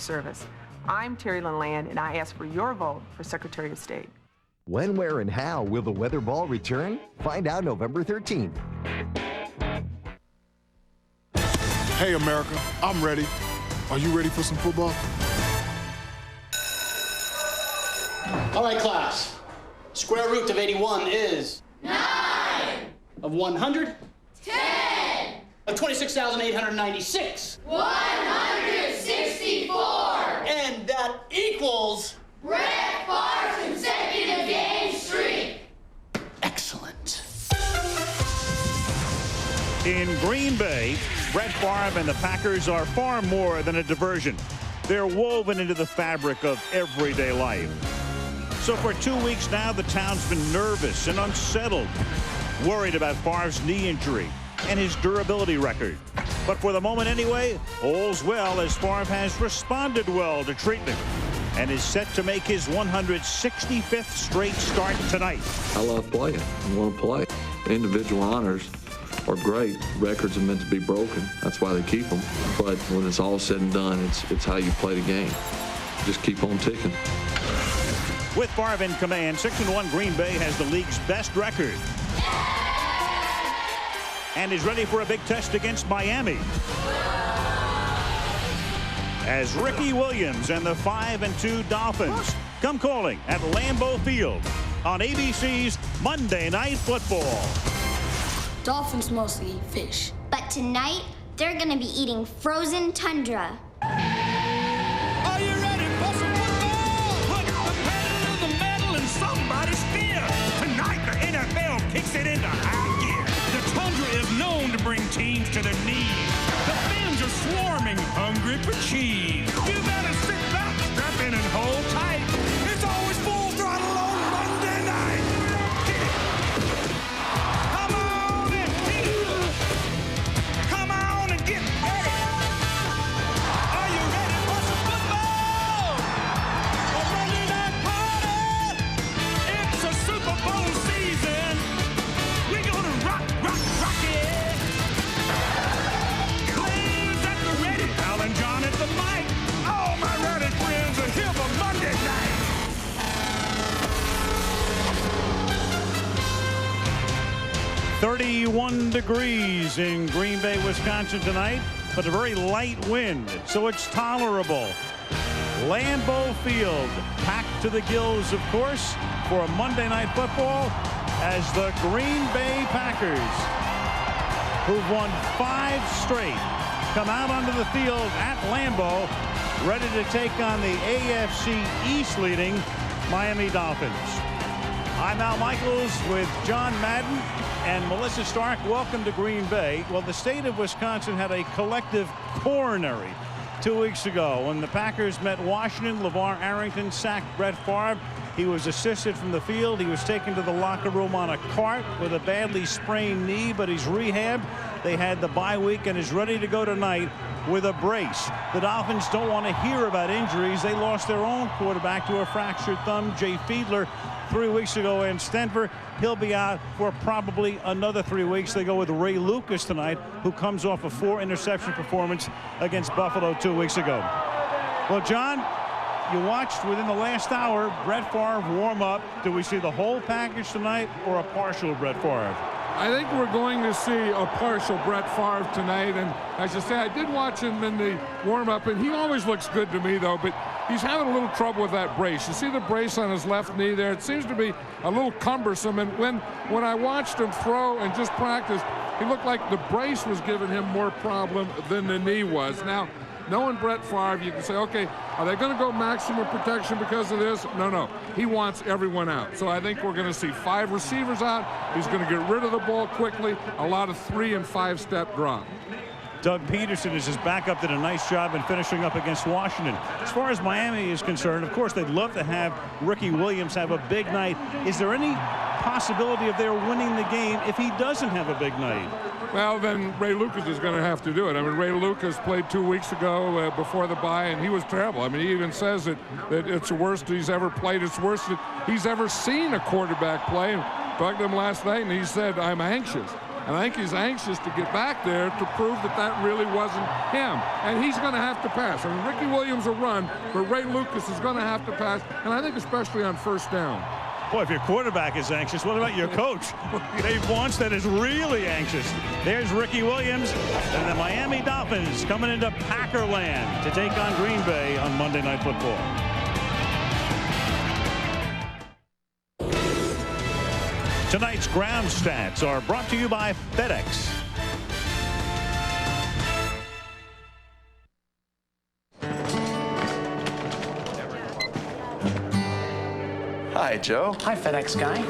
service. I'm Terry Lynn Land, and I ask for your vote for Secretary of State. When, where, and how will the weather ball return? Find out November 13th. Hey, America, I'm ready. Are you ready for some football? All right, class. Square root of 81 is? 9. Of 100? 10. Of 26,896? 164. And that equals? Brett Favre's consecutive game streak. Excellent. In Green Bay, Brett Favre and the Packers are far more than a diversion. They're woven into the fabric of everyday life. So for 2 weeks now, the town's been nervous and unsettled, worried about Favre's knee injury and his durability record. But for the moment anyway, all's well as Favre has responded well to treatment and is set to make his 165th straight start tonight. I love playing. I want to play. Individual honors are great. Records are meant to be broken. That's why they keep them. But when it's all said and done, it's how you play the game. Just keep on ticking. With Favre in command, 6-1 Green Bay has the league's best record. And is ready for a big test against Miami. As Ricky Williams and the 5-2 Dolphins come calling at Lambeau Field on ABC's Monday Night Football. Dolphins mostly eat fish. But tonight, they're going to be eating frozen tundra. Are you ready for some football? Put the pedal to the metal and somebody's steer. Tonight, the NFL kicks it into high gear. The tundra is known to bring teams to their knees. The fans are swarming, hungry for cheese. You better sit back, strap in and hold tight. It's always full throttle on Monday night. Get it. Come on and beat it. Come on and get ready. Are you ready for some football? A Monday night party. It's a Super Bowl season. We're gonna rock, rock, rock it. Players at the ready. Alan John at the mic. All my rowdy friends are here for Monday night. .31 degrees in Green Bay, Wisconsin tonight, but a very light wind, so it's tolerable. Lambeau Field packed to the gills, of course, for a Monday Night Football as the Green Bay Packers, who've won 5 straight, come out onto the field at Lambeau, ready to take on the AFC East leading Miami Dolphins. I'm Al Michaels with John Madden and Melissa Stark. Welcome to Green Bay. Well, the state of Wisconsin had a collective coronary 2 weeks ago when the Packers met Washington. LeVar Arrington sacked Brett Favre. He was assisted from the field. He was taken to the locker room on a cart with a badly sprained knee, but he's rehabbed. They had the bye week and is ready to go tonight with a brace. The Dolphins don't want to hear about injuries. They lost their own quarterback to a fractured thumb, Jay Fiedler, 3 weeks ago in Denver. He'll be out for probably another 3 weeks. They go with Ray Lucas tonight, who comes off a 4-interception performance against Buffalo 2 weeks ago. Well, John, you watched within the last hour Brett Favre warm up. Do we see the whole package tonight or a partial Brett Favre? I think we're going to see a partial Brett Favre tonight. And as I say, I did watch him in the warm-up, and he always looks good to me, though. But he's having a little trouble with that brace. You see the brace on his left knee there? It seems to be a little cumbersome. And when I watched him throw and just practice, he looked like the brace was giving him more problem than the knee was. Now, knowing Brett Favre, you can say, okay, are they going to go maximum protection because of this? No. He wants everyone out. So I think we're going to see 5 receivers out. He's going to get rid of the ball quickly. A lot of 3- and 5-step drop. Doug Peterson is his backup, did a nice job in finishing up against Washington. As far as Miami is concerned, of course, they'd love to have Ricky Williams have a big night. Is there any possibility of their winning the game if he doesn't have a big night? Well, then Ray Lucas is going to have to do it. I mean, Ray Lucas played 2 weeks ago before the bye, and he was terrible. I mean, he even says that it's the worst he's ever played. It's the worst that he's ever seen a quarterback play. And talked to him last night, and he said, I'm anxious. And I think he's anxious to get back there to prove that that really wasn't him. And he's going to have to pass. I mean, Ricky Williams will run, but Ray Lucas is going to have to pass, and I think especially on first down. Boy, if your quarterback is anxious, what about your coach? Dave Wanstead is really anxious. There's Ricky Williams and the Miami Dolphins coming into Packerland to take on Green Bay on Monday Night Football. Tonight's ground stats are brought to you by FedEx. Hi, Joe. Hi, FedEx guy.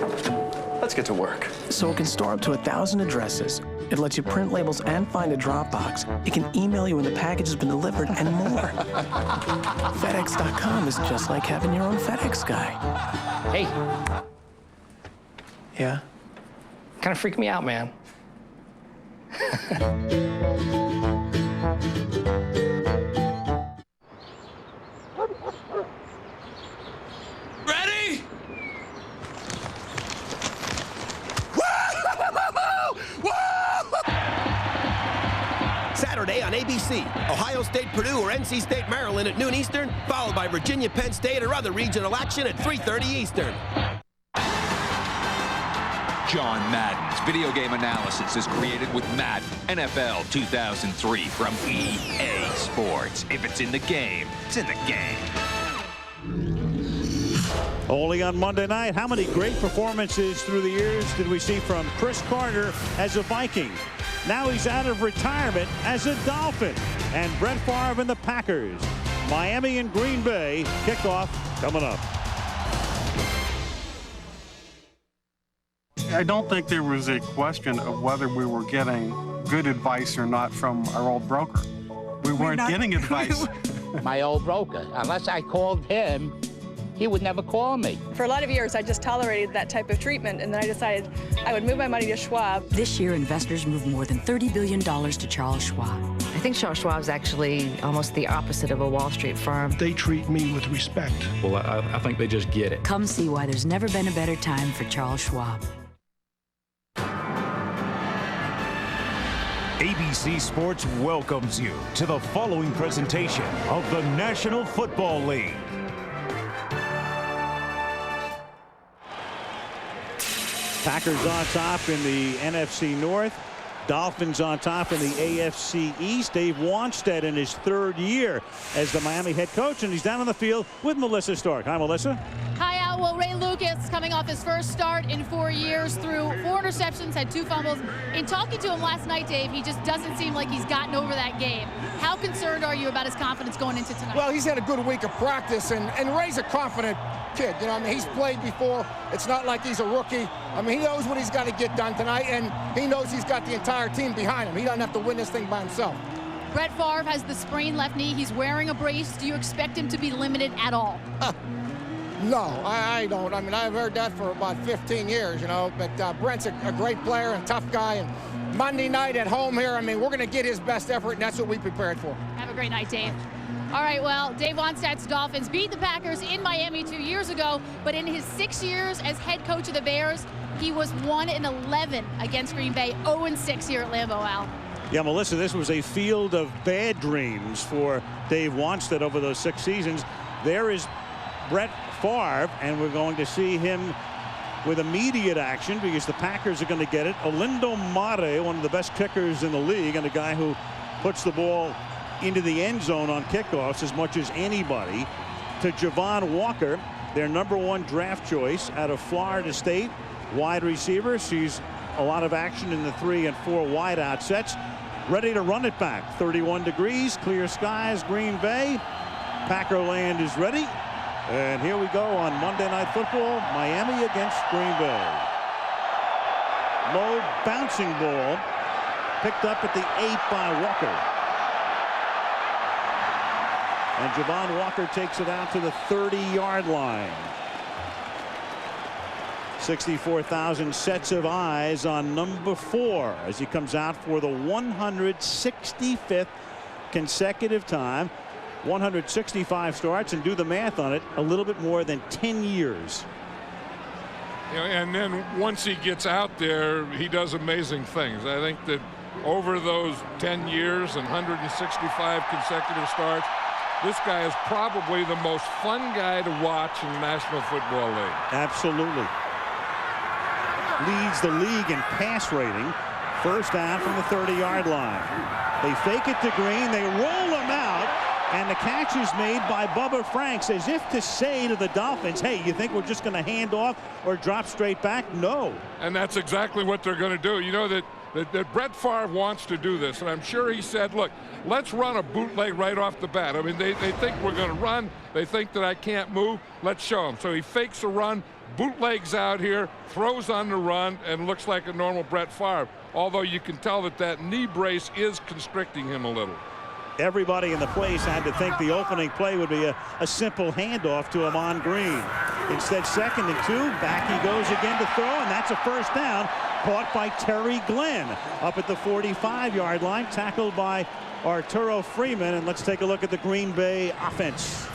Let's get to work. So it can store up to 1,000 addresses. It lets you print labels and find a drop box. It can email you when the package has been delivered and more. FedEx.com is just like having your own FedEx guy. Hey. Yeah? Kind of freaked me out, man. Ready? Saturday on ABC, Ohio State, Purdue, or NC State, Maryland at noon Eastern, followed by Virginia, Penn State, or other regional action at 3:30 Eastern. John Madden's video game analysis is created with Madden NFL 2003 from EA Sports. If it's in the game, it's in the game. Only on Monday night, how many great performances through the years did we see from Chris Carter as a Viking? Now he's out of retirement as a Dolphin. And Brett Favre and the Packers. Miami and Green Bay. Kickoff coming up. I don't think there was a question of whether we were getting good advice or not from our old broker. We weren't getting advice. My old broker, unless I called him, he would never call me. For a lot of years, I just tolerated that type of treatment, and then I decided I would move my money to Schwab. This year, investors moved more than $30 billion to Charles Schwab. I think Charles Schwab's actually almost the opposite of a Wall Street firm. They treat me with respect. Well, I think they just get it. Come see why there's never been a better time for Charles Schwab. ABC Sports welcomes you to the following presentation of the National Football League. Packers on top in the NFC North. Dolphins on top in the AFC East. Dave Wanstead in his third year as the Miami head coach, and he's down on the field with Melissa Stark. Hi, Melissa. Hi, Al. Well, Ray Lucas coming off his first start in 4 years, threw 4 interceptions, had 2 fumbles. In talking to him last night, Dave, he just doesn't seem like he's gotten over that game. How concerned are you about his confidence going into tonight? Well, he's had a good week of practice, and Ray's a confident kid. You know, I mean, he's played before. It's not like he's a rookie. I mean, he knows what he's got to get done tonight, and he knows he's got the entire team behind him. He doesn't have to win this thing by himself. Brett Favre has the sprained left knee. He's wearing a brace. Do you expect him to be limited at all? No, I don't. I mean, I've heard that for about 15 years, you know, but Brent's a great player and tough guy, and Monday night at home here, I mean, we're going to get his best effort, and that's what we prepared for. Have a great night, Dave. All right, well, Dave Wansted's Dolphins beat the Packers in Miami 2 years ago, but in his 6 years as head coach of the Bears, he was 1-11 against Green Bay, 0-6 here at Lambeau, Al. Yeah, Melissa, this was a field of bad dreams for Dave Wanstead over those 6 seasons. There is Brett Favre, and we're going to see him with immediate action because the Packers are going to get it. Olindo Mare, one of the best kickers in the league, and a guy who puts the ball into the end zone on kickoffs as much as anybody, to Javon Walker, their #1 draft choice out of Florida State, wide receiver. Sees a lot of action in the 3 and 4 wide out sets. Ready to run it back. 31 degrees, clear skies, Green Bay. Packerland is ready. And here we go on Monday Night Football, Miami against Green Bay. Low bouncing ball picked up at the 8 by Walker. And Javon Walker takes it out to the 30-yard line. 64,000 sets of eyes on number 4 as he comes out for the 165th consecutive time. 165 starts, and do the math on it, a little bit more than 10 years. And then once he gets out there, he does amazing things. I think that over those 10 years and 165 consecutive starts, this guy is probably the most fun guy to watch in the National Football League. Absolutely. Leads the league in pass rating. First down from the 30-yard line. They fake it to Green. They roll him out. And the catch is made by Bubba Franks, as if to say to the Dolphins, hey, you think we're just going to hand off or drop straight back? No. And that's exactly what they're going to do. You know that Brett Favre wants to do this, and I'm sure he said, look, let's run a bootleg right off the bat. I mean, they think we're going to run. They think that I can't move. Let's show them. So he fakes a run, bootlegs out here, throws on the run, and looks like a normal Brett Favre, although you can tell that knee brace is constricting him a little. Everybody in the place had to think the opening play would be a simple handoff to Ahman Green. Instead, 2nd and 2. Back he goes again to throw, and that's a first down. Caught by Terry Glenn up at the 45-yard line, tackled by Arturo Freeman. And let's take a look at the Green Bay offense.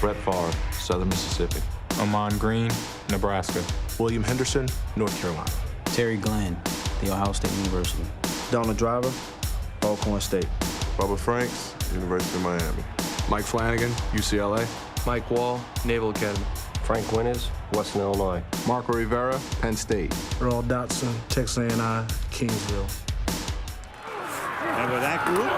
Brett Favre, Southern Mississippi. Ahman Green, Nebraska. William Henderson, North Carolina. Terry Glenn, The Ohio State University. Donald Driver, Alcorn State. Bubba Franks, University of Miami. Mike Flanagan, UCLA. Mike Wall, Naval Academy. Frank Winters, Western Illinois. Marco Rivera, Penn State. Earl Dotson, Texas A&I, Kingsville. And with that group,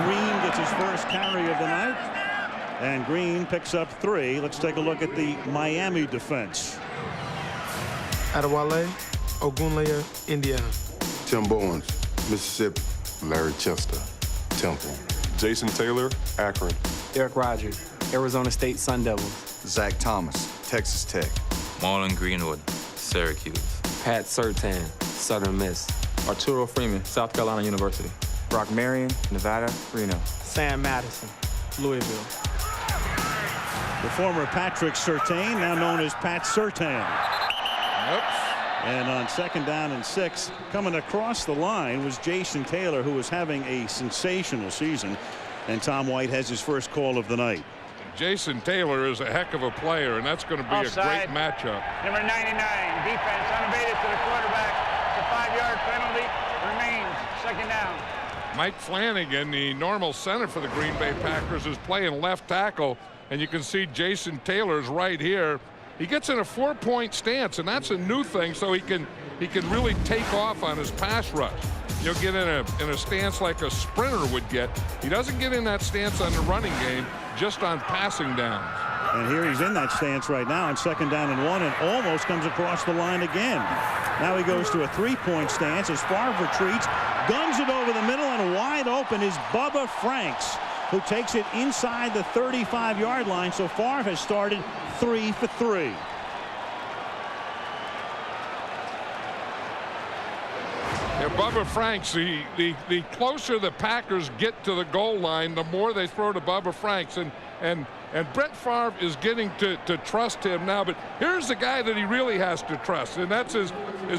Green gets his first carry of the night. And Green picks up 3. Let's take a look at the Miami defense. Adewale, Ogunleye, Indiana. Tim Bowens, Mississippi. Larry Chester, Temple. Jason Taylor, Akron. Derek Rogers, Arizona State Sun Devils. Zach Thomas, Texas Tech. Marlon Greenwood, Syracuse. Pat Surtain, Southern Miss. Arturo Freeman, South Carolina University. Brock Marion, Nevada, Reno. Sam Madison, Louisville. The former Patrick Surtain, now known as Pat Surtain. Oops. And on 2nd down and 6, coming across the line was Jason Taylor, who was having a sensational season. And Tom White has his first call of the night. Jason Taylor is a heck of a player, and that's going to be Offside. A great matchup. Number 99, defense unabated to the quarterback. It's a 5-yard penalty. Remains 2nd down. Mike Flanagan, the normal center for the Green Bay Packers, is playing left tackle, and you can see Jason Taylor's right here. He gets in a 4-point stance, and that's a new thing, so he can really take off on his pass rush. He'll get in a stance like a sprinter would get. He doesn't get in that stance on the running game, just on passing downs. And here he's in that stance right now on 2nd down and 1, and almost comes across the line again. Now he goes to a 3-point stance as Favre retreats, guns it over the middle, and wide open is Bubba Franks, who takes it inside the 35-yard line. So Favre has started 3 for 3. Yeah, Bubba Franks, the closer the Packers get to the goal line, the more they throw to Bubba Franks. And Brett Favre is getting to trust him now. But here's the guy that he really has to trust, and that's his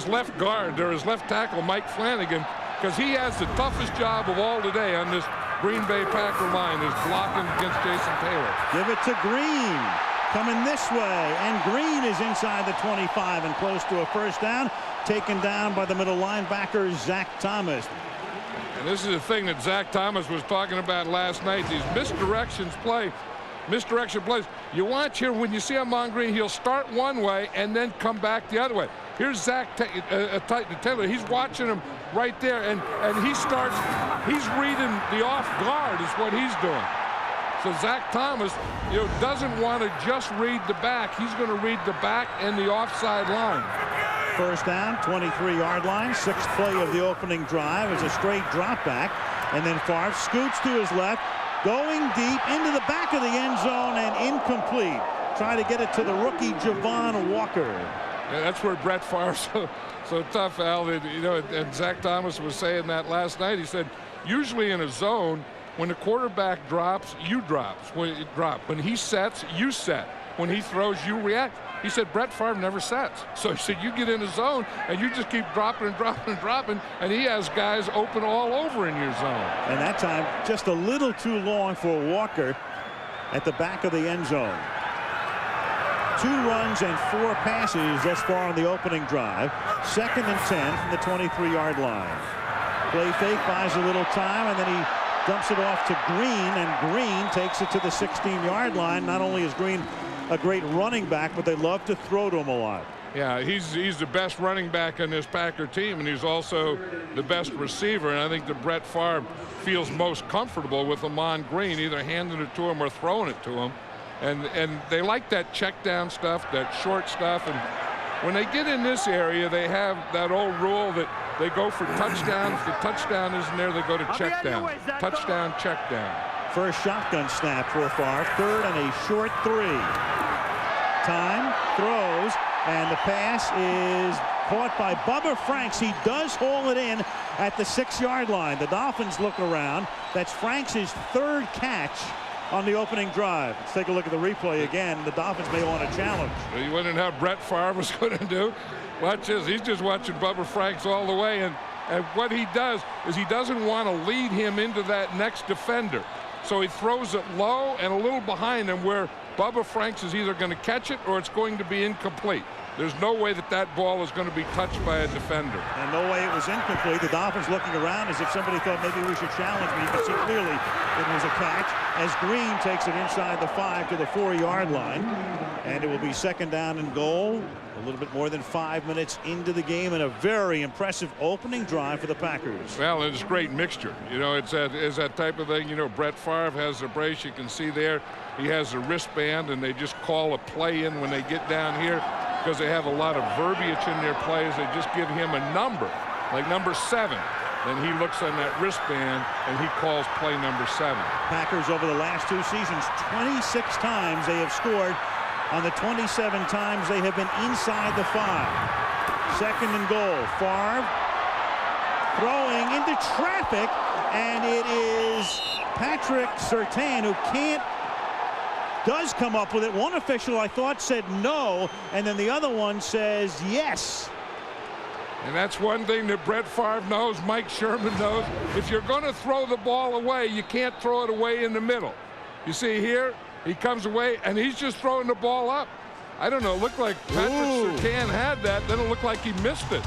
left guard, or his left tackle, Mike Flanagan, because he has the toughest job of all today on this Green Bay Packer line, is blocking against Jason Taylor. Give it to Green. Coming this way, and Green is inside the 25 and close to a first down, taken down by the middle linebacker Zach Thomas. And this is the thing that Zach Thomas was talking about last night, these misdirection plays. You watch here, when you see Ahman Green, he'll start one way and then come back the other way. Here's Zach Taylor. He's watching him right there, and he's reading the off guard is what he's doing. So Zach Thomas, doesn't want to just read the back. He's going to read the back and the offside line. First down, 23-yard line. 6th play of the opening drive is a straight drop back. And then Favre scoots to his left, going deep into the back of the end zone and incomplete. Trying to get it to the rookie Javon Walker. Yeah, that's where Brett Favre's so tough, Al. And Zach Thomas was saying that last night. He said, usually in a zone, when the quarterback drops, you drop. When he sets, you set. When he throws, you react. He said Brett Favre never sets. So he said you get in a zone and you just keep dropping and dropping and dropping, and he has guys open all over in your zone. And that time, just a little too long for Walker at the back of the end zone. 2 runs and 4 passes thus far on the opening drive. 2nd and 10 from the 23-yard line. Play fake, buys a little time, and then he dumps it off to Green, and Green takes it to the 16-yard line. Not only is Green a great running back, but they love to throw to him a lot. Yeah, he's the best running back on this Packer team, and he's also the best receiver. And I think that Brett Favre feels most comfortable with Lamont Green, either handing it to him or throwing it to him. And they like that check down stuff, that short stuff. And when they get in this area, they have that old rule that they go for touchdowns. If the touchdown isn't there, they go to check down. Touchdown, check down. First shotgun snap for Favre. 3rd and a short 3. Time, throws, and the pass is caught by Bubba Franks. He does haul it in at the 6-yard line. The Dolphins look around. That's Franks' 3rd catch on the opening drive. Let's take a look at the replay again. The Dolphins may want to challenge. Well, you wondering how Brett Favre was going to do? Watch this. He's just watching Bubba Franks all the way. And what he does is he doesn't want to lead him into that next defender. So he throws it low and a little behind him where Bubba Franks is either going to catch it or it's going to be incomplete. There's no way that that ball is going to be touched by a defender. And no way it was incomplete. The Dolphins looking around as if somebody thought maybe we should challenge me. You can see clearly it was a catch as Green takes it inside the 5 to the 4-yard line. And it will be 2nd down and goal. A little bit more than 5 minutes into the game, and a very impressive opening drive for the Packers. Well, it's a great mixture. You know, it's that type of thing. You know, Brett Favre has the brace. You can see there he has a wristband, and they just call a play in when they get down here because they have a lot of verbiage in their plays. They just give him a number, like number 7. Then he looks on that wristband, and he calls play number 7. Packers over the last 2 seasons, 26 times they have scored. On the 27 times they have been inside the 5. 2nd and goal. Favre throwing into traffic, and it is Patrick Surtain who does come up with it. One official I thought said no, and then the other one says yes. And that's one thing that Brett Favre knows, Mike Sherman knows. If you're going to throw the ball away, you can't throw it away in the middle. You see here, he comes away, and he's just throwing the ball up. I don't know. It looked like Patrick Surtain had that. Then it looked like he missed it.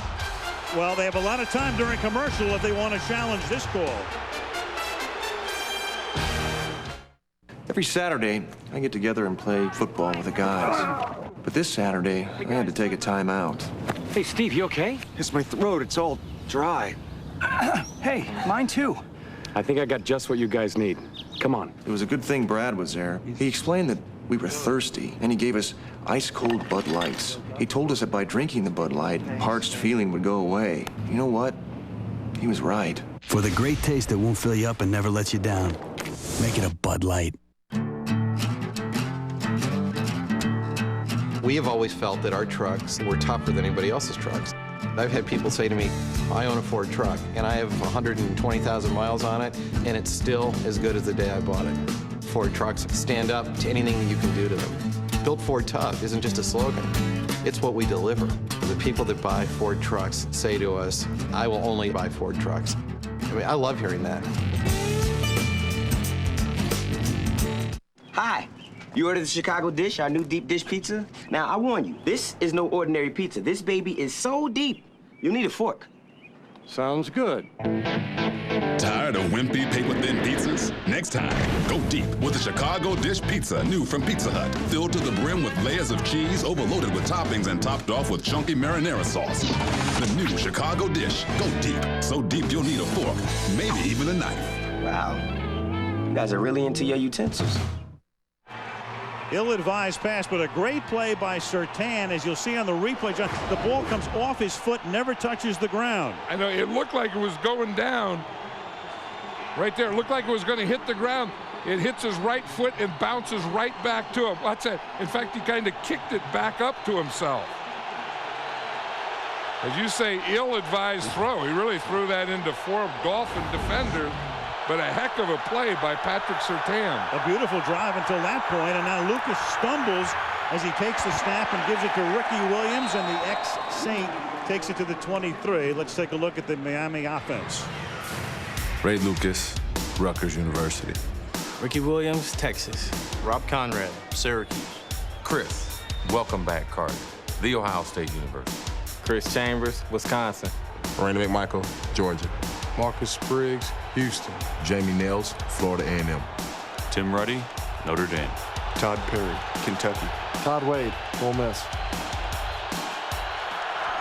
Well, they have a lot of time during commercial if they want to challenge this call. Every Saturday, I get together and play football with the guys. But this Saturday, I had to take a time out. Hey, Steve, you okay? It's my throat. It's all dry. Hey, mine too. I think I got just what you guys need. Come on. It was a good thing Brad was there. He explained that we were thirsty, and he gave us ice-cold Bud Lights. He told us that by drinking the Bud Light, parched feeling would go away. You know what? He was right. For the great taste that won't fill you up and never lets you down, make it a Bud Light. We have always felt that our trucks were tougher than anybody else's trucks. I've had people say to me, I own a Ford truck, and I have 120,000 miles on it, and it's still as good as the day I bought it. Ford trucks stand up to anything that you can do to them. Built Ford Tough isn't just a slogan. It's what we deliver. The people that buy Ford trucks say to us, I will only buy Ford trucks. I mean, I love hearing that. Hi. You ordered the Chicago dish, our new deep dish pizza? Now, I warn you, this is no ordinary pizza. This baby is so deep, you'll need a fork. Sounds good. Tired of wimpy, paper-thin pizzas? Next time, go deep with the Chicago Dish Pizza, new from Pizza Hut. Filled to the brim with layers of cheese, overloaded with toppings, and topped off with chunky marinara sauce. The new Chicago Dish. Go deep. So deep you'll need a fork, maybe even a knife. Wow. You guys are really into your utensils. Ill-advised pass, but a great play by Surtain. As you'll see on the replay, John, the ball comes off his foot, never touches the ground. I know, it looked like it was going down. Right there, it looked like it was going to hit the ground. It hits his right foot and bounces right back to him. Watch that. In fact, he kind of kicked it back up to himself. As you say, ill-advised throw. He really threw that into 4 Dolphin defenders. But a heck of a play by Patrick Surtain. A beautiful drive until that point, and now Lucas stumbles as he takes the snap and gives it to Ricky Williams, and the ex-Saint takes it to the 23. Let's take a look at the Miami offense. Ray Lucas, Rutgers University. Ricky Williams, Texas. Rob Conrad, Syracuse. Chris, Welcome back, Carter. The Ohio State University. Chris Chambers, Wisconsin. Randy McMichael, Georgia. Marcus Spriggs, Houston. Jamie Nails, Florida A&M. Tim Ruddy, Notre Dame. Todd Perry, Kentucky. Todd Wade, Ole Miss.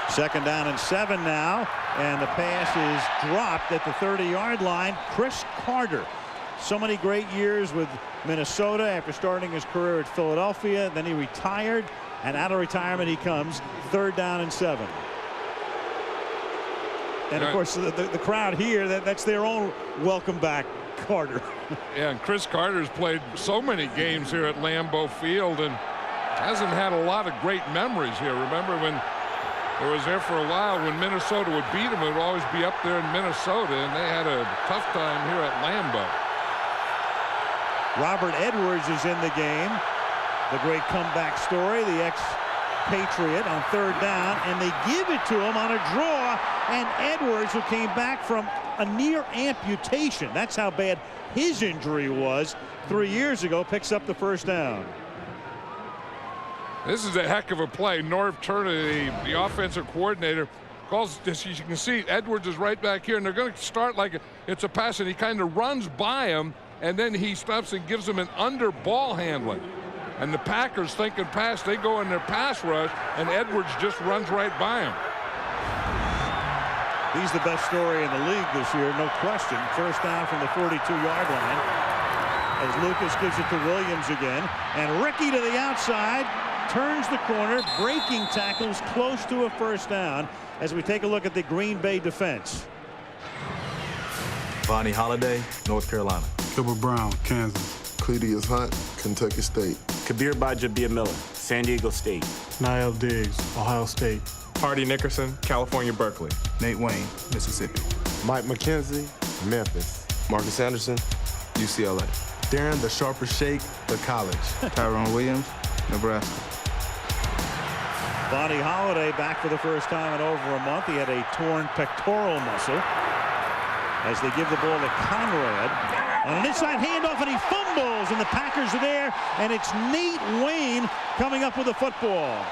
2nd down and 7 now, and the pass is dropped at the 30-yard line. Chris Carter. So many great years with Minnesota after starting his career at Philadelphia. Then he retired, and out of retirement he comes. 3rd down and 7. And of course the crowd here, that's their own welcome back Carter. Yeah, and Chris Carter's played so many games here at Lambeau Field and hasn't had a lot of great memories here. Remember when it was there for a while when Minnesota would beat him, it would always be up there in Minnesota, and they had a tough time here at Lambeau. Robert Edwards is in the game. The great comeback story, the ex-Patriot on 3rd down, and they give it to him on a draw, and Edwards, who came back from a near amputation, that's how bad his injury was 3 years ago, picks up the 1st down. This is a heck of a play. Norv Turner, the offensive coordinator, calls this. You can see Edwards is right back here, and they're going to start like it's a pass, and he kind of runs by him, and then he stops and gives him an under ball handling. And the Packers thinking pass, they go in their pass rush, and Edwards just runs right by him. He's the best story in the league this year, no question. 1st down from the 42-yard line as Lucas gives it to Williams again, and Ricky to the outside. Turns the corner, breaking tackles close to a 1st down as we take a look at the Green Bay defense. Vonnie Holliday, North Carolina. Gilbert Brown, Kansas. Cledius Hunt, Kentucky State. Kabir Bajabia Miller, San Diego State. Niall Diggs, Ohio State. Hardy Nickerson, California, Berkeley. Nate Wayne, Mississippi. Mike McKenzie, Memphis. Marcus Anderson, UCLA. Darren the Sharper Shake, the college. Tyrone Williams, Nebraska. Vonnie Holliday back for the 1st time in over a month. He had a torn pectoral muscle as they give the ball to Conrad. And an inside handoff, and he fumbles, and the Packers are there, and it's Nate Wayne coming up with the football.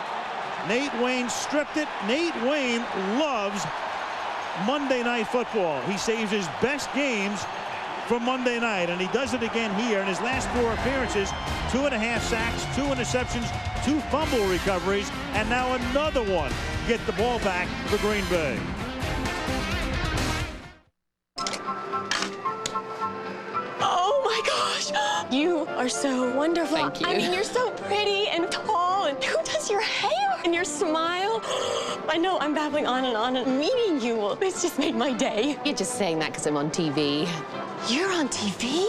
Nate Wayne stripped it. Nate Wayne loves Monday Night Football. He saves his best games from Monday night, and he does it again here in his last 4 appearances. 2.5 sacks, 2 interceptions, 2 fumble recoveries, and now another one. Get the ball back for Green Bay. Oh my gosh, you are so wonderful. Thank you. I mean, you're so pretty and tall, and who does your hair? And your smile. I know I'm babbling on, and meeting you, this just made my day. You're just saying that because I'm on TV. You're on TV?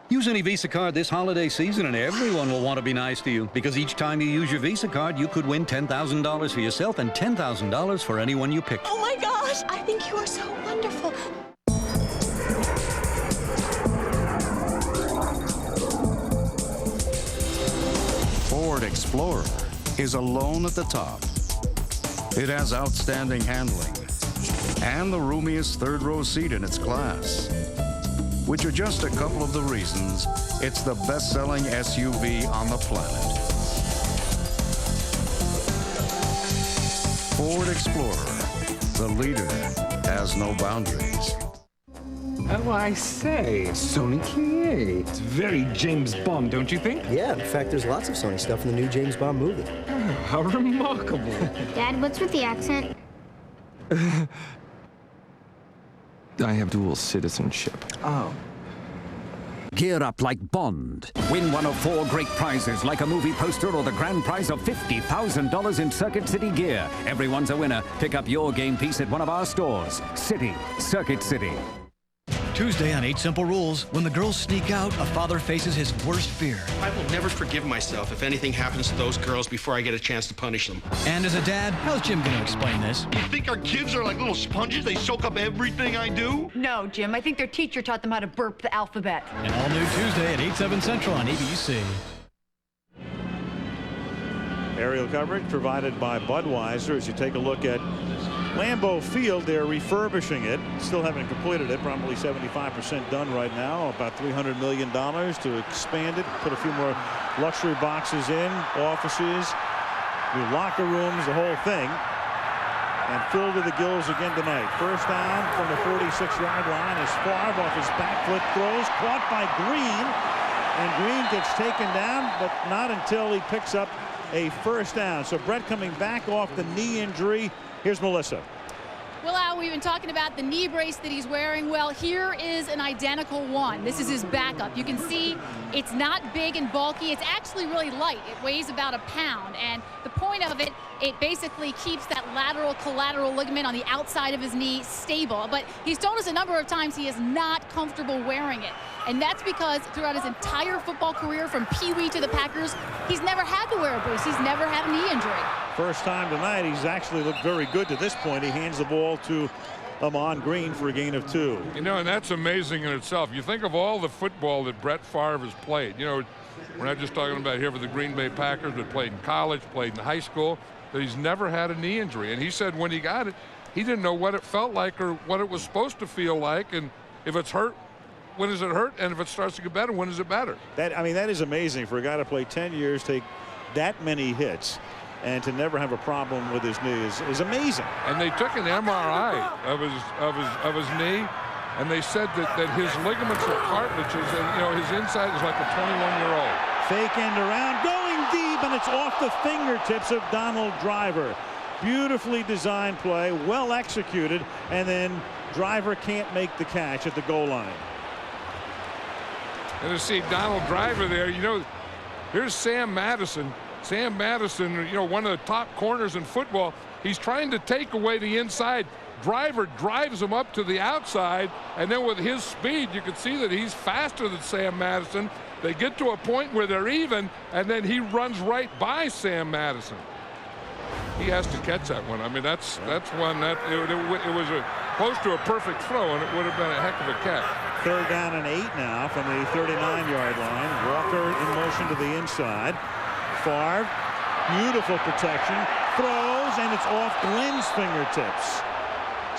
Use any Visa card this holiday season and everyone will want to be nice to you, because each time you use your Visa card, you could win $10,000 for yourself and $10,000 for anyone you pick. Oh my gosh, I think you are so wonderful. Ford Explorer is alone at the top. It has outstanding handling and the roomiest 3rd row seat in its class, which are just a couple of the reasons it's the best-selling SUV on the planet. Ford Explorer, the leader, has no boundaries. Oh, I say, Sony Create. It's very James Bond, don't you think? Yeah, in fact, there's lots of Sony stuff in the new James Bond movie. Oh, how remarkable. Dad, what's with the accent? I have dual citizenship. Oh. Gear up like Bond. Win one of 4 great prizes, like a movie poster or the grand prize of $50,000 in Circuit City gear. Everyone's a winner. Pick up your game piece at one of our stores. Circuit City. Tuesday on 8 Simple Rules, when the girls sneak out, a father faces his worst fear. I will never forgive myself if anything happens to those girls before I get a chance to punish them. And as a dad, how's Jim going to explain this? You think our kids are like little sponges? They soak up everything I do? No, Jim. I think their teacher taught them how to burp the alphabet. An all-new Tuesday at 8, 7 Central on ABC. Aerial coverage provided by Budweiser. As you take a look at Lambeau Field, they're refurbishing it. Still haven't completed it. Probably 75% done right now. About $300 million to expand it. Put a few more Luxury boxes in, offices, new locker rooms, the whole thing. And filled to the gills again tonight. First down from the 46-yard line as Favre off his back foot throws, caught by Green. And Green gets taken down, but not until he picks up a first down. So Brett coming back off the knee injury. Here's Melissa. Well, Al, we've been talking about the knee brace that he's wearing. Well, here is an identical one. This is his backup. You can see it's not big and bulky. It's actually really light. It weighs about a pound. And the point of it, it basically keeps that lateral collateral ligament on the outside of his knee stable. But he's told us a number of times he is not comfortable wearing it. And that's because throughout his entire football career, from Pee Wee to the Packers, he's never had to wear a brace. He's never had a knee injury. First time tonight, he's actually looked very good to this point. He hands the ball to Ahman Green for a gain of 2. You know, and that's amazing in itself. You think of all the football that Brett Favre has played. You know, we're not just talking about here for the Green Bay Packers, but played in college, played in high school, that he's never had a knee injury. And he said when he got it, he didn't know what it felt like or what it was supposed to feel like. And if it's hurt, when does it hurt? And if it starts to get better, when is it better? I mean, that is amazing for a guy to play 10 years, take that many hits, and to never have a problem with his knee is amazing. And they took an MRI of his knee, and they said that his ligaments are cartilages, and you know his inside is like a 21-year-old. Fake end around, going deep, and it's off the fingertips of Donald Driver. Beautifully designed play, well executed, and then Driver can't make the catch at the goal line. And to see Donald Driver there, you know, here's Sam Madison. Sam Madison, you know, one of the top corners in football. He's trying to take away the inside. Driver drives him up to the outside, and then with his speed, you can see that he's faster than Sam Madison. They get to a point where they're even, and then he runs right by Sam Madison. He has to catch that one. I mean, that's one that it was close to a perfect throw, and it would have been a heck of a catch. Third down and 8 now from the 39-yard line. Walker in motion to the inside. Favre, beautiful protection, throws, and it's off Glenn's fingertips.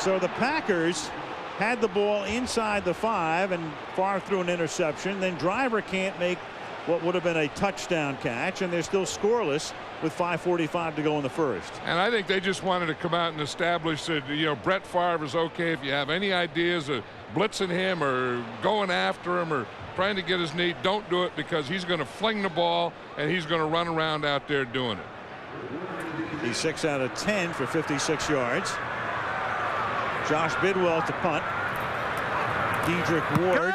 So the Packers had the ball inside the 5, and Favre threw an interception. Then Driver can't make what would have been a touchdown catch, and they're still scoreless with 5:45 to go in the first. And I think they just wanted to come out and establish that, you know, Brett Favre is okay. If you have any ideas of blitzing him or going after him or trying to get his knee, don't do it, because he's going to fling the ball and he's going to run around out there doing it. He's 6 out of 10 for 56 yards. Josh Bidwell to punt. Dedrick Ward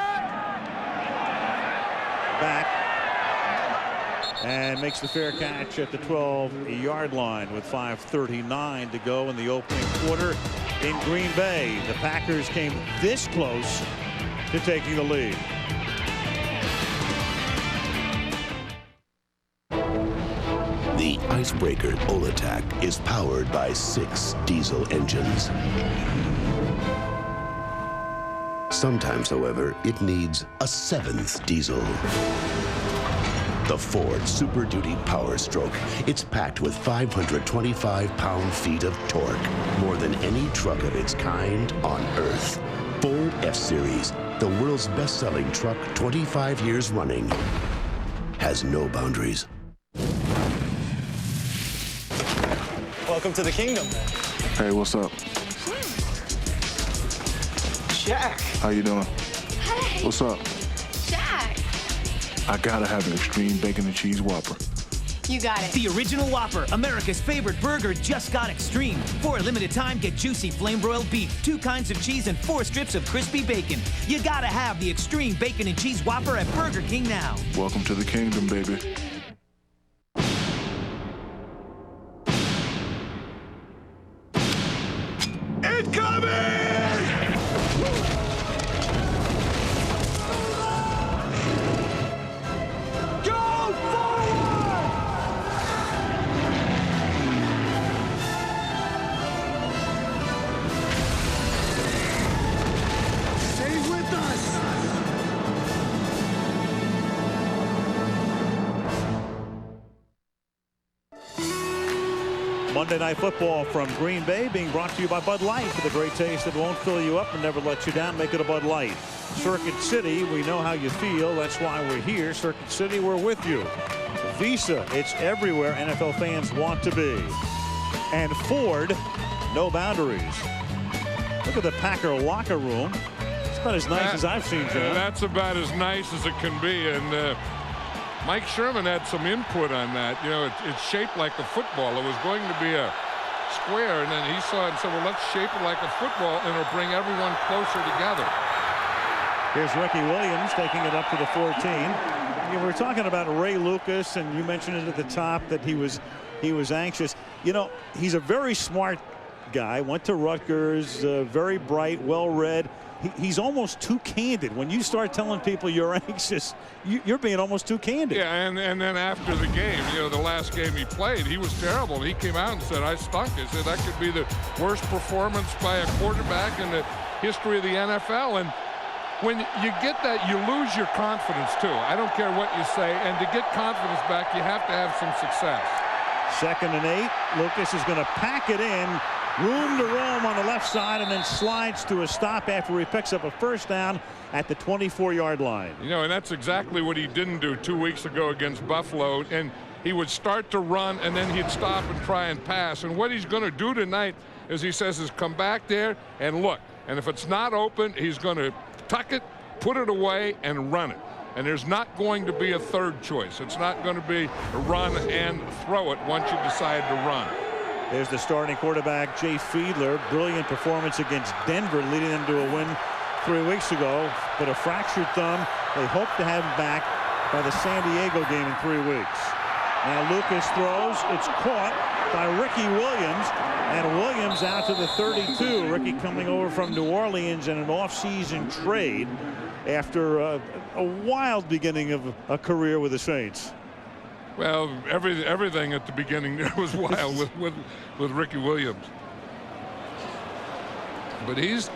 back and makes the fair catch at the 12-yard line with 5:39 to go in the opening quarter in Green Bay. The Packers came this close to taking the lead. The Icebreaker Ol-Attack is powered by 6 diesel engines. Sometimes, however, it needs a 7th diesel. The Ford Super Duty Power Stroke. It's packed with 525 pound-feet of torque, more than any truck of its kind on Earth. Ford F-Series, the world's best-selling truck 25 years running, has no boundaries. Welcome to the kingdom. Hey, what's up? Shaq. How you doing? Hey. What's up? Jack. I gotta have an extreme bacon and cheese Whopper. You got it. The original Whopper, America's favorite burger, just got extreme. For a limited time, get juicy flame-broiled beef, 2 kinds of cheese, and 4 strips of crispy bacon. You gotta have the extreme bacon and cheese Whopper at Burger King now. Welcome to the kingdom, baby. Monday Night Football from Green Bay being brought to you by Bud Light. For the great taste that won't fill you up and never let you down, make it a Bud Light. Circuit City, we know how you feel. That's why we're here. Circuit City, we're with you. Visa. It's everywhere NFL fans want to be. And Ford, no boundaries. Look at the Packer locker room. It's about as nice as I've seen, John. That's about as nice as it can be. And Mike Sherman had some input on that. You know, it's shaped like a football. It was going to be a square, and then he saw it and said, well, let's shape it like a football, and it'll bring everyone closer together. Here's Ricky Williams taking it up to the 14. We're talking about Ray Lucas, and you mentioned it at the top that he was anxious. You know, he's a very smart guy. Went to Rutgers, very bright, well-read. He's almost too candid. When you start telling people you're anxious, you're being almost too candid. Yeah, and then after the game, you know, the last game he played, he was terrible. He came out and said, I stunk. He said that could be the worst performance by a quarterback in the history of the NFL. And when you get that, you lose your confidence, too. I don't care what you say. And to get confidence back, you have to have some success. 2nd and 8. Lucas is going to pack it in. Room to roam on the left side, and then slides to a stop after he picks up a first down at the 24-yard line. You know, and that's exactly what he didn't do 2 weeks ago against Buffalo. And he would start to run, and then he'd stop and try and pass. And what he's going to do tonight, as he says, is come back there and look. And if it's not open, he's going to tuck it, put it away, and run it. And there's not going to be a third choice. It's not going to be a run and throw it once you decide to run. There's the starting quarterback, Jay Fiedler. Brilliant performance against Denver, leading them to a win 3 weeks ago. But a fractured thumb. They hope to have him back by the San Diego game in 3 weeks. Now Lucas throws. It's caught by Ricky Williams. And Williams out to the 32. Ricky coming over from New Orleans in an off-season trade after a wild beginning of a career with the Saints. Well, everything at the beginning there was wild with Ricky Williams. But he's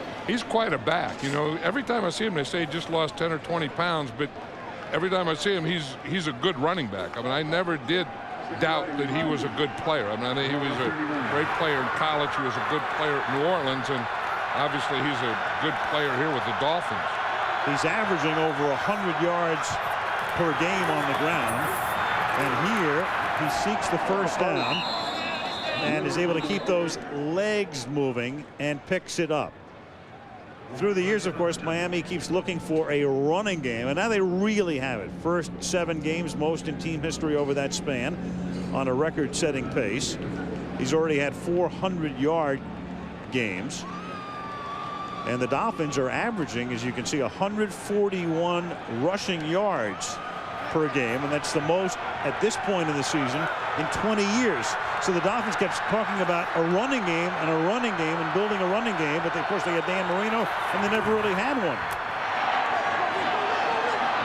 quite a back. You know, every time I see him, they say he just lost 10 or 20 pounds. But every time I see him, he's a good running back. I mean, I never did doubt that he was a good player. I mean, he was a great player in college. He was a good player at New Orleans. And obviously he's a good player here with the Dolphins. He's averaging over 100 yards per game on the ground. And here he seeks the first down and is able to keep those legs moving and picks it up. Through the years, of course, Miami keeps looking for a running game, and now they really have it. First 7 games, most in team history over that span, on a record-setting pace. He's already had 400-yard games. And the Dolphins are averaging, as you can see, 141 rushing yards per game, and that's the most at this point in the season in 20 years. So the Dolphins kept talking about a running game and a running game and building a running game, but of course they had Dan Marino and they never really had one.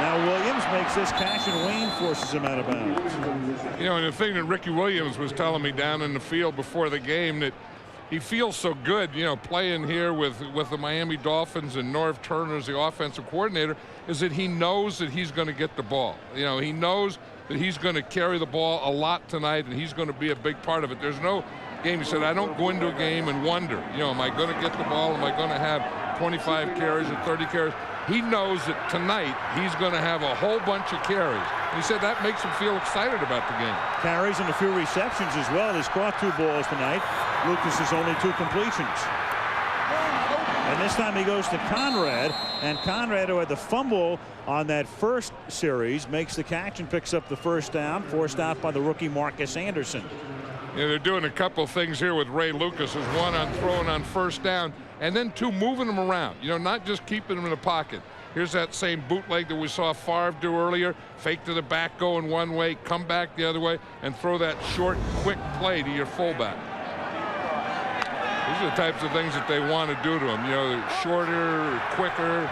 Now Williams makes this catch and Wayne forces him out of bounds. You know, and the thing that Ricky Williams was telling me down in the field before the game, that he feels so good, you know, playing here with the Miami Dolphins and Norv Turner as the offensive coordinator, is that he knows that he's going to get the ball. You know, he knows that he's going to carry the ball a lot tonight, and he's going to be a big part of it. There's no game, he said, I don't go into a game and wonder, you know, am I going to get the ball? Am I going to have 25 carries or 30 carries? He knows that tonight he's going to have a whole bunch of carries. And he said that makes him feel excited about the game. Carries and a few receptions as well. He's caught 2 balls tonight. Lucas is only 2 completions. And this time he goes to Conrad, and Conrad, who had the fumble on that first series, makes the catch and picks up the first down, forced out by the rookie Marcus Anderson. Yeah, they're doing a couple things here with Ray Lucas. Is one on throwing on first down, and then 2 moving him around. You know, not just keeping him in the pocket. Here's that same bootleg that we saw Favre do earlier. Fake to the back going one way, come back the other way, and throw that short, quick play to your fullback. These are the types of things that they want to do to him. You know, shorter, quicker,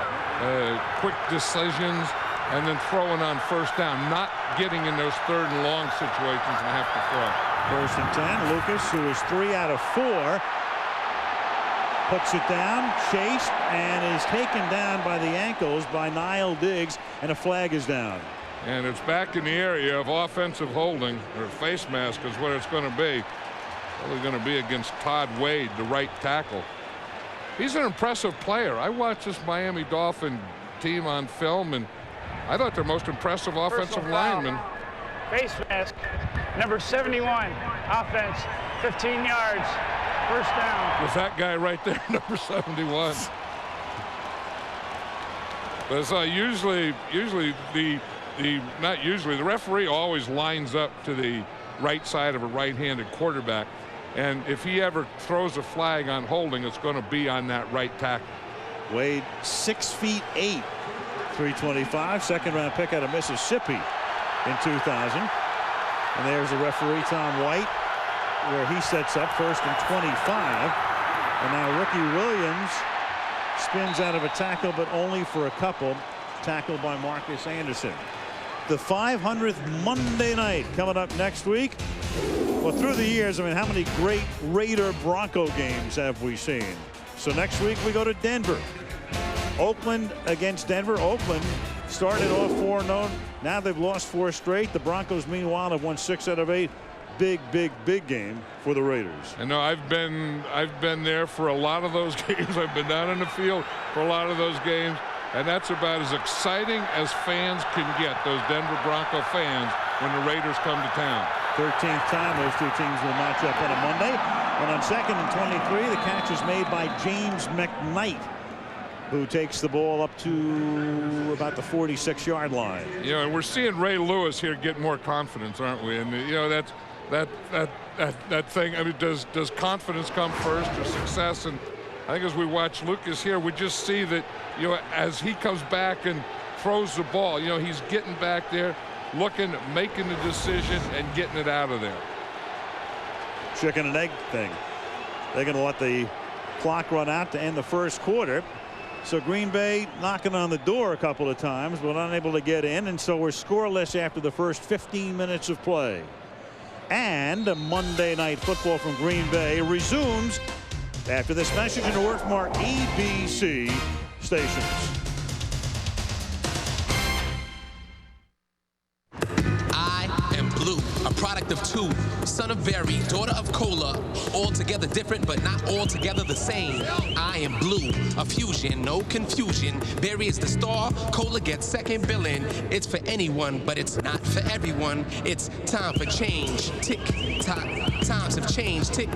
quick decisions, and then throwing on first down, not getting in those 3rd and long situations and have to throw. 1st and 10. Lucas, who is 3 out of 4, puts it down, chased, and is taken down by the ankles by Niall Diggs, and a flag is down. And it's back in the area of offensive holding, or face mask is what it's going to be. Probably going to be against Todd Wade, the right tackle. He's an impressive player. I watched this Miami Dolphin team on film, and I thought their most impressive offensive lineman face mask, number 71, offense, 15 yards, first down. Was that guy right there, number 71? But so usually the referee always lines up to the right side of a right-handed quarterback, and if he ever throws a flag on holding, it's going to be on that right tackle. Wade 6 feet 8, 325, second-round pick out of Mississippi in 2000. And there's the referee, Tom White, where he sets up first and 25. And now Ricky Williams spins out of a tackle, but only for a couple. Tackled by Marcus Anderson. The 500th Monday night coming up next week. Well, through the years, I mean, how many great Raider-Bronco games have we seen? So next week we go to Denver. Oakland against Denver. Oakland started off 4-0. Now they've lost 4 straight. The Broncos, meanwhile, have won 6 out of 8. Big game for the Raiders. I know I've been there for a lot of those games. I've been down in the field for a lot of those games, and that's about as exciting as fans can get, those Denver Bronco fans, when the Raiders come to town. 13th time those two teams will match up on a Monday. And on 2nd and 23, the catch is made by James McKnight, who takes the ball up to about the 46-yard line. You know, and we're seeing Ray Lewis here get more confidence, aren't we? And you know, that thing. I mean, does confidence come first or success? And I think as we watch Lucas here, we just see that, you know, as he comes back and throws the ball, you know, he's getting back there, looking, making the decision, and getting it out of there. Chicken and egg thing. They're going to let the clock run out to end the first quarter. So Green Bay knocking on the door a couple of times, but unable to get in, and so we're scoreless after the first 15 minutes of play. And a Monday Night Football from Green Bay resumes after this message in the work from our ABC stations. A product of two, son of Berry, daughter of Cola, altogether different but not altogether the same. I am blue, a fusion, no confusion. Berry is the star, Cola gets second billing. It's for anyone, but it's not for everyone. It's time for change. Tick tock, times have changed. Tick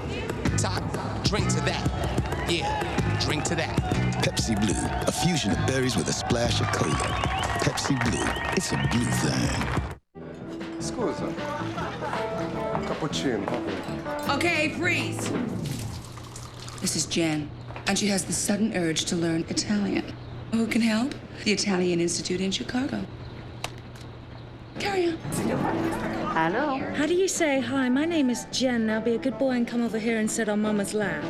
tock, drink to that. Yeah, drink to that. Pepsi Blue, a fusion of berries with a splash of cola. Pepsi Blue, it's a blue thing. Scusa. Cappuccino. Okay, freeze. This is Jen, and she has the sudden urge to learn Italian. Who can help? The Italian Institute in Chicago. Carry on. Hello. How do you say, hi, my name is Jen. Now be a good boy and come over here and sit on Mama's lap.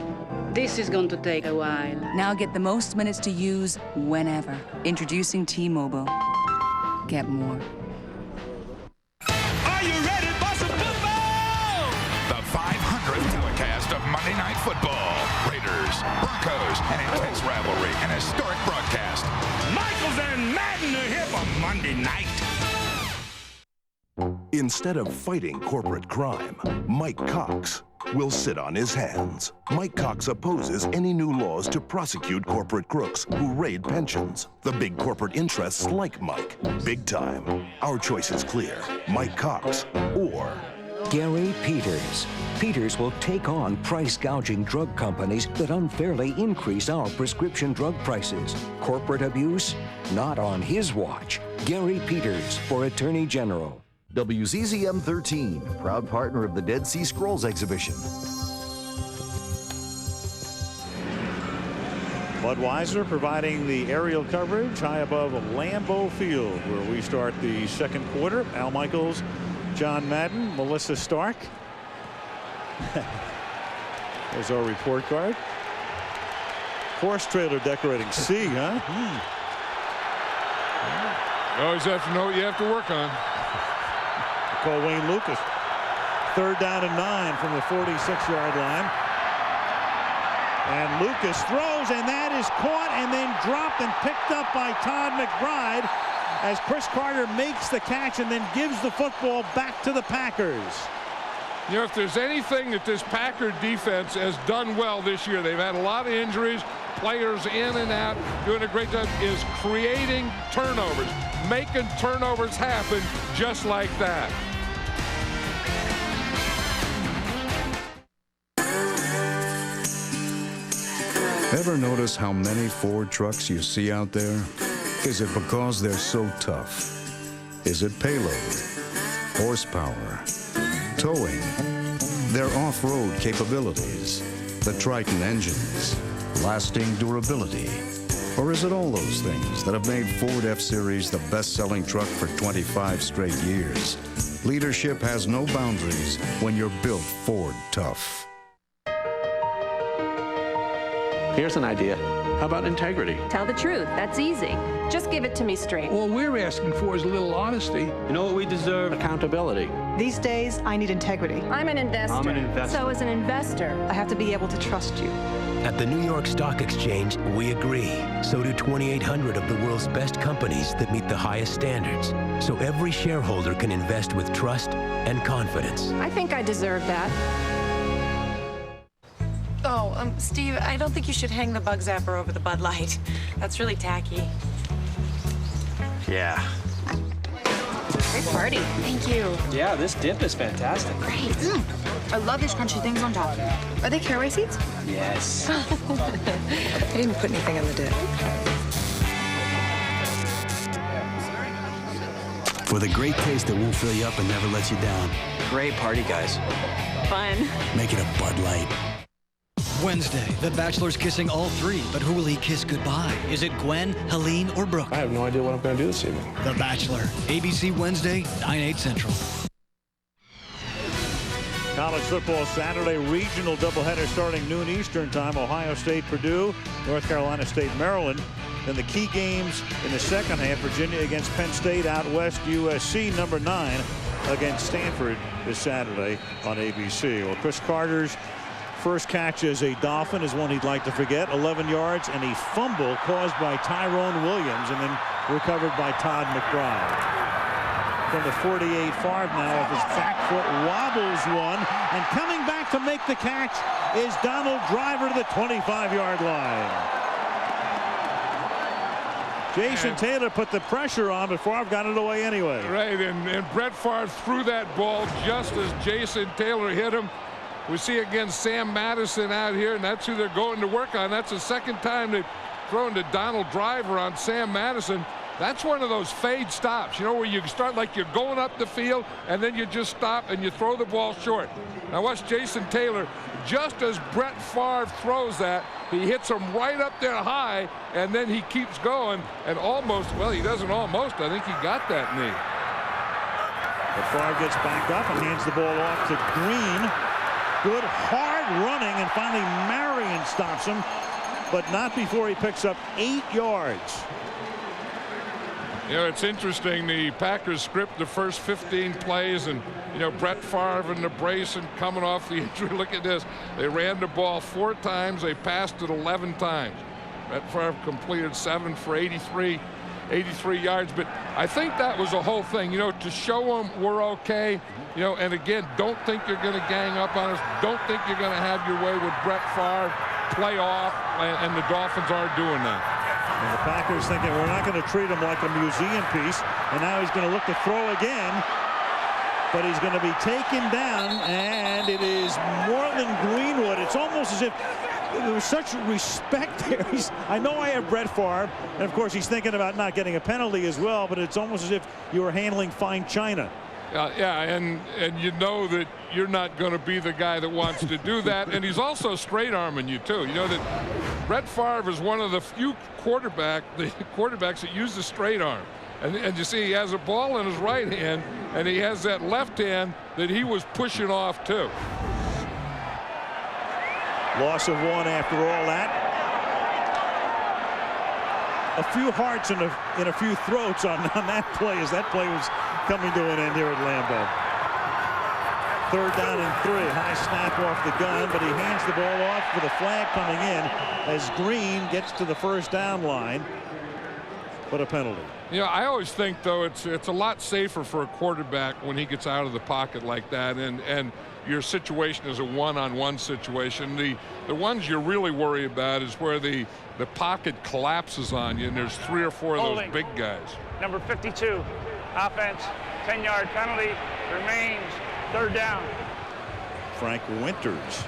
This is going to take a while. Now get the most minutes to use whenever. Introducing T-Mobile. Get more. Telecast of Monday Night Football. Raiders, Broncos, an intense rivalry, an historic broadcast. Michaels and Madden are here for Monday night. Instead of fighting corporate crime, Mike Cox will sit on his hands. Mike Cox opposes any new laws to prosecute corporate crooks who raid pensions. The big corporate interests like Mike. Big time. Our choice is clear. Mike Cox or Gary Peters. Peters will take on price-gouging drug companies that unfairly increase our prescription drug prices. Corporate abuse? Not on his watch. Gary Peters for Attorney General. WZZM 13, proud partner of the Dead Sea Scrolls exhibition. Budweiser providing the aerial coverage high above Lambeau Field, where we start the second quarter. Al Michaels, John Madden, Melissa Stark. There's our report card. Horse trailer decorating. C, huh? You always have to know what you have to work on. Call Wayne Lucas. 3rd down and 9 from the 46-yard line. And Lucas throws, and that is caught and then dropped and picked up by Todd McBride as Chris Carter makes the catch and then gives the football back to the Packers. You know, if there's anything that this Packer defense has done well this year, they've had a lot of injuries, players in and out, doing a great job, is creating turnovers, making turnovers happen just like that. Ever notice how many Ford trucks you see out there? Is it because they're so tough? Is it payload, horsepower, towing, their off-road capabilities, the Triton engines, lasting durability? Or is it all those things that have made Ford F-Series the best-selling truck for 25 straight years? Leadership has no boundaries when you're built Ford tough. Here's an idea. How about integrity? Tell the truth. That's easy. Just give it to me straight. All we're asking for is a little honesty. You know what we deserve? Accountability. These days, I need integrity. I'm an investor. I'm an investor. So as an investor, I have to be able to trust you. At the New York Stock Exchange, we agree. So do 2,800 of the world's best companies that meet the highest standards. So every shareholder can invest with trust and confidence. I think I deserve that. Oh, Steve, I don't think you should hang the bug zapper over the Bud Light. That's really tacky. Yeah. Great party. Thank you. Yeah, this dip is fantastic. Great. I love these crunchy things on top. Are they caraway seeds? Yes. I didn't put anything on the dip. For the great taste that won't fill you up and never lets you down. Great party, guys. Fun. Make it a Bud Light. Wednesday, The Bachelor's kissing all three, but who will he kiss goodbye? Is it Gwen, Helene, or Brooke? I have no idea what I'm going to do this evening. The Bachelor, ABC Wednesday, 9/8 Central. College football Saturday regional doubleheader starting noon Eastern time. Ohio State, Purdue, North Carolina State, Maryland. Then the key games in the second half: Virginia against Penn State, out west USC number 9 against Stanford this Saturday on ABC. Well, Chris Carter's first catch as a Dolphin is one he'd like to forget. 11 yards and a fumble caused by Tyrone Williams and then recovered by Todd McBride. From the 48, Favre now off his back foot wobbles one, and coming back to make the catch is Donald Driver to the 25-yard line. Jason Taylor put the pressure on, but Favre got it away anyway. Right, and Brett Favre threw that ball just as Jason Taylor hit him. We see again Sam Madison out here, and that's who they're going to work on. That's the second time they've thrown to Donald Driver on Sam Madison. That's one of those fade stops, you know, where you start like you're going up the field, and then you just stop and you throw the ball short. Now watch Jason Taylor. Just as Brett Favre throws that, he hits him right up there high, and then he keeps going, and almost, well, he doesn't almost, I think he got that knee. But Favre gets back up and hands the ball off to Green. Good hard running, and finally Marion stops him, but not before he picks up 8 yards. You know, it's interesting, the Packers script the first 15 plays, and you know, Brett Favre in the brace and coming off the injury. Look at this. They ran the ball 4 times. They passed it 11 times. Brett Favre completed 7 for 83 yards. But I think that was the whole thing, you know, to show them we're okay. You know, and again, don't think you're going to gang up on us. Don't think you're going to have your way with Brett Favre. Play off, and the Dolphins aren't doing that. And the Packers thinking we're not going to treat him like a museum piece. And now he's going to look to throw again. But he's going to be taken down, and it is Moreland Greenwood. It's almost as if there was such respect there. I know I have Brett Favre, and of course he's thinking about not getting a penalty as well, but it's almost as if you were handling fine china. Yeah, and you know that you're not going to be the guy that wants to do that. And he's also straight arming you too. You know that Brett Favre is one of the few quarterbacks that use the straight arm. And you see he has a ball in his right hand, and he has that left hand that he was pushing off too. Loss of 1 after all that. A few hearts and a few throats on that play as that play was coming to an end here at Lambeau. 3rd down and 3. High snap off the gun, but he hands the ball off with a flag coming in as Green gets to the 1st down line. But a penalty. You know, I always think though it's a lot safer for a quarterback when he gets out of the pocket like that, and your situation is a one-on-one situation. The ones you really worry about is where the pocket collapses on you, and there's 3 or 4 of those big guys. Number 52, offense, 10-yard penalty, remains 3rd down. Frank Winters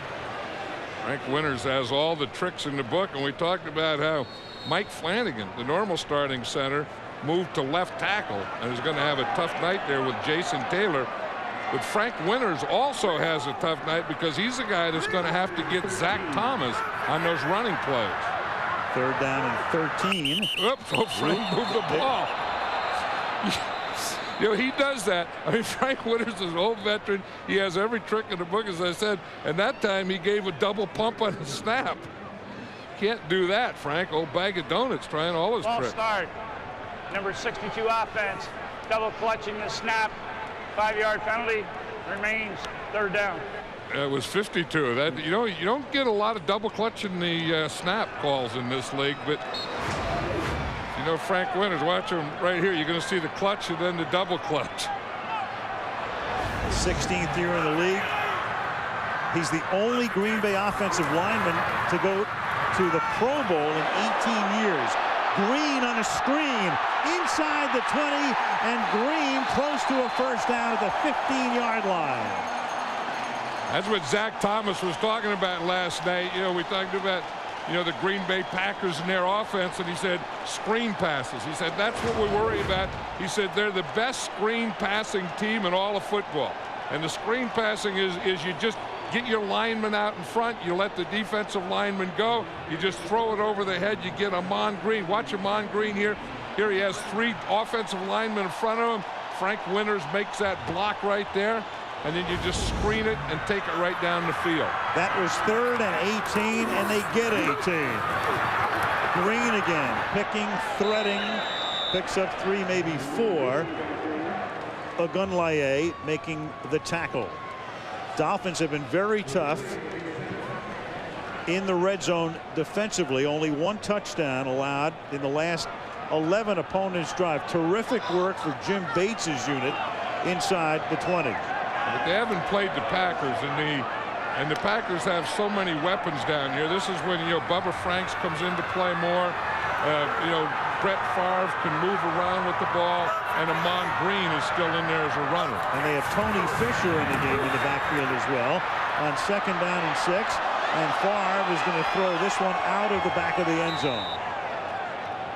Frank Winters has all the tricks in the book, and we talked about how Mike Flanagan, the normal starting center, moved to left tackle and is going to have a tough night there with Jason Taylor. But Frank Winters also has a tough night because he's the guy that's going to have to get Zach Thomas on those running plays. 3rd down and 13. Oops, oh, Frank moved the ball. You know, he does that. I mean, Frank Winters is an old veteran. He has every trick in the book, as I said. And that time he gave a double pump on the snap. Can't do that, Frank. Old bag of donuts trying all his tricks. Start. Number 62 offense. Double clutching the snap. 5-yard penalty. Remains 3rd down. It was 52. That, you know, you don't get a lot of double clutching the snap calls in this league, but you know, Frank Winters, watch him right here. You're going to see the clutch and then the double clutch. 16th year in the league. He's the only Green Bay offensive lineman to go to the Pro Bowl in 18 years. Green on a screen inside the 20, and Green close to a 1st down at the 15-yard line. That's what Zach Thomas was talking about last night. You know, we talked about, you know, the Green Bay Packers and their offense, and he said screen passes. He said that's what we worry about. He said they're the best screen passing team in all of football. And the screen passing is you just get your lineman out in front, you let the defensive lineman go, you just throw it over the head, you get Ahman Green. Watch Ahman Green here. Here he has 3 offensive linemen in front of him. Frank Winters makes that block right there, and then you just screen it and take it right down the field. That was 3rd and 18, and they get 18. Green again, picking, threading, picks up 3, maybe 4. Ogunlaye making the tackle. Dolphins have been very tough in the red zone defensively. Only 1 touchdown allowed in the last 11 opponents' drive. Terrific work for Jim Bates's unit inside the 20. But they haven't played the Packers, and the Packers have so many weapons down here. This is when, you know, Bubba Franks comes into play more. You know, Brett Favre can move around with the ball, and Ahman Green is still in there as a runner. And they have Tony Fisher in the game in the backfield as well on 2nd down and 6. And Favre is going to throw this one out of the back of the end zone.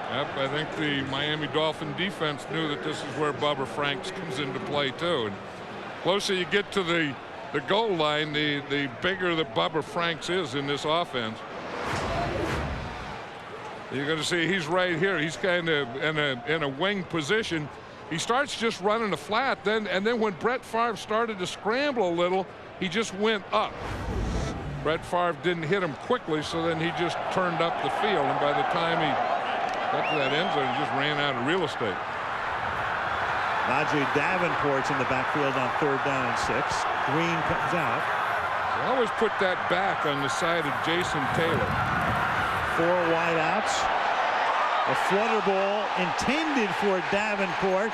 Yep, I think the Miami Dolphin defense knew that this is where Bubba Franks comes into play too. And closer you get to the goal line, the bigger the Bubba Franks is in this offense. You're going to see he's right here. He's kind of in a wing position. He starts just running a flat, and then when Brett Favre started to scramble a little, he just went up. Brett Favre didn't hit him quickly, so then he just turned up the field, and by the time he got to that end zone, he just ran out of real estate. Najee Davenport's in the backfield on 3rd down and 6. Green comes out. They always put that back on the side of Jason Taylor. 4 wideouts. A flutter ball intended for Davenport,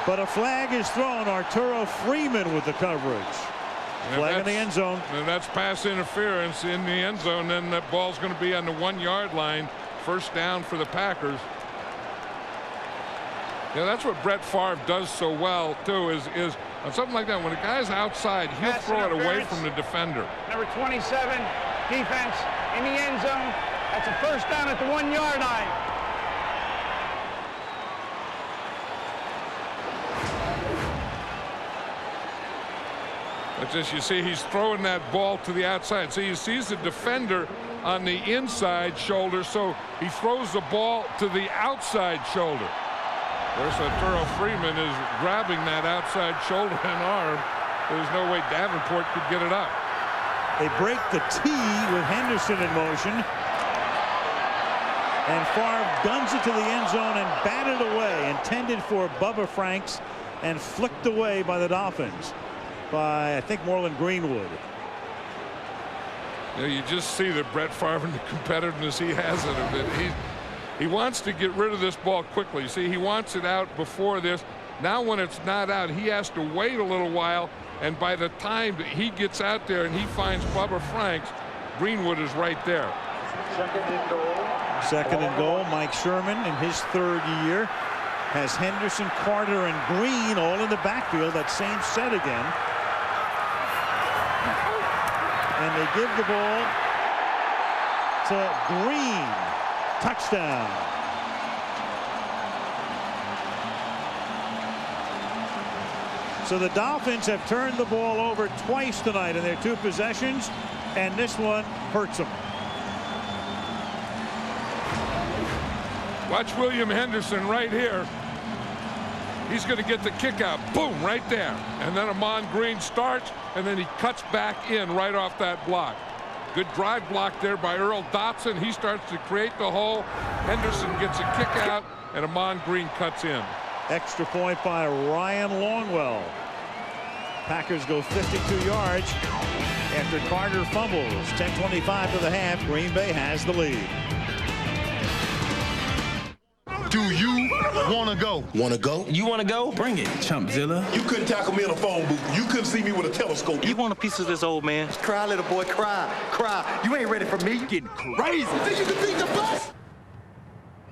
but a flag is thrown. Arturo Freeman with the coverage. Flag in the end zone. And that's pass interference in the end zone. Then that ball's going to be on the 1-yard line. 1st down for the Packers. Yeah, that's what Brett Favre does so well too. Is on something like that, when a guy's outside, he'll throw it away from the defender. Number 27, defense in the end zone. That's a 1st down at the 1-yard line. But just, you see, he's throwing that ball to the outside. See, he sees the defender on the inside shoulder, so he throws the ball to the outside shoulder. There's Arturo Freeman is grabbing that outside shoulder and arm. There's no way Davenport could get it up. They break the T with Henderson in motion. And Favre guns it to the end zone and batted away, intended for Bubba Franks, and flicked away by the Dolphins by, I think, Moreland Greenwood. You know, you just see that Brett Favre and the competitiveness he has in him. He wants to get rid of this ball quickly. See, he wants it out before this. Now when it's not out, he has to wait a little while, and by the time that he gets out there and he finds Bubba Franks, Greenwood is right there. 2nd and goal. Mike Sherman in his 3rd year has Henderson, Carter, and Green all in the backfield. That same set again. And they give the ball to Green. Touchdown. So the Dolphins have turned the ball over twice tonight in their 2 possessions, and this one hurts them. Watch William Henderson right here. He's going to get the kick out. Boom, right there. And then Amon Green starts, and then he cuts back in right off that block. Good drive block there by Earl Dotson. He starts to create the hole. Henderson gets a kick out, and Amon Green cuts in. Extra point by Ryan Longwell. Packers go 52 yards after Carter fumbles. 10:25 to the half. Green Bay has the lead. Do you want to go? Want to go? You want to go? Bring it, Chumpzilla. You couldn't tackle me in a phone booth. You couldn't see me with a telescope. You want a piece of this, old man? Cry, little boy, cry, cry. You ain't ready for me. You getting crazy. You think you can beat the bus?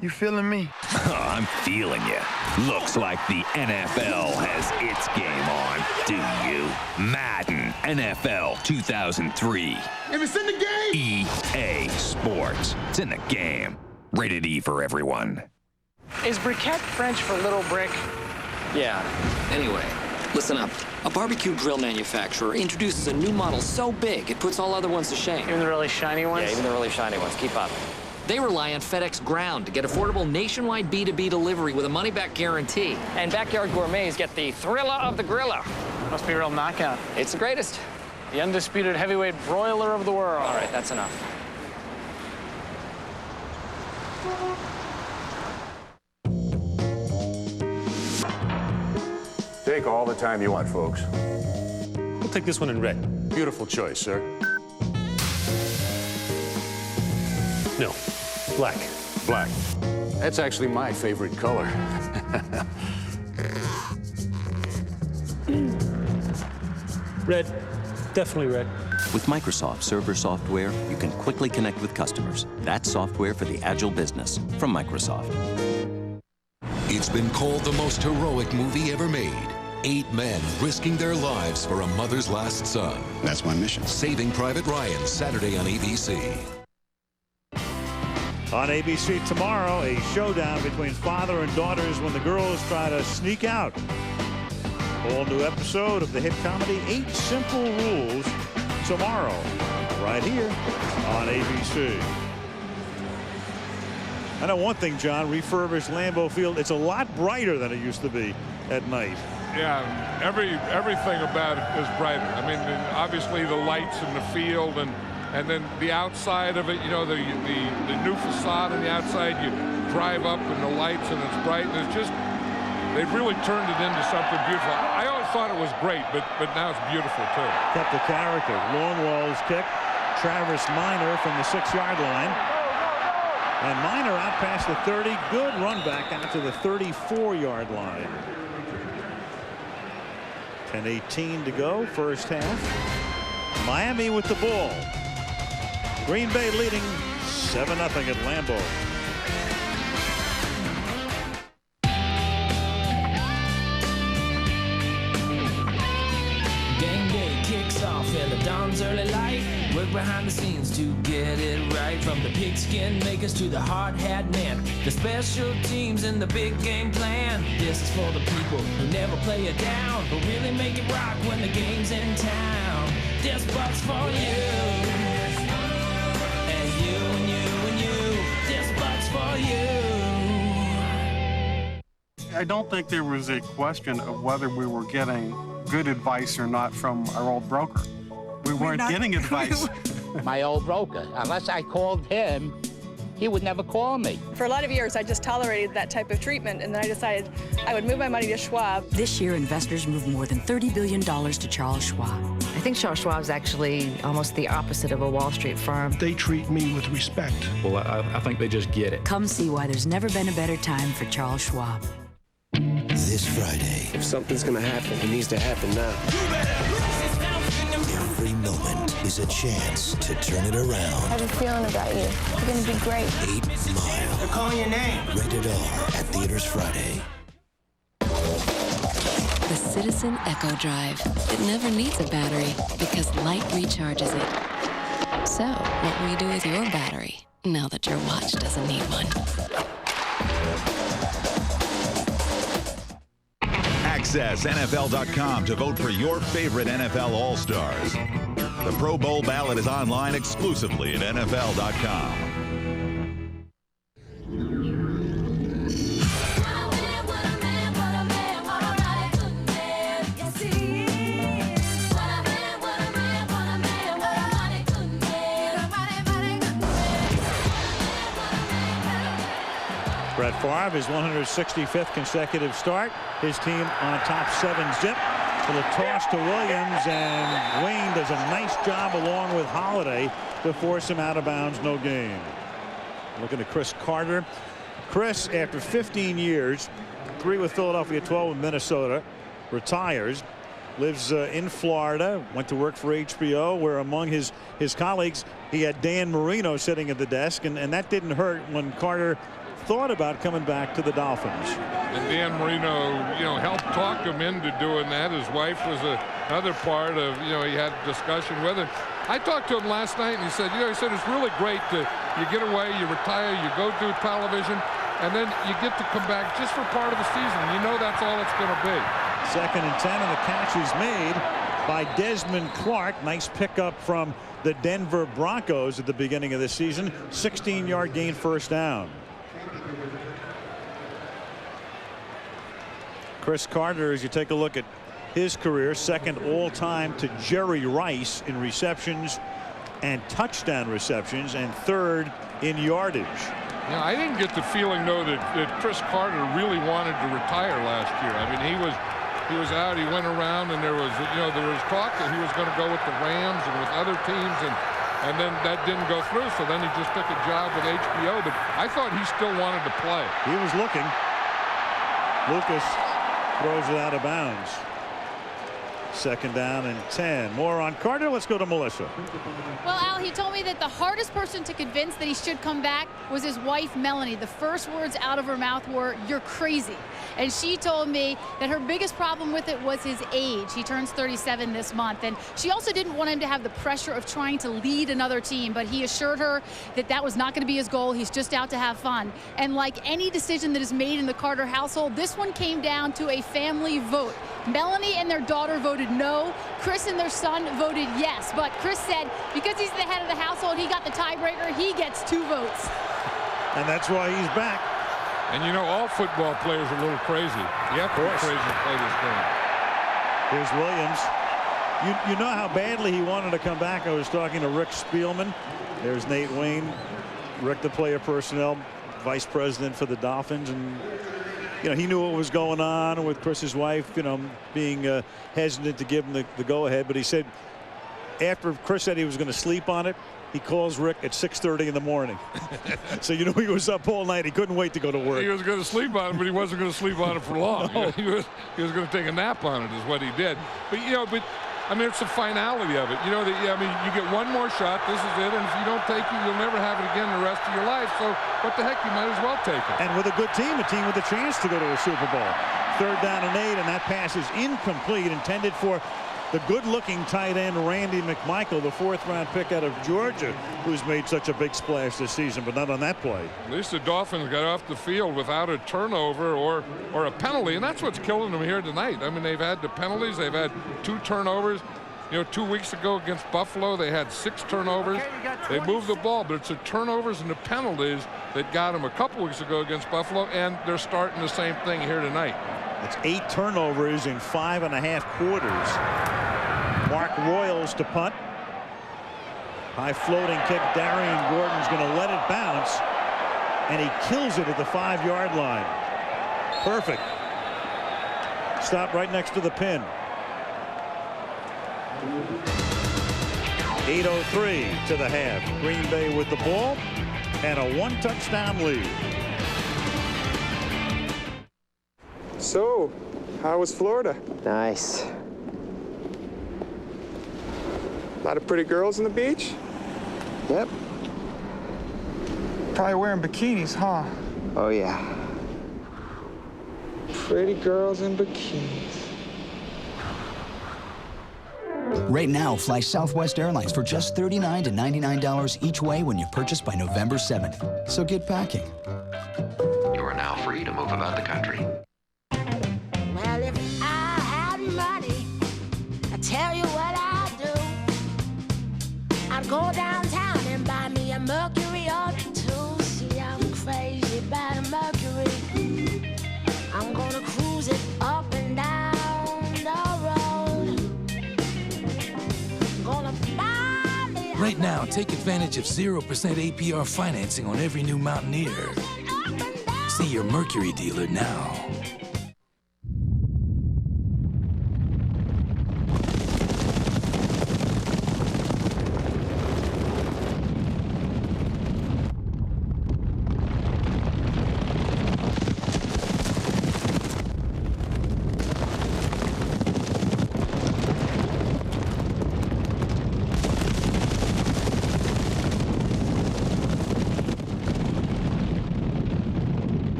You feeling me? I'm feeling you. Looks like the NFL has its game on. Do you? Madden NFL 2003. If it's in the game. EA Sports. It's in the game. Rated E for everyone. Is briquette French for little brick? Yeah. Anyway, listen up. A barbecue grill manufacturer introduces a new model so big it puts all other ones to shame. Even the really shiny ones? Yeah, even the really shiny ones. Keep up. They rely on FedEx Ground to get affordable nationwide B2B delivery with a money-back guarantee. And Backyard Gourmets get the thriller of the griller. Must be a real knockout. It's the greatest. The undisputed heavyweight broiler of the world. All right, that's enough. Take all the time you want, folks. We'll take this one in red. Beautiful choice, sir. No, black. Black. That's actually my favorite color. Red. Definitely red. With Microsoft Server software, you can quickly connect with customers. That's software for the agile business from Microsoft. It's been called the most heroic movie ever made. 8 men risking their lives for a mother's last son. That's my mission. Saving Private Ryan, Saturday on ABC. On ABC tomorrow, a showdown between father and daughters when the girls try to sneak out. All new episode of the hit comedy 8 Simple Rules tomorrow, right here on ABC. I know one thing, John, refurbished Lambeau Field. It's a lot brighter than it used to be at night. Yeah, everything about it is brighter. I mean, obviously the lights in the field and then the outside of it, you know, the new facade on the outside, you drive up and the lights and it's bright and it's just, they've really turned it into something beautiful. I always thought it was great, but now it's beautiful too. Kept the character. Longwell's kick. Travis Minor from the 6-yard line. And Minor out past the 30. Good run back out to the 34-yard line. 10:18 to go, first half. Miami with the ball. Green Bay leading 7-0 at Lambeau. Game day kicks off in the dawn's early light. Work behind the scenes to get it right. From the pigskin makers to the hard hat men, the special teams and the big game plan. This is for the people who never play it down, but really make it rock when the game's in town. This but's for you, and you and you and you. This but's for you. I don't think there was a question of whether we were getting good advice or not from our old broker. We weren't getting advice. My old broker, unless I called him, he would never call me. For a lot of years, I just tolerated that type of treatment, and then I decided I would move my money to Schwab. This year, investors moved more than $30 billion to Charles Schwab. I think Charles Schwab's actually almost the opposite of a Wall Street firm. They treat me with respect. Well, I think they just get it. Come see why there's never been a better time for Charles Schwab. This Friday. If something's gonna happen, it needs to happen now. Every moment is a chance to turn it around. I have a feeling about you. You're going to be great. 8 Mile. They're calling your name. Rated R at theaters Friday. The Citizen Echo Drive. It never needs a battery because light recharges it. So, what will you do with your battery now that your watch doesn't need one? Access NFL.com to vote for your favorite NFL All-Stars. The Pro Bowl ballot is online exclusively at NFL.com. Brett Favre, his 165th consecutive start. His team on top 7-zip. Little toss to Williams, and Wayne does a nice job along with Holiday to force him out of bounds. No gain. Looking at Chris Carter. Chris, after 15 years, 3 with Philadelphia, 12 with Minnesota, retires, lives in Florida, went to work for HBO, where among his colleagues, he had Dan Marino sitting at the desk, and that didn't hurt when Carter thought about coming back to the Dolphins. And Dan Marino, helped talk him into doing that. His wife was another part of, he had a discussion with him. I talked to him last night, and he said, it's really great to, you get away, you retire, you go do television, and then you get to come back just for part of the season. That's all it's going to be. 2nd and 10, and the catch is made by Desmond Clark. Nice pickup from the Denver Broncos at the beginning of the season. 16-yard gain, first down. Chris Carter, as you take a look at his career, second all-time to Jerry Rice in receptions and touchdown receptions, and third in yardage. I didn't get the feeling, though, that Chris Carter really wanted to retire last year. I mean, he was out, he went around, and there was talk that he was going to go with the Rams and with other teams, and then that didn't go through, so then he just took a job with HBO. But I thought he still wanted to play. He was looking. Lucas throws it out of bounds. 2nd down and 10. More on Carter. Let's go to Melissa. Well, Al, he told me that the hardest person to convince that he should come back was his wife, Melanie. The first words out of her mouth were, "You're crazy." And she told me that her biggest problem with it was his age. He turns 37 this month. And she also didn't want him to have the pressure of trying to lead another team. But he assured her that that was not going to be his goal. He's just out to have fun. And like any decision that is made in the Carter household, this one came down to a family vote. Melanie and their daughter voted no. Chris and their son voted yes. But Chris said because he's the head of the household, he got the tiebreaker. He gets 2 votes. And that's why he's back. And all football players are a little crazy. You have to be crazy to play this game. Here's Williams. You know how badly he wanted to come back. I was talking to Rick Spielman. There's Nate Wayne, Rick, the player personnel vice president for the Dolphins, and he knew what was going on with Chris's wife, being hesitant to give him the go-ahead. But he said after Chris said he was going to sleep on it, he calls Rick at 6:30 in the morning. So he was up all night. He couldn't wait to go to work. He was going to sleep on it, but he wasn't going to sleep on it for long. No. He was going to take a nap on it is what he did. But I mean, it's the finality of it. You get one more shot. This is it. And if you don't take it, you'll never have it again the rest of your life. So what the heck, you might as well take it. And with a good team, a team with a chance to go to a Super Bowl. 3rd down and 8, and that pass is incomplete, intended for the good-looking tight end Randy McMichael, the 4th-round pick out of Georgia, who's made such a big splash this season, but not on that play. At least the Dolphins got off the field without a turnover or a penalty, and that's what's killing them here tonight. I mean, they've had the penalties. They've had 2 turnovers. 2 weeks ago against Buffalo, they had 6 turnovers. They moved the ball, but it's the turnovers and the penalties that got them a couple weeks ago against Buffalo, and they're starting the same thing here tonight. It's 8 turnovers in 5.5 quarters. Mark Royals to punt. High floating kick. Darian Gordon's going to let it bounce, and he kills it at the 5-yard line. Perfect. Stop right next to the pin. 8:03 to the half. Green Bay with the ball and a 1-touchdown lead. So, how was Florida? Nice. A lot of pretty girls on the beach? Yep. Probably wearing bikinis, huh? Oh, yeah. Pretty girls in bikinis. Right now, fly Southwest Airlines for just $39 to $99 each way when you purchase by November 7th. So get packing. You are now free to move about the country. Well, if I had money, I tell you what I'd do. I'd go downtown and buy me a Mercury or two. See, I'm crazy about a Mercury. I'm gonna cruise it up and down the road. Gonna buy me. Right now, take advantage of 0% APR financing on every new Mountaineer. See your Mercury dealer now.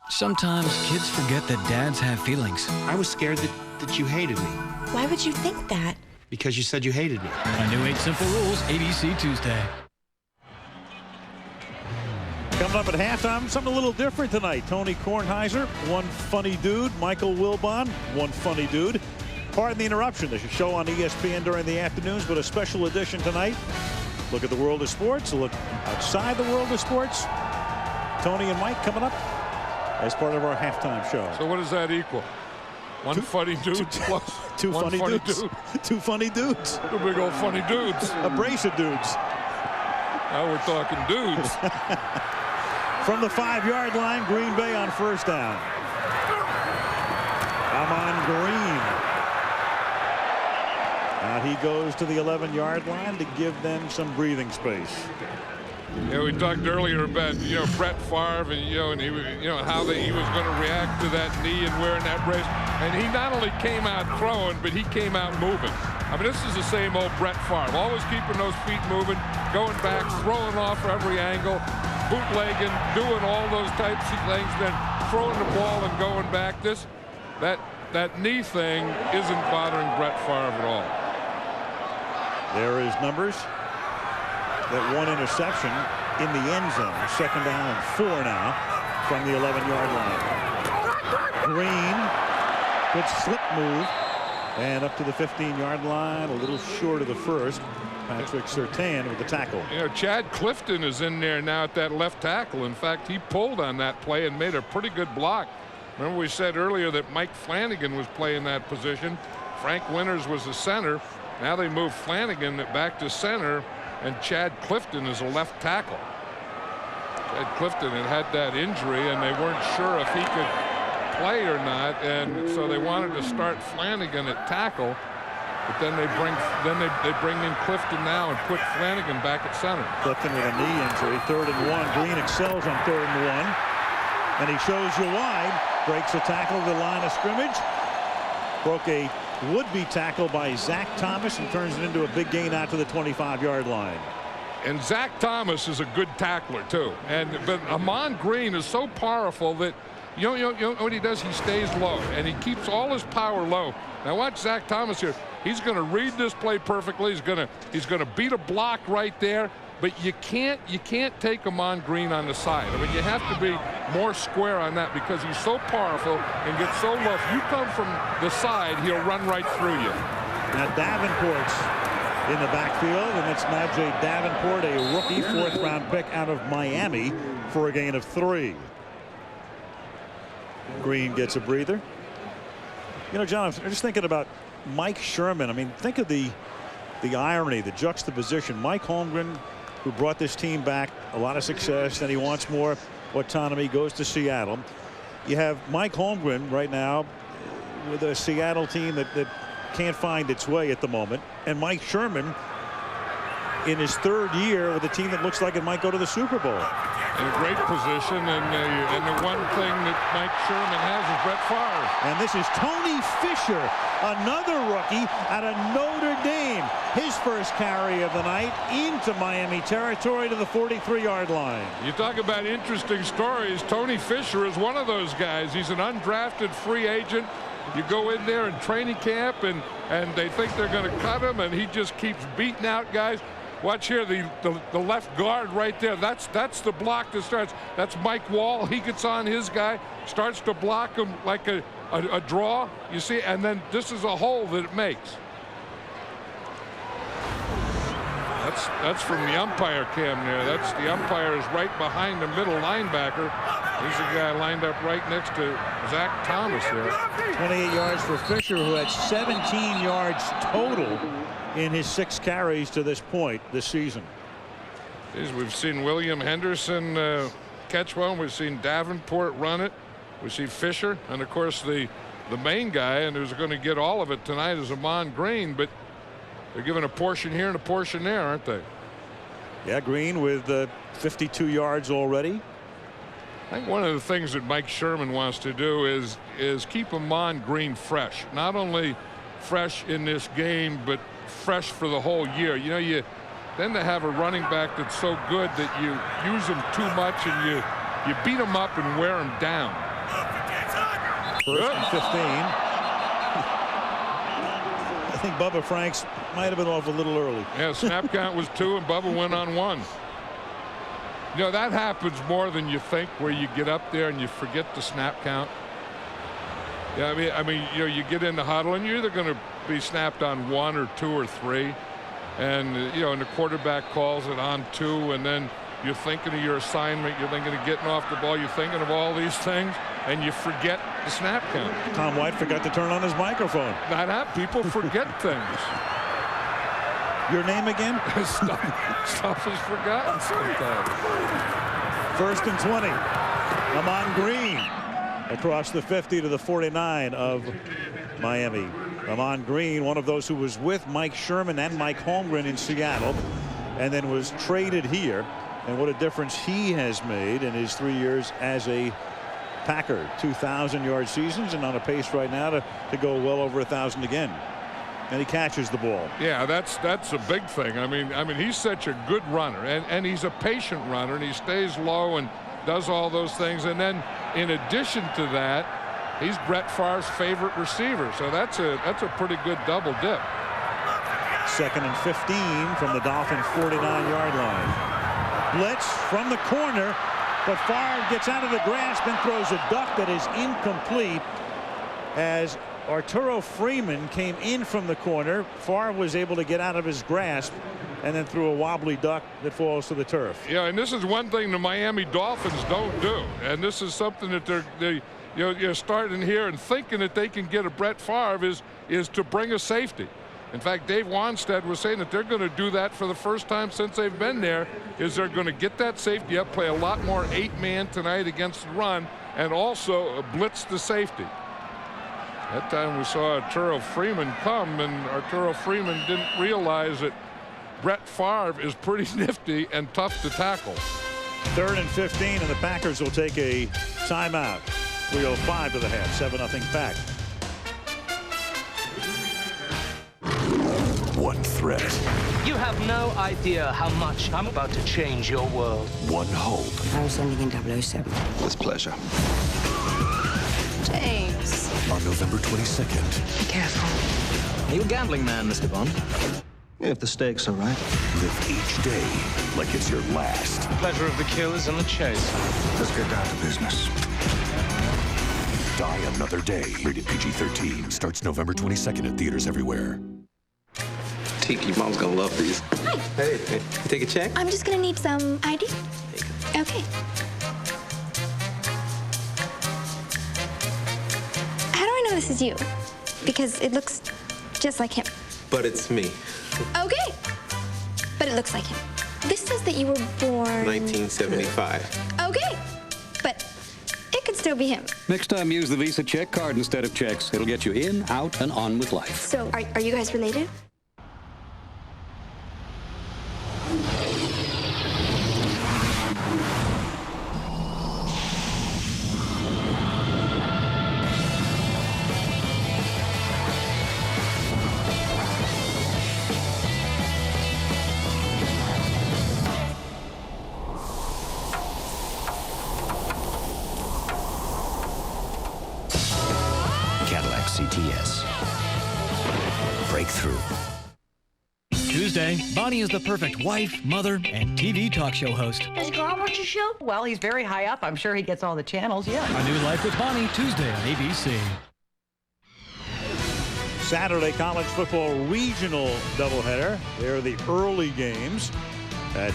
Sometimes kids forget that dads have feelings. I was scared that you hated me. Why would you think that? Because you said you hated me. A new 8 Simple Rules, ABC Tuesday. Coming up at halftime, something a little different tonight. Tony Kornheiser, one funny dude. Michael Wilbon, one funny dude. Pardon the interruption. There's a show on ESPN during the afternoons, but a special edition tonight. Look at the world of sports, a look outside the world of sports. Tony and Mike coming up as part of our halftime show. So what does that equal? One funny dude plus two one funny dudes. Two funny dudes. Two big old funny dudes. A brace of dudes. Now we're talking dudes. From the 5-yard line, Green Bay on first down. Amon Green. Out he goes to the 11-yard line to give them some breathing space. Yeah, we talked earlier about Brett Favre and how he was going to react to that knee and wearing that brace. And he not only came out throwing, but he came out moving. I mean, this is the same old Brett Favre, always keeping those feet moving, going back, throwing off every angle, bootlegging, doing all those types of things, then throwing the ball and going back. That knee thing isn't bothering Brett Favre at all. There is numbers. That one interception in the end zone. Second down and 4 now from the 11-yard line. Green, good slip move, and up to the 15-yard line, a little short of the first. Patrick Surtain with the tackle. Chad Clifton is in there now at that left tackle. In fact, he pulled on that play and made a pretty good block. Remember we said earlier that Mike Flanagan was playing that position. Frank Winters was the center. Now they moved Flanagan back to center, and Chad Clifton is a left tackle. Chad Clifton had that injury, and they weren't sure if he could play or not, and so they wanted to start Flanagan at tackle. But then they bring in Clifton now and put Flanagan back at center. Clifton with a knee injury. 3rd and 1. Green excels on 3rd and 1, and he shows you wide. Breaks a tackle to the line of scrimmage. Broke a would-be tackle by Zach Thomas and turns it into a big gain out to the 25-yard line. And Zach Thomas is a good tackler too. But Amon Green is so powerful that you know what he does? He stays low and he keeps all his power low. Now watch Zach Thomas here. He's going to read this play perfectly. He's going to beat a block right there. But you can't take Amon Green on the side. I mean, you have to be more square on that because he's so powerful and gets so low. If you come from the side, he'll run right through you. Now Davenport's in the backfield, and it's Najee Davenport, a rookie 4th-round pick out of Miami for a gain of 3. Green gets a breather. John, I'm just thinking about Mike Sherman. I mean, think of the irony, the juxtaposition. Mike Holmgren, who brought this team back a lot of success, then he wants more autonomy, goes to Seattle. You have Mike Holmgren right now with a Seattle team that can't find its way at the moment, and Mike Sherman in his 3rd year with a team that looks like it might go to the Super Bowl. In a great position, and the one thing that Mike Sherman has is Brett Favre. And this is Tony Fisher, another rookie out of Notre Dame. His first carry of the night into Miami territory to the 43-yard line. You talk about interesting stories. Tony Fisher is one of those guys. He's an undrafted free agent. You go in there in training camp, and they think they're going to cut him, and he just keeps beating out guys. Watch here, the left guard right there. That's the block that starts. That's Mike Wall. He gets on his guy, starts to block him like a draw, you see, and then this is a hole that it makes. That's from the umpire cam there. That's the umpire is right behind the middle linebacker. He's the guy lined up right next to Zach Thomas there. 28 yards for Fisher, who had 17 yards total in his 6 carries to this point this season. We've seen William Henderson catch one. We've seen Davenport run it. We see Fisher, and of course the main guy, and who's going to get all of it tonight, is Amon Green. But they're giving a portion here and a portion there, aren't they? Yeah, Green with 52 yards already. I think one of the things that Mike Sherman wants to do is keep Amon Green fresh. Not only fresh in this game, but fresh for the whole year. You know, you tend to have a running back that's so good that you use him too much and you beat him up and wear him down. First and 15. I think Bubba Franks might have been off a little early. Yeah, snap count was 2 and Bubba went on 1. You know, that happens more than you think, where you get up there and you forget the snap count. Yeah, I mean, you know, you get in the huddle and you're either going to be snapped on 1 or 2 or 3, and you know, and the quarterback calls it on 2, and then you're thinking of your assignment, you're thinking of getting off the ball, you're thinking of all these things, and you forget the snap count. Tom White forgot to turn on his microphone. That happens. People forget things. Your name again? Stuff is forgotten sometimes. First and 20. Amon Green across the 50 to the 49 of Miami. Amon Green, one of those who was with Mike Sherman and Mike Holmgren in Seattle, and then was traded here. And what a difference he has made in his 3 years as a Packer. 2,000-yard seasons, and on a pace right now to go well over 1,000 again. And he catches the ball. Yeah, that's a big thing. I mean, he's such a good runner, and he's a patient runner, and he stays low and does all those things. And then, in addition to that, he's Brett Favre's favorite receiver. So that's a pretty good double dip. Second and 15 from the Dolphins' 49-yard line. Blitz from the corner, but Favre gets out of the grasp and throws a duck that is incomplete as Arturo Freeman came in from the corner. Favre was able to get out of his grasp and then threw a wobbly duck that falls to the turf. Yeah, and this is one thing the Miami Dolphins don't do, and this is something that you're starting here and thinking that they can get a Brett Favre is to bring a safety. In fact, Dave Wanstead was saying that they're going to do that for the first time since they've been there, is they're going to get that safety up, play a lot more 8-man tonight against the run, and also blitz the safety. That time we saw Arturo Freeman come, and Arturo Freeman didn't realize that Brett Favre is pretty nifty and tough to tackle. 3rd and 15, and the Packers will take a timeout. 3:05 to the half, 7-0 Pack. One threat. You have no idea how much I'm about to change your world. One hope. I was sending in 007. With pleasure. James. On November 22nd. Be careful. Are you a gambling man, Mr. Bond? If the stakes are right. Live each day like it's your last. The pleasure of the kill is in the chase. Let's get down to business. Die Another Day. Rated PG-13. Starts November 22nd at theaters everywhere. Tiki, mom's gonna love these. Hi. Hey, you take a check? I'm just gonna need some ID. Okay. How do I know this is you? Because it looks just like him. But it's me. Okay. But it looks like him. This says that you were born... 1975. Okay. But it could still be him. Next time, use the Visa check card instead of checks. It'll get you in, out, and on with life. So, are you guys related? Breakthrough. Tuesday, Bonnie is the perfect wife, mother, and TV talk show host. Does Carl watch your show? Well, he's very high up. I'm sure he gets all the channels, yeah. A New Life with Bonnie, Tuesday on ABC. Saturday college football regional doubleheader. There are the early games at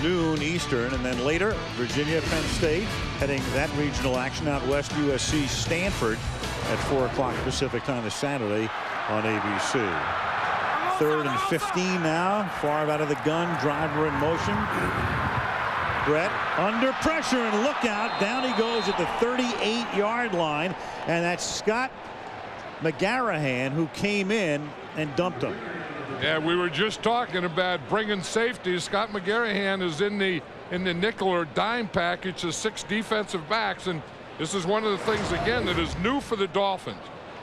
noon Eastern, and then later Virginia, Penn State, heading that regional action out west. USC, Stanford at 4 o'clock Pacific time this Saturday on ABC. 3rd and 15 now. Favre out of the gun, driver in motion. Brett under pressure, and look out, down he goes at the 38-yard line, and that's Scott McGarrahan who came in and dumped him. Yeah, we were just talking about bringing safety. Scott McGarrahan is in the nickel or dime package of 6 defensive backs, and this is one of the things again that is new for the Dolphins.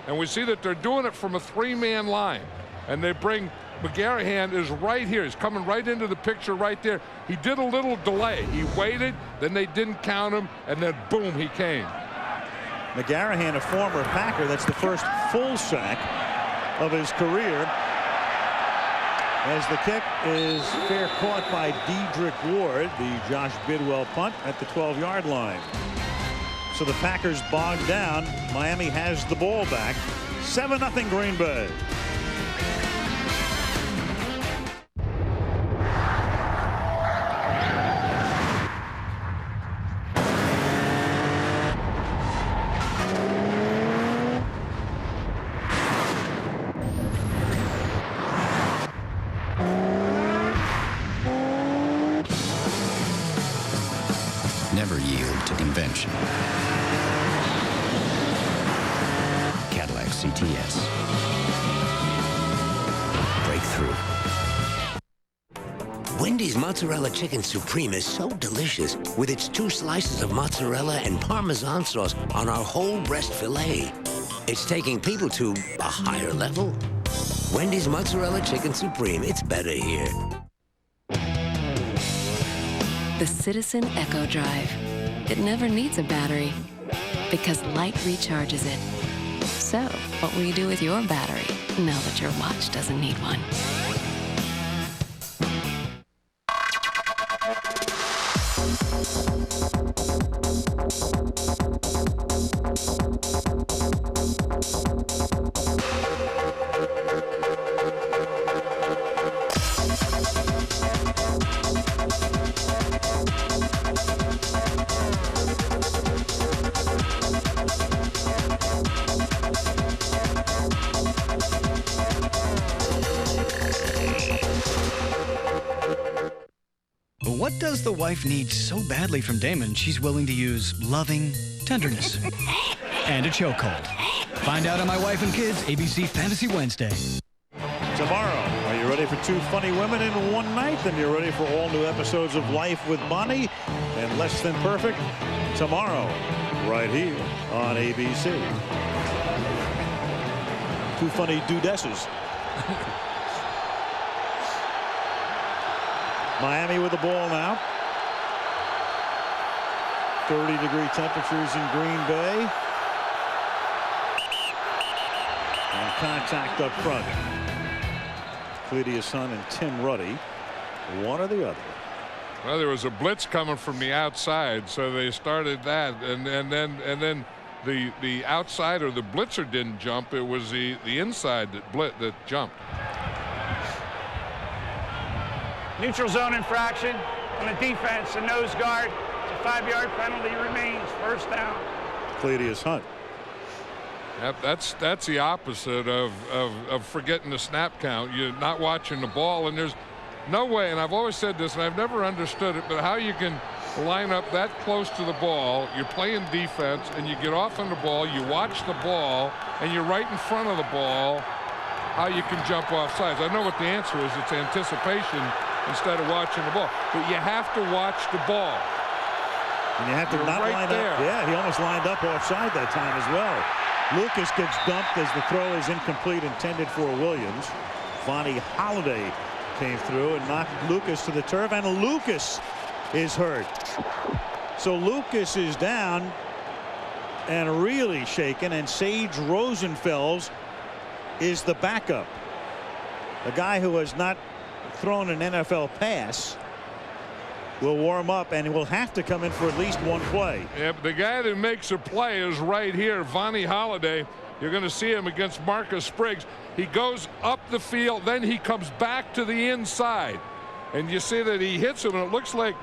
And we see that they're doing it from a 3-man line, and they bring McGarrahan is right here. He's coming right into the picture right there. He did a little delay. He waited, then they didn't count him, and then boom, he came. McGarrahan, a former Packer, that's the first full sack of his career. As the kick is fair caught by Dedrick Ward, the Josh Bidwell punt at the 12-yard line. So the Packers bogged down. Miami has the ball back. 7-0 Green Bay. Never yield to convention. Cadillac CTS. Breakthrough. Wendy's Mozzarella Chicken Supreme is so delicious with its 2 slices of mozzarella and Parmesan sauce on our whole breast filet. It's taking people to a higher level. Wendy's Mozzarella Chicken Supreme, it's better here. The Citizen Echo Drive. It never needs a battery because light recharges it. So, what will you do with your battery now that your watch doesn't need one? What does the wife need so badly from Damon she's willing to use loving tenderness and a chokehold? Find out on My Wife and Kids, ABC Fantasy Wednesday. Tomorrow, are you ready for 2 funny women in one night? Then you're ready for all new episodes of Life with Bonnie and Less Than Perfect tomorrow, right here on ABC. 2 funny dudesses. Miami with the ball now. 30-degree temperatures in Green Bay. And contact up front. Cletus Hunt and Tim Ruddy. One or the other. Well, there was a blitz coming from the outside, so they started that, and then the outside or the blitzer didn't jump. It was the inside that jumped. Neutral zone infraction on the defense, a nose guard. It's a 5-yard penalty remains. First down. Cletus Hunt. Yep, that's the opposite of forgetting the snap count. You're not watching the ball, and there's no way, and I've always said this, and I've never understood it, but how you can line up that close to the ball, you're playing defense, and you get off on the ball, you watch the ball, and you're right in front of the ball, how you can jump off sides. I know what the answer is. It's anticipation instead of watching the ball. But you have to watch the ball. And you have to not line up. Yeah, he almost lined up offside that time as well. Lucas gets dumped as the throw is incomplete, intended for Williams. Vonnie Holiday came through and knocked Lucas to the turf, and Lucas is hurt. So Lucas is down and really shaken, and Sage Rosenfels is the backup. A guy who has not thrown an NFL pass will warm up and will have to come in for at least one play. Yeah, but the guy that makes a play is right here, Vonnie Holliday. You're going to see him against Marcus Spriggs. He goes up the field, then he comes back to the inside. And you see that he hits him, and it looks like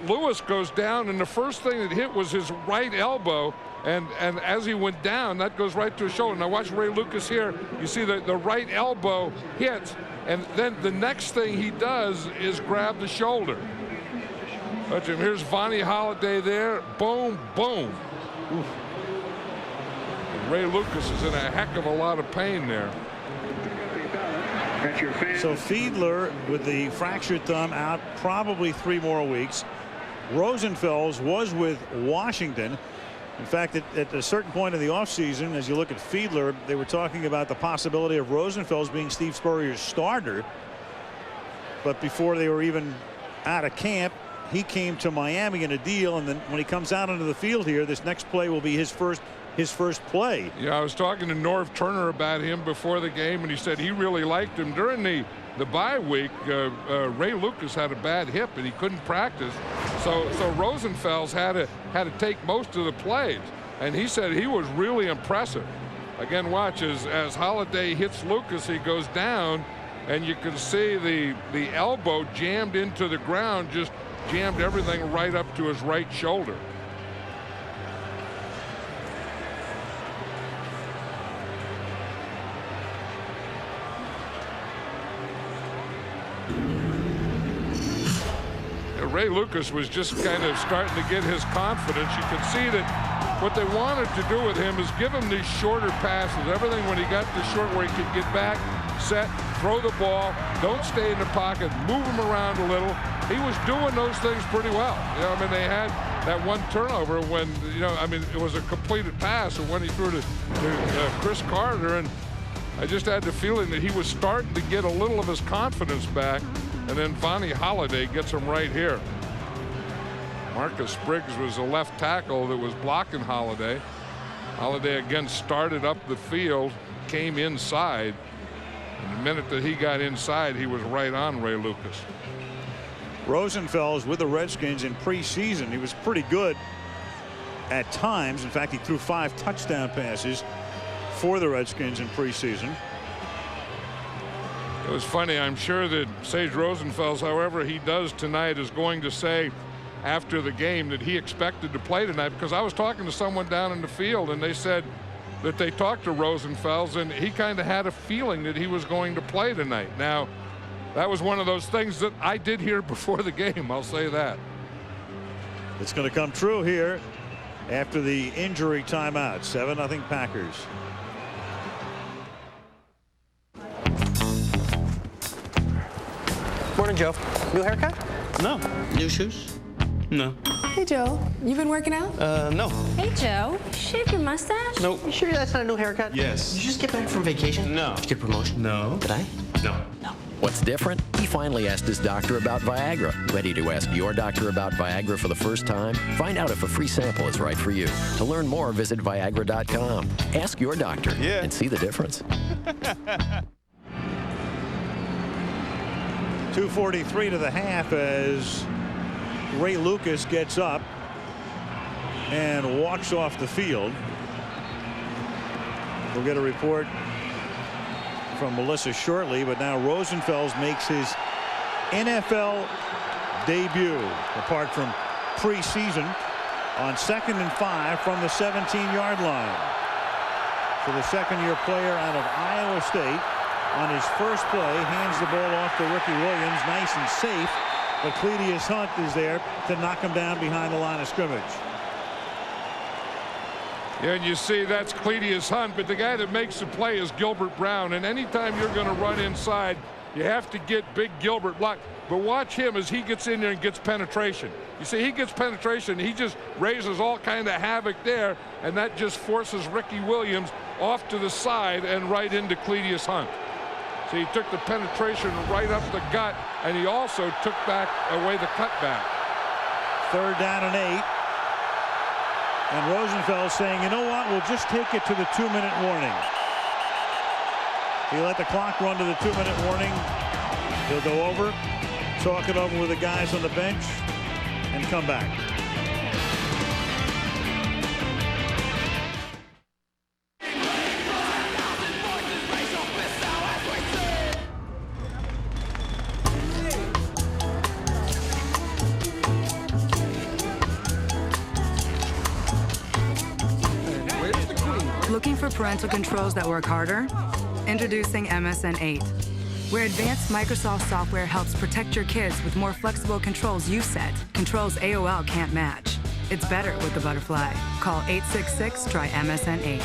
Lewis goes down, and the first thing that hit was his right elbow. And as he went down, that goes right to his shoulder. Now watch Ray Lucas here. You see the right elbow hits, and then the next thing he does is grab the shoulder. Watch him. Here's Vonnie Holliday there. Boom, boom. Oof. Ray Lucas is in a heck of a lot of pain there. So Fiedler with the fractured thumb out probably 3 more weeks. Rosenfels was with Washington. In fact, at a certain point in the offseason, as you look at Fiedler, they were talking about the possibility of Rosenfels being Steve Spurrier's starter. But before they were even out of camp, he came to Miami in a deal, and then when he comes out onto the field here, this next play will be his first play. Yeah, I was talking to Norv Turner about him before the game, and he said he really liked him. During the bye week, Ray Lucas had a bad hip and he couldn't practice, so Rosenfels had to take most of the plays, and he said he was really impressive. Again, watch as Holliday hits Lucas, he goes down, and you can see the elbow jammed into the ground, just jammed everything right up to his right shoulder. Ray Lucas was just kind of starting to get his confidence. You can see that what they wanted to do with him is give him these shorter passes. Everything when he got to short where he could get back, set, throw the ball, don't stay in the pocket, move him around a little. He was doing those things pretty well. You know, I mean, they had that one turnover when, you know, I mean, it was a completed pass, and when he threw to Chris Carter, and I just had the feeling that he was starting to get a little of his confidence back. And then Vonnie Holliday gets him right here. Marcus Spriggs was a left tackle that was blocking Holliday. Holliday again started up the field, came inside. And the minute that he got inside, he was right on Ray Lucas. Rosenfels with the Redskins in preseason. He was pretty good at times. In fact, he threw 5 touchdown passes for the Redskins in preseason. It was funny. I'm sure that Sage Rosenfels, however he does tonight, is going to say after the game that he expected to play tonight, because I was talking to someone down in the field and they said that they talked to Rosenfels and he kind of had a feeling that he was going to play tonight. Now, that was one of those things that I did hear before the game. I'll say that. It's going to come true here after the injury timeout. 7-0 Packers. Morning, Joe. New haircut? No. New shoes? No. Hey, Joe. You been working out? No. Hey, Joe. Shave your mustache? Nope. You sure that's not a new haircut? Yes. Did you just get back from vacation? No. Did you get a promotion? No. Did I? No. No. What's different? He finally asked his doctor about Viagra. Ready to ask your doctor about Viagra for the first time? Find out if a free sample is right for you. To learn more, visit Viagra.com. Ask your doctor and see the difference. 2:43 to the half as Ray Lucas gets up and walks off the field. We'll get a report from Melissa shortly, but now Rosenfels makes his NFL debut apart from preseason on 2nd and 5 from the 17-yard line. So the second-year player out of Iowa State on his first play hands the ball off to Ricky Williams, nice and safe, but Cledius Hunt is there to knock him down behind the line of scrimmage. Yeah, and you see that's Cledius Hunt, but the guy that makes the play is Gilbert Brown, and anytime you're going to run inside, you have to get big Gilbert blocked. But watch him as he gets in there and gets penetration. You see, he gets penetration, he just raises all kind of havoc there, and that just forces Ricky Williams off to the side and right into Cledius Hunt. So he took the penetration right up the gut, and he also took back away the cutback. 3rd down and 8. And Rosenfels saying, you know what, we'll just take it to the 2-minute warning. He let the clock run to the 2-minute warning. He'll go over, talk it over with the guys on the bench, and come back. Looking for parental controls that work harder? Introducing MSN 8, where advanced Microsoft software helps protect your kids with more flexible controls you set, controls AOL can't match. It's better with the Butterfly. Call 866-TRY-MSN 8.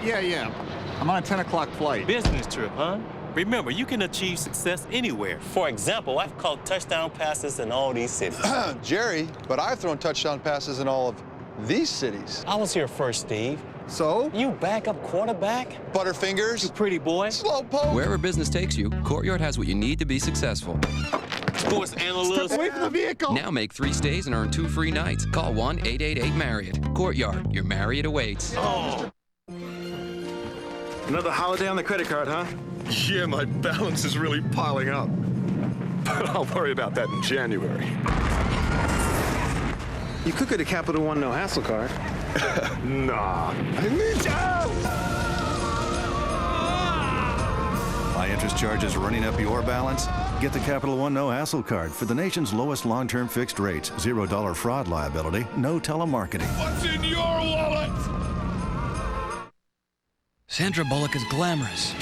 Yeah. I'm on a 10 o'clock flight. Business trip, huh? Remember, you can achieve success anywhere. For example, I've caught touchdown passes in all these cities. Jerry, but I've thrown touchdown passes in all of these cities. I was here first, Steve. So? You backup quarterback? Butterfingers. You pretty boy. Slowpoke. Wherever business takes you, Courtyard has what you need to be successful. Sports analyst. Step away from the vehicle. Now make 3 stays and earn 2 free nights. Call 1-888-MARRIOTT. Courtyard, your Marriott awaits. Oh. Another holiday on the credit card, huh? Yeah, my balance is really piling up. But I'll worry about that in January. You could get a Capital One no hassle card. Nah. I need High interest charges running up your balance? Get the Capital One no hassle card for the nation's lowest long-term fixed rates, $0 fraud liability, no telemarketing. What's in your wallet? Sandra Bullock is glamorous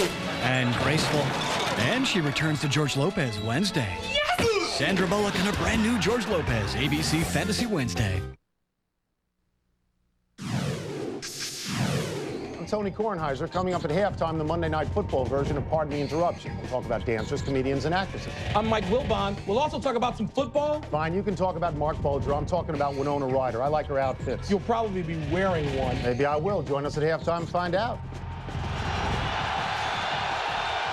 and graceful, and she returns to George Lopez Wednesday. Yes! Sandra Bullock in a brand new George Lopez, ABC Fantasy Wednesday. I'm Tony Kornheiser. Coming up at halftime, the Monday Night Football version of Pardon the Interruption. We'll talk about dancers, comedians, and actresses. I'm Mike Wilbon. We'll also talk about some football. Fine, you can talk about Mark Bolger. I'm talking about Winona Ryder. I like her outfits. You'll probably be wearing one. Maybe I will. Join us at halftime and find out.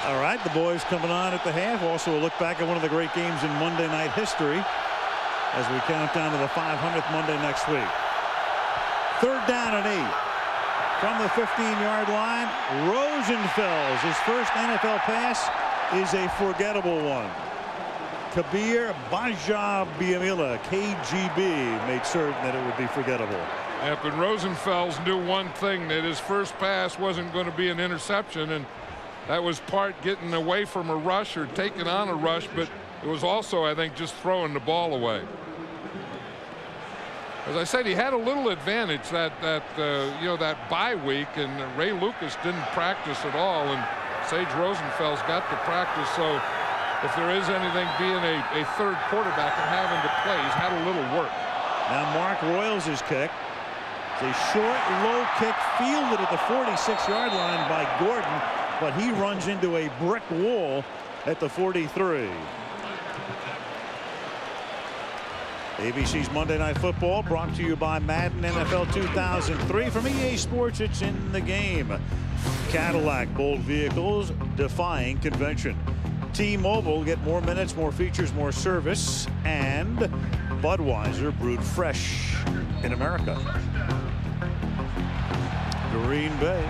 All right, the boys coming on at the half. Also a look back at one of the great games in Monday night history as we count down to the 500th Monday next week. 3rd down and 8 from the 15-yard line. Rosenfels, his first NFL pass is a forgettable one. Kabir Bajabiamila, KGB, made certain that it would be forgettable. Yep, and Rosenfels knew one thing, that his first pass wasn't going to be an interception, and that was part getting away from a rush or taking on a rush, but it was also, I think, just throwing the ball away. As I said, he had a little advantage that bye week, and Ray Lucas didn't practice at all, and Sage Rosenfels got to practice. So if there is anything being a third quarterback and having to play, he's had a little work. Now Mark Royals' kick. It's a short, low kick fielded at the 46-yard line by Gordon, but he runs into a brick wall at the 43. ABC's Monday Night Football brought to you by Madden NFL 2003. From EA Sports, it's in the game. Cadillac, bold vehicles defying convention. T-Mobile, get more minutes, more features, more service. And Budweiser, brewed fresh in America. Green Bay.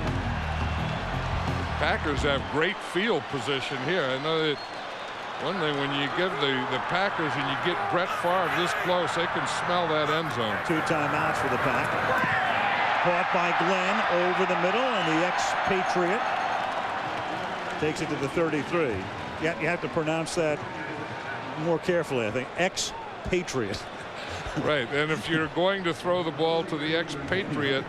Packers have great field position here. I know that one thing, when you give the Packers and you get Brett Favre this close, they can smell that end zone. 2 timeouts for the Pack. Caught by Glenn over the middle, and the ex-Patriot takes it to the 33. You have to pronounce that more carefully, I think. Ex-Patriot. Right, and if you're going to throw the ball to the ex-Patriot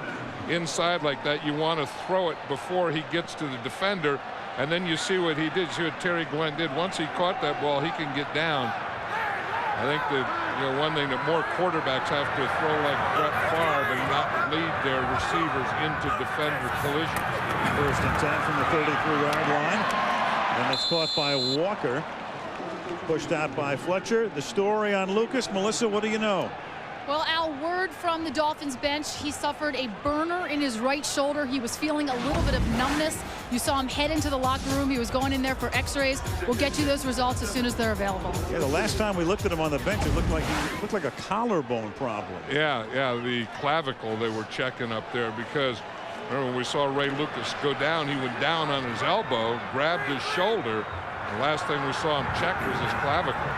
inside like that, you want to throw it before he gets to the defender. And then you see what he did. See what Terry Glenn did. Once he caught that ball, he can get down. I think that one thing that more quarterbacks have to throw like Brett Favre and not lead their receivers into defender collisions. 1st and 10 from the 33-yard line, and it's caught by Walker. Pushed out by Fletcher. The story on Lucas. Melissa, what do you know? Well, Al, word from the Dolphins bench, he suffered a burner in his right shoulder. He was feeling a little bit of numbness. You saw him head into the locker room. He was going in there for x-rays. We'll get you those results as soon as they're available. Yeah, the last time we looked at him on the bench, it looked like a collarbone problem. Yeah, the clavicle they were checking up there, because Remember when we saw Ray Lucas go down, he went down on his elbow, grabbed his shoulder. The last thing we saw him check was his clavicle.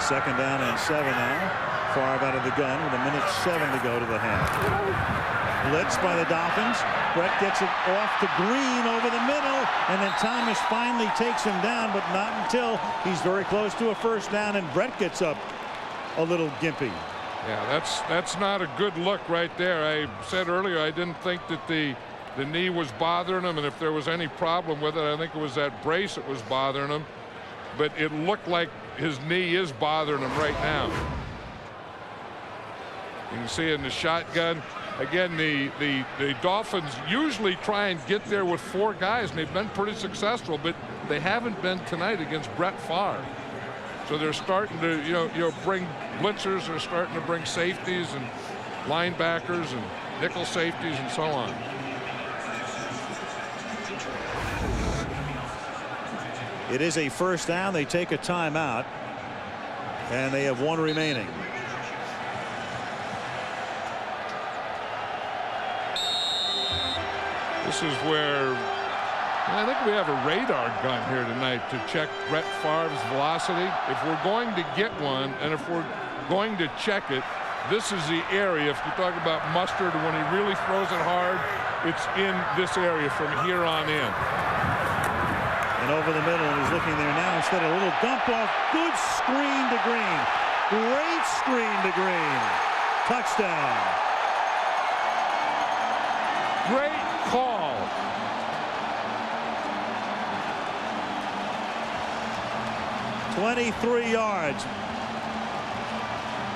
2nd down and 7 now. Favre out of the gun with 1:07 to go to the half. Blitz by the Dolphins. Brett gets it off to Green over the middle, and then Thomas finally takes him down, but not until he's very close to a 1st down, and Brett gets up a little gimpy. Yeah, that's not a good look right there. I said earlier I didn't think that the knee was bothering him, and if there was any problem with it, I think it was that brace that was bothering him. But it looked like his knee is bothering him right now. You can see it in the shotgun. Again, the Dolphins usually try and get there with 4 guys, and they've been pretty successful, but they haven't been tonight against Brett Favre. So they're starting to, you know, bring blitzers. They're starting to bring safeties and linebackers and nickel safeties and so on. It is a 1st down. They take a timeout, and they have 1 remaining. This is where I think we have a radar gun here tonight to check Brett Favre's velocity. If we're going to get one, and if we're going to check it, this is the area. If you talk about mustard, when he really throws it hard, it's in this area from here on in. And over the middle, and he's looking there now. Instead, a little dump off. Good screen to Green. Great screen to Green. Touchdown. Great call. 23 yards.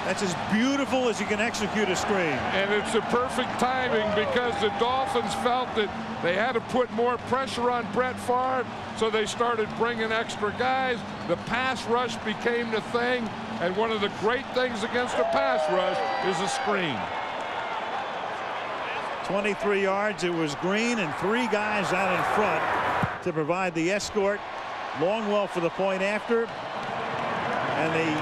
That's as beautiful as you can execute a screen. And it's the perfect timing because the Dolphins felt that they had to put more pressure on Brett Favre, so they started bringing extra guys. The pass rush became the thing, and one of the great things against a pass rush is a screen. 23 yards. It was Green and 3 guys out in front to provide the escort. Longwell for the point after, and they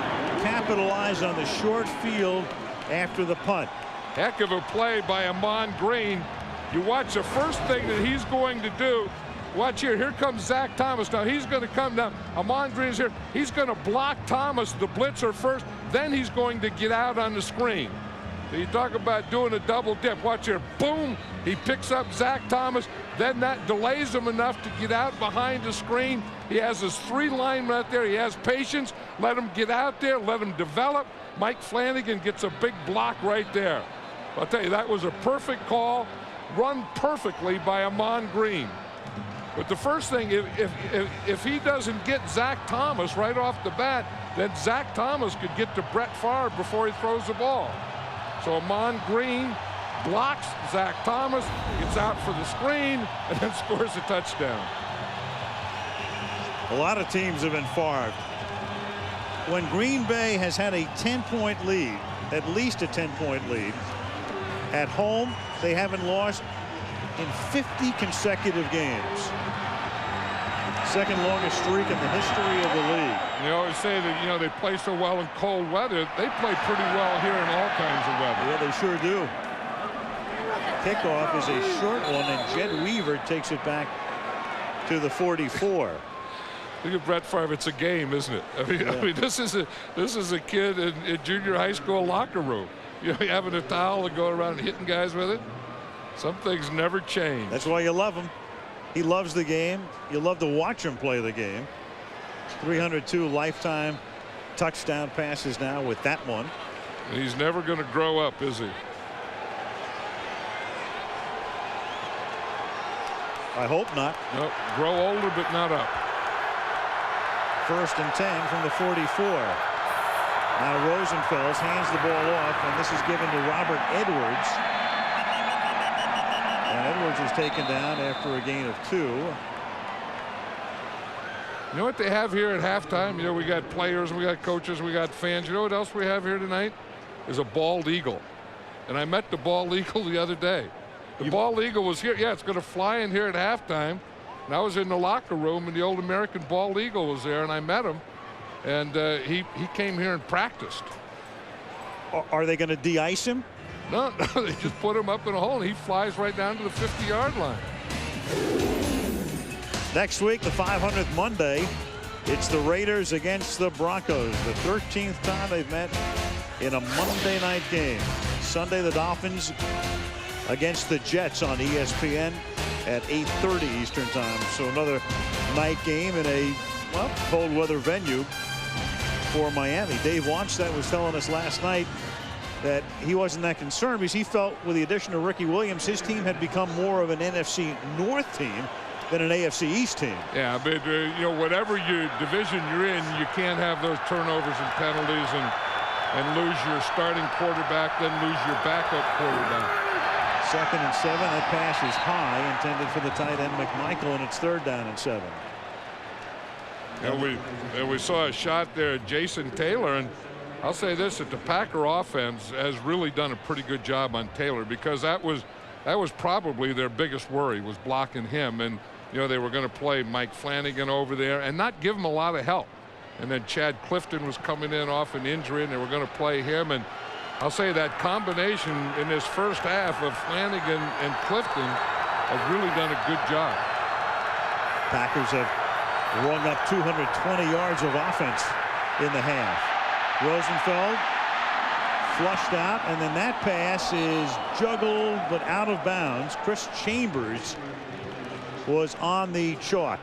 capitalize on the short field after the punt. Heck of a play by Amon Green. You watch the first thing that he's going to do. Watch here. Here comes Zach Thomas. Now he's going to come down. Amon Green's here. He's going to block Thomas, the blitzer, first. Then he's going to get out on the screen. So you talk about doing a double dip. Watch here. Boom. He picks up Zach Thomas. Then that delays him enough to get out behind the screen. He has his 3 linemen out there. He has patience. Let him get out there. Let him develop. Mike Flanagan gets a big block right there. I'll tell you, that was a perfect call, run perfectly by Amon Green. But the first thing, if he doesn't get Zach Thomas right off the bat, then Zach Thomas could get to Brett Favre before he throws the ball. So Amon Green blocks Zach Thomas, gets out for the screen, and then scores a touchdown. A lot of teams have been Favre. When Green Bay has had a 10-point lead, at least a 10-point lead, at home, they haven't lost in 50 consecutive games. Second longest streak in the history of the league. They always say that, you know, they play so well in cold weather. They play pretty well here in all kinds of weather. Yeah, they sure do. Kickoff is a short one, and Jed Weaver takes it back to the 44. Look at Brett Favre. It's a game, isn't it? I mean, this is a kid in junior high school locker room. You know, having a towel and going around and hitting guys with it. Some things never change. That's why you love him. He loves the game. You love to watch him play the game. 302 lifetime touchdown passes now with that one. And he's never going to grow up, is he? I hope not. No, grow older, but not up. 1st and 10 from the 44. Now Rosenfels hands the ball off, and this is given to Robert Edwards. And Edwards is taken down after a gain of 2. You know what they have here at halftime? You know, we got players, we got coaches, we got fans. You know what else we have here tonight? Is a bald eagle. And I met the bald eagle the other day. The bald eagle was here. Yeah, it's going to fly in here at halftime. And I was in the locker room, and the old American bald eagle was there, and I met him. And he came here and practiced. Are they going to de-ice him? No, they just put him up in a hole, and he flies right down to the 50-yard line. Next week, the 500th Monday, it's the Raiders against the Broncos. The 13th time they've met in a Monday night game. Sunday, the Dolphins against the Jets on ESPN at 8:30 Eastern time. So another night game in a, well, cold weather venue for Miami. Dave Wannstedt was telling us last night that he wasn't that concerned because he felt with the addition of Ricky Williams, his team had become more of an NFC North team than an AFC East team. Yeah, but you know, whatever your division you're in, you can't have those turnovers and penalties and lose your starting quarterback, then lose your backup quarterback. 2nd and 7. That pass is high, intended for the tight end McMichael, and it's 3rd down and 7. And we saw a shot there at Jason Taylor, and I'll say this, that the Packer offense has really done a pretty good job on Taylor, because that was probably their biggest worry, was blocking him. And you know, they were going to play Mike Flanagan over there and not give him a lot of help. And then Chad Clifton was coming in off an injury, and they were going to play him. And I'll say that combination in this first half of Flanagan and Clifton have really done a good job. Packers have rung up 220 yards of offense in the half. Rosenfels flushed out, and then that pass is juggled but out of bounds. Chris Chambers was on the chalk.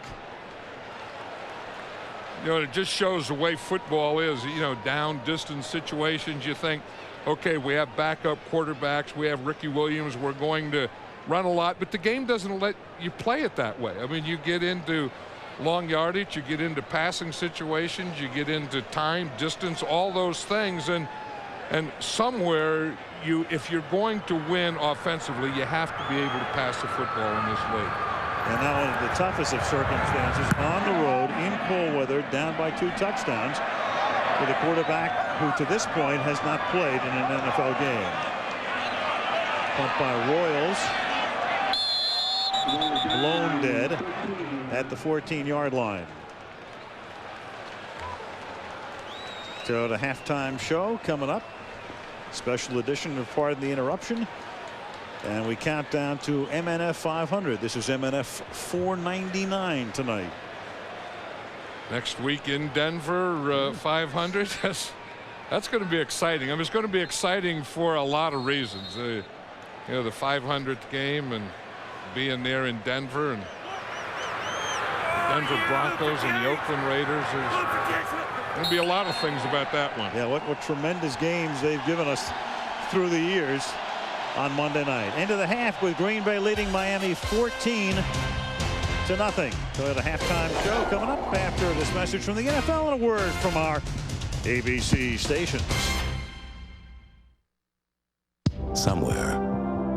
You know, it just shows the way football is. You know, down distance situations, you think, okay, we have backup quarterbacks, we have Ricky Williams, we're going to run a lot, but the game doesn't let you play it that way. I mean, you get into long yardage, you get into passing situations, you get into time, distance, all those things, and somewhere if you're going to win offensively, you have to be able to pass the football in this league. And now in the toughest of circumstances, on the road in cold weather, down by 2 touchdowns, with a quarterback who to this point has not played in an NFL game. Punt by Royals, blown dead at the 14-yard line. So the halftime show coming up. Special edition of Pardon the Interruption. And we count down to MNF 500. This is MNF 499 tonight. Next week in Denver, 500. That's going to be exciting. I mean, it's going to be exciting for a lot of reasons. You know, the 500th game and being there in Denver, and Denver Broncos and the Oakland Raiders. There's going to be a lot of things about that one. Yeah, what tremendous games they've given us through the years on Monday night. End of the half with Green Bay leading Miami 14-0. So the halftime show coming up after this message from the NFL and a word from our ABC stations. Somewhere,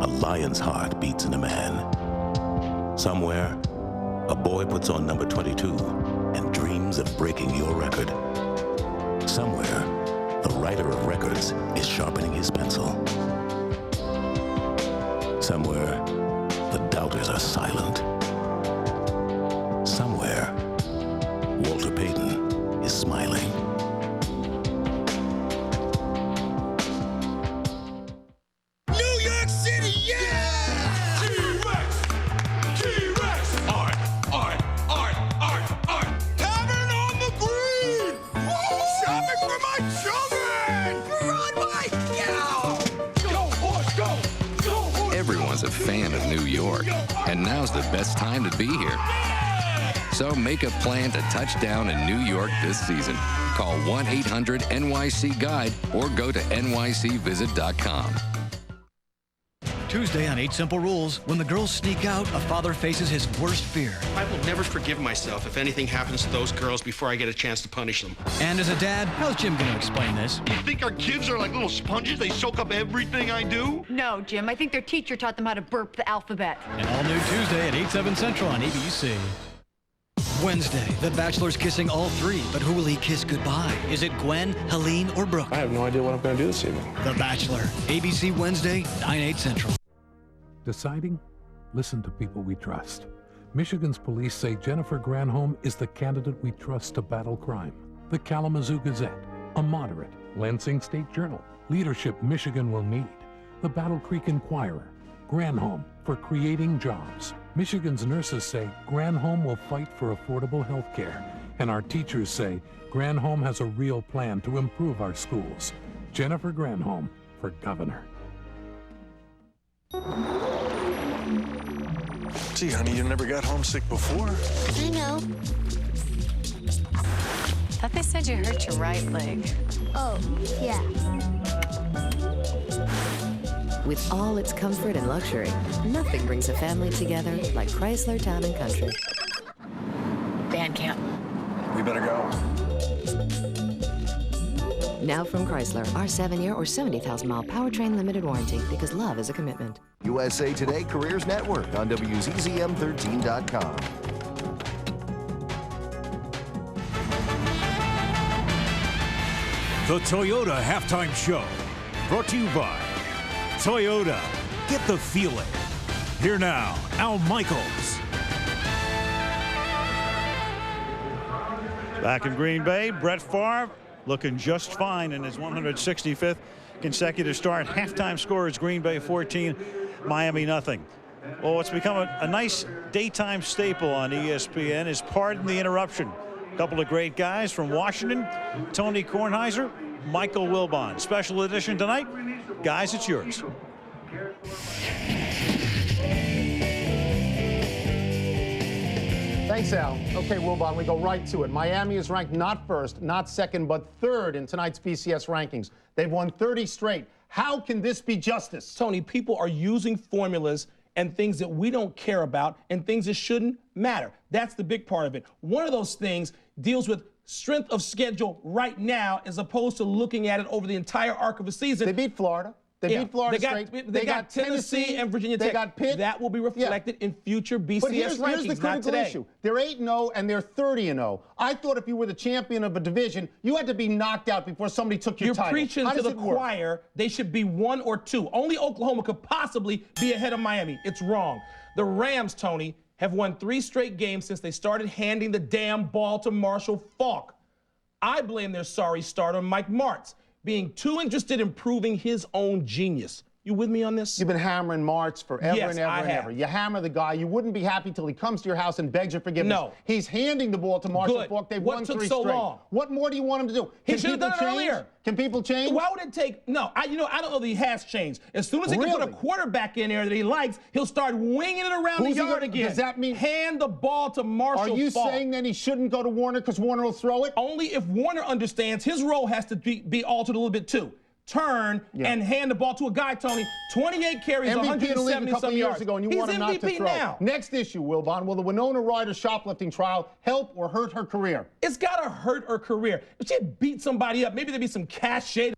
a lion's heart beats in a man. Somewhere, a boy puts on number 22 and dreams of breaking your record. Somewhere, the writer of records is sharpening his pencil. Somewhere, the doubters are silent. Somewhere, Walter Payton is smiling. New York City, yeah! T-Rex! T-Rex! Art! Tavern on the Green! Woo! Shopping for my children! Broadway! Yeah! Go, horse, go! Go, horse! Everyone's a fan of New York, and now's the best time to be here. So make a plan to touch down in New York this season. Call 1-800-NYC-GUIDE or go to nycvisit.com. Tuesday on 8 Simple Rules, when the girls sneak out, a father faces his worst fear. I will never forgive myself if anything happens to those girls before I get a chance to punish them. And as a dad, how's Jim going to explain this? You think our kids are like little sponges? They soak up everything I do? No, Jim. I think their teacher taught them how to burp the alphabet. An all-new Tuesday at 8/7 Central on ABC. Wednesday, The Bachelor's kissing all 3, but who will he kiss goodbye? Is it Gwen, Helene, or Brooke? I have no idea what I'm going to do this evening. The Bachelor, ABC Wednesday, 9/8 Central. Deciding? Listen to people we trust. Michigan's police say Jennifer Granholm is the candidate we trust to battle crime. The Kalamazoo Gazette, a moderate, Lansing State Journal, leadership Michigan will need. The Battle Creek Inquirer, Granholm for creating jobs. Michigan's nurses say Granholm will fight for affordable health care. And our teachers say Granholm has a real plan to improve our schools. Jennifer Granholm for governor. Gee, honey, you never got homesick before? I know. Thought they said you hurt your right leg. Oh, yeah. With all its comfort and luxury, nothing brings a family together like Chrysler Town & Country. Band camp. We better go. Now from Chrysler, our 7-year or 70,000-mile powertrain limited warranty, because love is a commitment. USA Today Careers Network on WZZM13.com. The Toyota Halftime Show, brought to you by Toyota. Get the feeling. Here now, Al Michaels. Back in Green Bay, Brett Favre looking just fine in his 165th consecutive start. Halftime score is Green Bay 14, Miami nothing. Well, it's become a nice daytime staple on ESPN is Pardon the Interruption. A couple of great guys from Washington, Tony Kornheiser, Michael Wilbon. Special edition tonight. Guys, it's yours. Thanks, Al. Okay, Wilbon, we go right to it. Miami is ranked not first, not second, but third in tonight's BCS rankings. They've won 30 straight. How can this be justice? Tony, people are using formulas and things that we don't care about and things that shouldn't matter. That's the big part of it. One of those things deals with strength of schedule right now as opposed to looking at it over the entire arc of a season. They beat Florida. They beat Florida straight. They got Tennessee and Virginia Tech. They got Pitt. That will be reflected in future BCS but here's rankings, the critical issue. They're 8-0 and they're 30-0. I thought if you were the champion of a division, you had to be knocked out before somebody took your title. You're preaching to the choir. They should be 1 or 2. Only Oklahoma could possibly be ahead of Miami. It's wrong. The Rams, Tony, have won 3 straight games since they started handing the damn ball to Marshall Faulk. I blame their sorry start on Mike Martz being too interested in proving his own genius. You with me on this? You've been hammering Martz forever and ever and ever. You hammer the guy. You wouldn't be happy till he comes to your house and begs your forgiveness. No. He's handing the ball to Marshall Faulk. They've won 3 straight. What took so long? What more do you want him to do? He should have done it earlier. Can people change? Why would it take? No, I don't know that he has changed. As soon as he can put a quarterback in there that he likes, he'll start winging it around the yard again. Does that mean hand the ball to Marshall Faulk? Are you saying then he shouldn't go to Warner because Warner will throw it? Only if Warner understands his role has to be altered a little bit too. Turn and hand the ball to a guy, Tony. 28 carries, 170-some yards. Ago, and you He's want him MVP not to throw. now. Next issue, Wilbon. Will the Winona Ryder shoplifting trial help or hurt her career? It's got to hurt her career. If she had beat somebody up, maybe there'd be some cachet.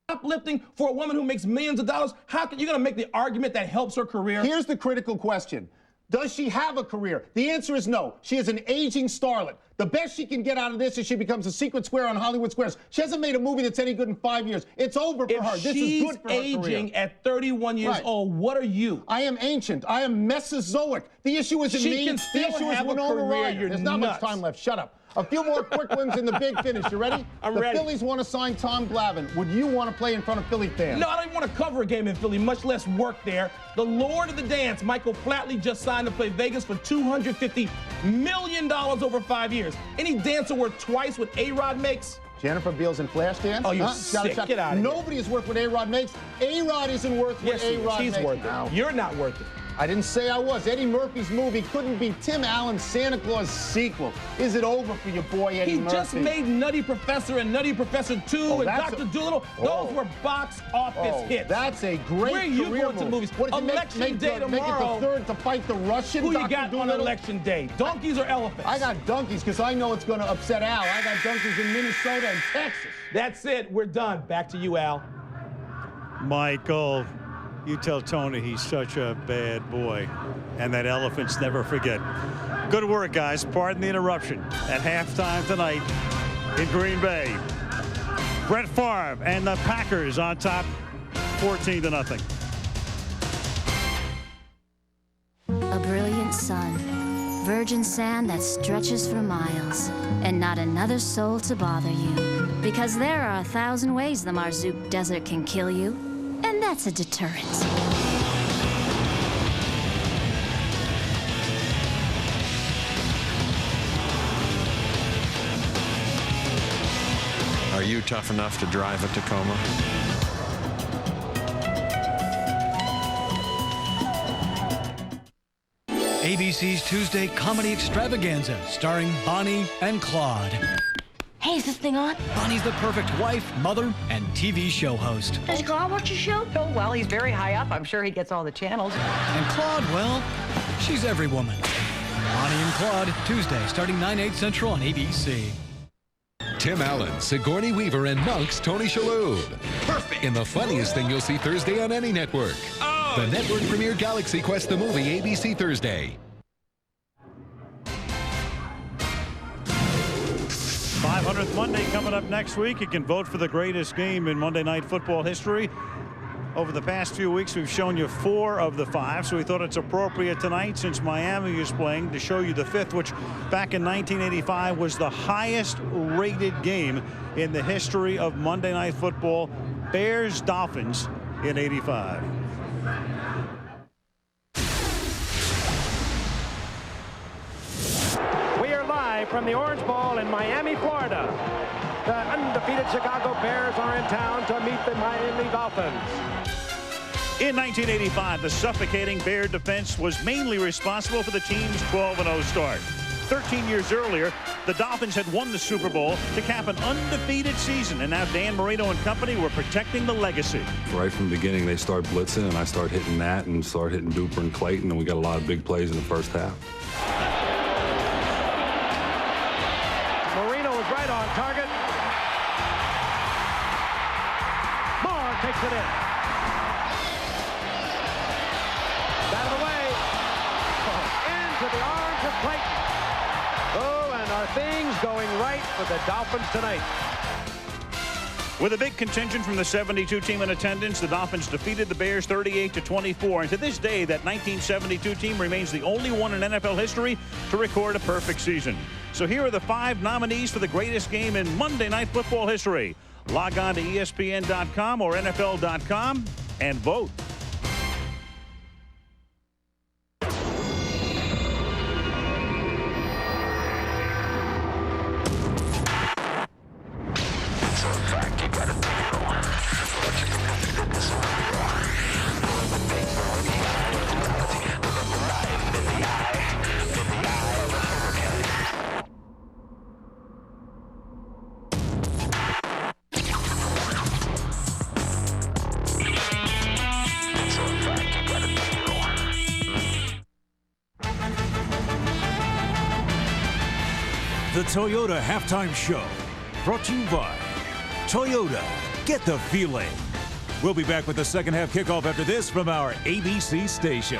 Shoplifting for a woman who makes millions of dollars, how can you going to make the argument that helps her career? Here's the critical question. Does she have a career? The answer is no. She is an aging starlet. The best she can get out of this is she becomes a secret square on Hollywood Squares. She hasn't made a movie that's any good in 5 years. It's over for her. This is good for her career. If she's aging at 31 years old, what are you? I am ancient. I am Mesozoic. The issue isn't me. She can still have a career. There's not much time left. Shut up. A few more quick ones in the big finish. You ready? I'm ready. The Phillies want to sign Tom Glavine. Would you want to play in front of Philly fans? No, I don't even want to cover a game in Philly, much less work there. The Lord of the Dance, Michael Flatley, just signed to play Vegas for $250 million over 5 years. Any dancer worth twice what A-Rod makes? Jennifer Beals in Flashdance? Oh, you're sick. Get out of here. Nobody is worth what A-Rod makes. A-Rod isn't worth what A-Rod makes. He's worth it. You're not worth it. I didn't say I was. Eddie Murphy's movie couldn't be Tim Allen's Santa Claus sequel. Is it over for your boy Eddie Murphy? He just made Nutty Professor and Nutty Professor 2 and Dr. Dolittle. Those were box office hits. That's a great Where are you going to movies? What, Election day tomorrow. Make it the third to fight the Russian? Who Dr. you got Dolittle? on Election Day? Donkeys or elephants? I got donkeys because I know it's going to upset Al. I got donkeys in Minnesota and Texas. That's it. We're done. Back to you, Al. Michael, you tell Tony he's such a bad boy and that elephants never forget. Good work, guys. Pardon the interruption. At halftime tonight in Green Bay, Brett Favre and the Packers on top 14-0. A brilliant sun, virgin sand that stretches for miles, and not another soul to bother you. Because there are 1,000 ways the Marzook Desert can kill you. And that's a deterrent. Are you tough enough to drive a Tacoma? ABC's Tuesday Comedy Extravaganza, starring Bonnie and Claude. Hey, is this thing on? Bonnie's the perfect wife, mother, and TV show host. Does Claude watch your show? Oh, well, he's very high up. I'm sure he gets all the channels. And Claude, well, she's every woman. Bonnie and Claude, Tuesday, starting 9/8 Central on ABC. Tim Allen, Sigourney Weaver, and Monk's Tony Shalhoub. Perfect. In the funniest thing you'll see Thursday on any network. Oh. The network premiere Galaxy Quest the movie, ABC Thursday. 500th Monday coming up next week. You can vote for the greatest game in Monday Night Football history. Over the past few weeks, we've shown you 4 of the 5, so we thought it's appropriate tonight, since Miami is playing, to show you the 5th, which back in 1985 was the highest rated game in the history of Monday Night Football. Bears-Dolphins in '85. We are live from the Orange Bowl in Miami, Florida. The undefeated Chicago Bears are in town to meet the Miami Dolphins. In 1985, the suffocating Bear defense was mainly responsible for the team's 12-0 start. 13 years earlier, the Dolphins had won the Super Bowl to cap an undefeated season, and now Dan Marino and company were protecting the legacy. Right from the beginning, they start blitzing, and I start hitting that and start hitting Duper and Clayton, and we got a lot of big plays in the first half. Marino is right on target. Moore takes it in. Out of the way. Into the arms of Clayton. Oh, and are things going right for the Dolphins tonight? With a big contingent from the 72 team in attendance, the Dolphins defeated the Bears 38-24. And to this day, that 1972 team remains the only one in NFL history to record a perfect season. So here are the 5 nominees for the greatest game in Monday Night Football history. Log on to ESPN.com or NFL.com and vote. The Toyota Halftime Show, brought to you by Toyota. Get the feeling. We'll be back with the second half kickoff after this from our ABC stations.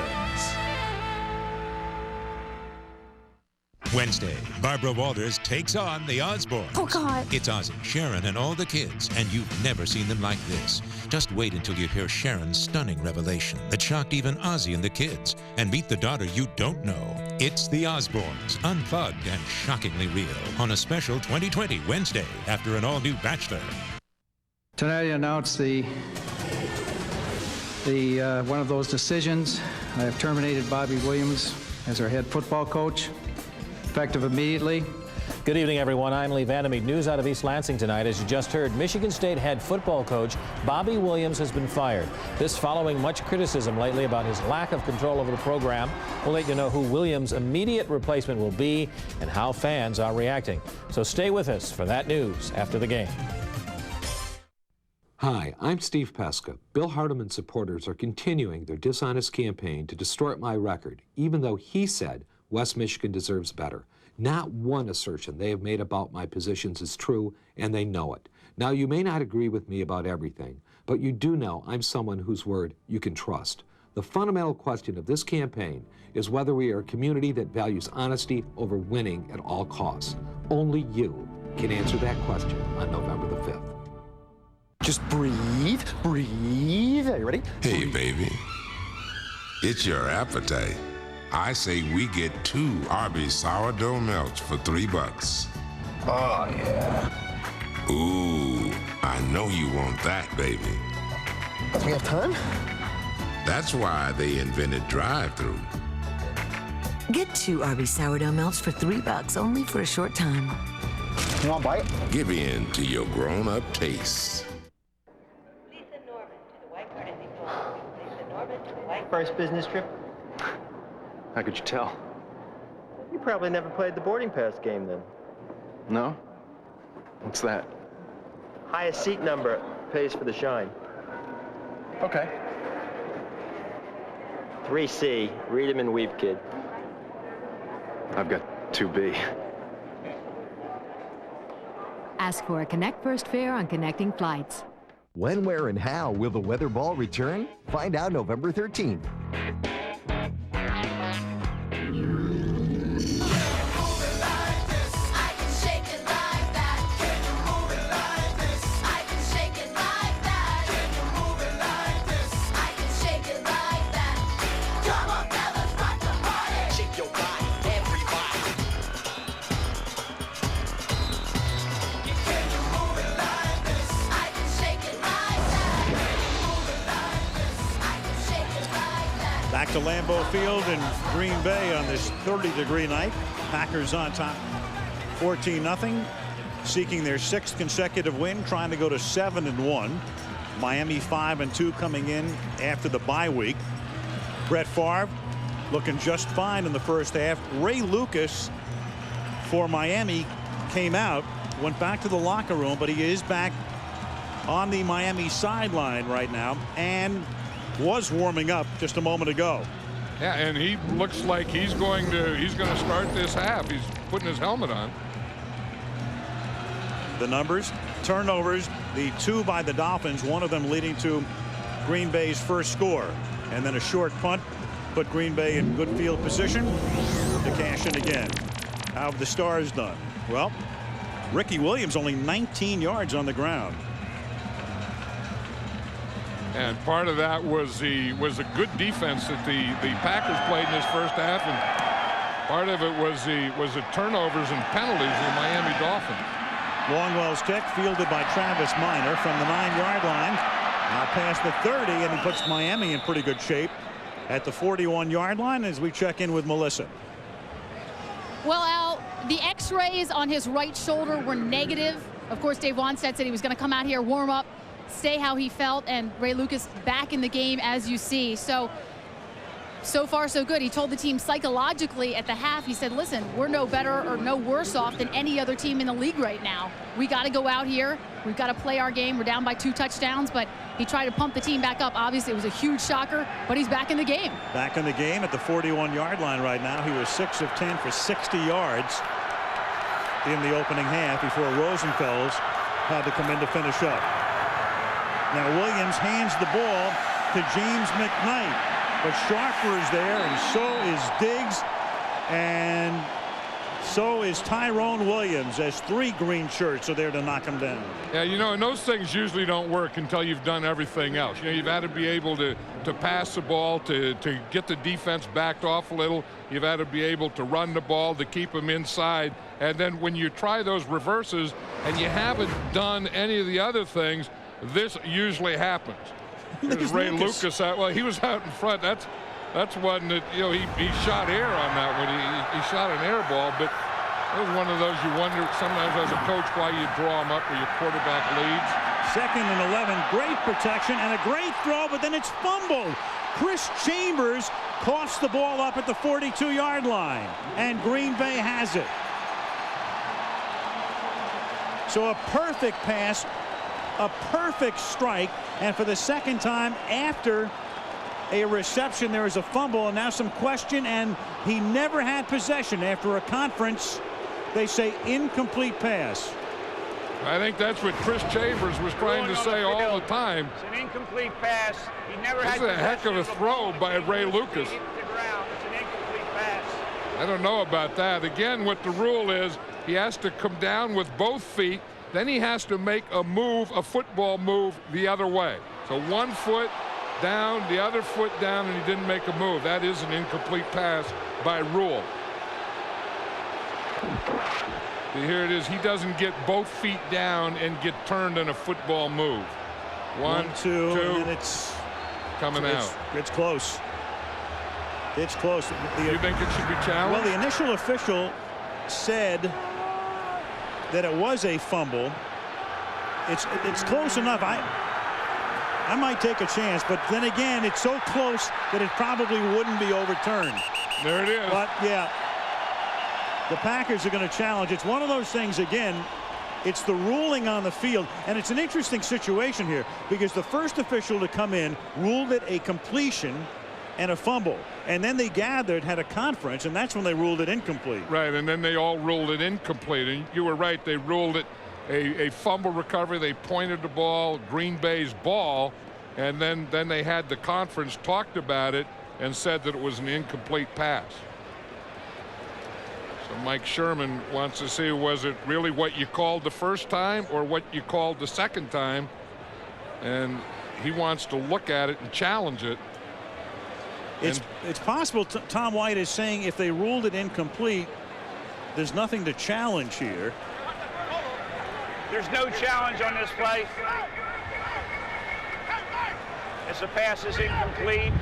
Wednesday, Barbara Walters takes on the Osbournes. Oh, God. It's Ozzy, Sharon, and all the kids, and you've never seen them like this. Just wait until you hear Sharon's stunning revelation that shocked even Ozzy and the kids, and meet the daughter you don't know. It's the Osbournes, unplugged and shockingly real, on a special 2020 Wednesday after an all-new Bachelor. Tonight I announce the one of those decisions. I have terminated Bobby Williams as our head football coach, effective immediately. Good evening, everyone. I'm Lee Vandermeed. News out of East Lansing tonight. As you just heard, Michigan State head football coach Bobby Williams has been fired. This following much criticism lately about his lack of control over the program. We'll let you know who Williams' immediate replacement will be and how fans are reacting. So stay with us for that news after the game. Hi, I'm Steve Pesca. Bill Hardeman supporters are continuing their dishonest campaign to distort my record, even though he said West Michigan deserves better. Not one assertion they have made about my positions is true, and they know it. Now, you may not agree with me about everything, but you do know I'm someone whose word you can trust. The fundamental question of this campaign is whether we are a community that values honesty over winning at all costs. Only you can answer that question on November the 5th. Just breathe, breathe. Are you ready? Hey, baby. It's your appetite. I say we get 2 Arby's sourdough melts for $3. Oh, yeah. Ooh, I know you want that, baby. We have time? That's why they invented drive-thru. Get 2 Arby's sourdough melts for $3 only for a short time. You want a bite? Give in to your grown-up tastes. First business trip? How could you tell? You probably never played the boarding pass game then. No? What's that? Highest seat number pays for the shine. Okay. 3C, read 'em and weep, kid. I've got 2B. Ask for a Connect First fare on connecting flights. When, where, and how will the weather ball return? Find out November 13th. Back to Lambeau Field in Green Bay on this 30-degree night. Packers on top 14-0, seeking their 6th consecutive win, trying to go to 7-1. Miami 5-2 coming in after the bye week. Brett Favre looking just fine in the first half. Ray Lucas for Miami came out, went back to the locker room, but he is back on the Miami sideline right now and was warming up just a moment ago. Yeah, and he looks like he's going to start this half. He's putting his helmet on. The numbers, turnovers, the 2 by the Dolphins, one of them leading to Green Bay's first score, and then a short punt put Green Bay in good field position to cash in again. How have the Stars done? Well, Ricky Williams only 19 yards on the ground. And part of that was a good defense that the Packers played in this first half, and part of it was the turnovers and penalties of the Miami Dolphins. Longwell's kick fielded by Travis Minor from the 9-yard line. Now past the 30, and he puts Miami in pretty good shape at the 41-yard line as we check in with Melissa. Well, Al, the x-rays on his right shoulder were negative. Of course, Dave Wanstead said he was going to come out here, warm up, stay how he felt, and Ray Lucas back in the game, as you see. So far so good. He told the team psychologically at the half, he said, listen, we're no better or no worse off than any other team in the league right now. We got to go out here. We've got to play our game. We're down by 2 touchdowns, but he tried to pump the team back up. Obviously, it was a huge shocker, but he's back in the game. Back in the game at the 41-yard line right now. He was 6 of 10 for 60 yards in the opening half before Rosenfels had to come in to finish up. Now Williams hands the ball to James McKnight, but Sharper is there, and so is Diggs, and so is Tyrone Williams, as 3 green shirts are there to knock him down. Yeah, you know, and those things usually don't work until you've done everything else. You know, you've had to be able to pass the ball, to get the defense backed off a little. You've had to be able to run the ball, to keep them inside. And then when you try those reverses and you haven't done any of the other things, this usually happens. There's Ray Lucas out. Well, he was out in front. That's one that, you know, he shot air on that one. He shot an air ball, but it was one of those you wonder sometimes as a coach why you draw them up where your quarterback leads. 2nd and 11, great protection and a great throw, but then it's fumbled. Chris Chambers coughs the ball up at the 42-yard line, and Green Bay has it. So a perfect pass, a perfect strike, and for the second time after a reception there is a fumble, and now some question, and he never had possession. After a conference, they say incomplete pass. I think that's what Chris Chambers was trying to say all the time. It's an incomplete pass. He never had. This is a heck of a throw by Ray Lucas. It's an incomplete pass. I don't know about that. Again, what the rule is, he has to come down with both feet. Then he has to make a move, a football move, the other way. So 1 foot down, the other foot down, and he didn't make a move. That is an incomplete pass by rule. Here it is. He doesn't get both feet down and get turned in a football move. 1, 2, 2. and then it's coming out. It's close. It's close. You think it should be challenged? Well, the initial official said that it was a fumble. It's close enough. I might take a chance, but then again, it's so close that it probably wouldn't be overturned. There it is. But yeah, the Packers are going to challenge. It's one of those things, again, it's the ruling on the field, and it's an interesting situation here because the first official to come in ruled it a completion and a fumble, and then they gathered, had a conference, and that's when they ruled it incomplete. Right, and then they all ruled it incomplete, and you were right, they ruled it a fumble recovery. They pointed the ball, Green Bay's ball, and then they had the conference, talked about it, and said that it was an incomplete pass. So Mike Sherman wants to see, was it really what you called the first time or what you called the second time? And he wants to look at it and challenge it. It's possible Tom White is saying if they ruled it incomplete, there's nothing to challenge here. There's no challenge on this play. As the pass is incomplete,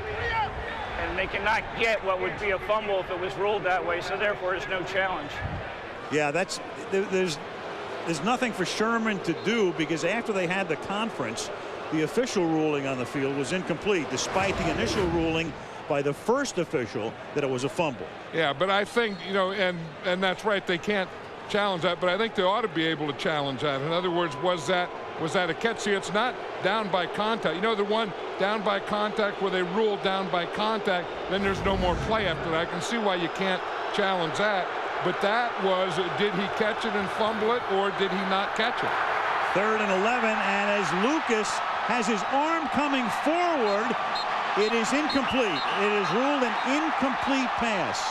and they cannot get what would be a fumble if it was ruled that way, so therefore there's no challenge. Yeah, there's nothing for Sherman to do because after they had the conference, the official ruling on the field was incomplete, despite the initial ruling by the first official that it was a fumble. Yeah, but I think, you know, and that's right, they can't challenge that, but I think they ought to be able to challenge that. In other words, was that a catch? See, it's not down by contact. You know, the one down by contact where they ruled down by contact, then there's no more play after that. I can see why you can't challenge that, but that was, did he catch it and fumble it, or did he not catch it? 3rd and 11, and as Lucas has his arm coming forward, it is incomplete. It is ruled an incomplete pass.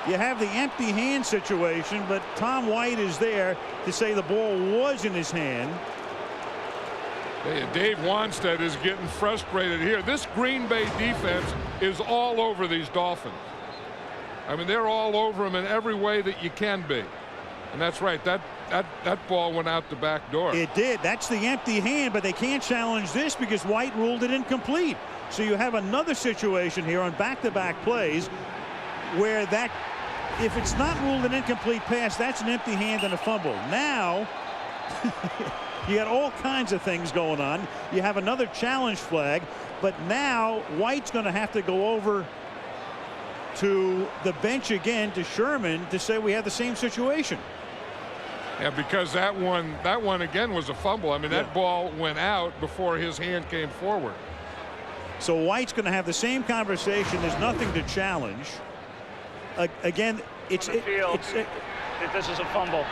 You have the empty hand situation, but Tom White is there to say the ball was in his hand. Dave Wanstead is getting frustrated here. This Green Bay defense is all over these Dolphins. I mean, they're all over them in every way that you can be. And that's right. That ball went out the back door. It did. That's the empty hand, but they can't challenge this because White ruled it incomplete. So you have another situation here on back-to-back plays where that, if it's not ruled an incomplete pass, that's an empty hand and a fumble. Now you got all kinds of things going on. You have another challenge flag, but now White's going to have to go over to the bench again to Sherman to say we have the same situation. Yeah, because that one again was a fumble. I mean, that ball went out before his hand came forward. So White's going to have the same conversation. There's nothing to challenge. Again, this is a fumble.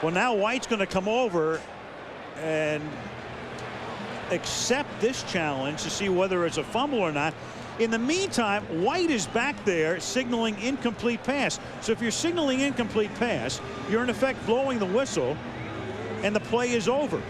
Well, now White's going to come over and accept this challenge to see whether it's a fumble or not. In the meantime, White is back there signaling incomplete pass. So if you're signaling incomplete pass, you're in effect blowing the whistle and the play is over.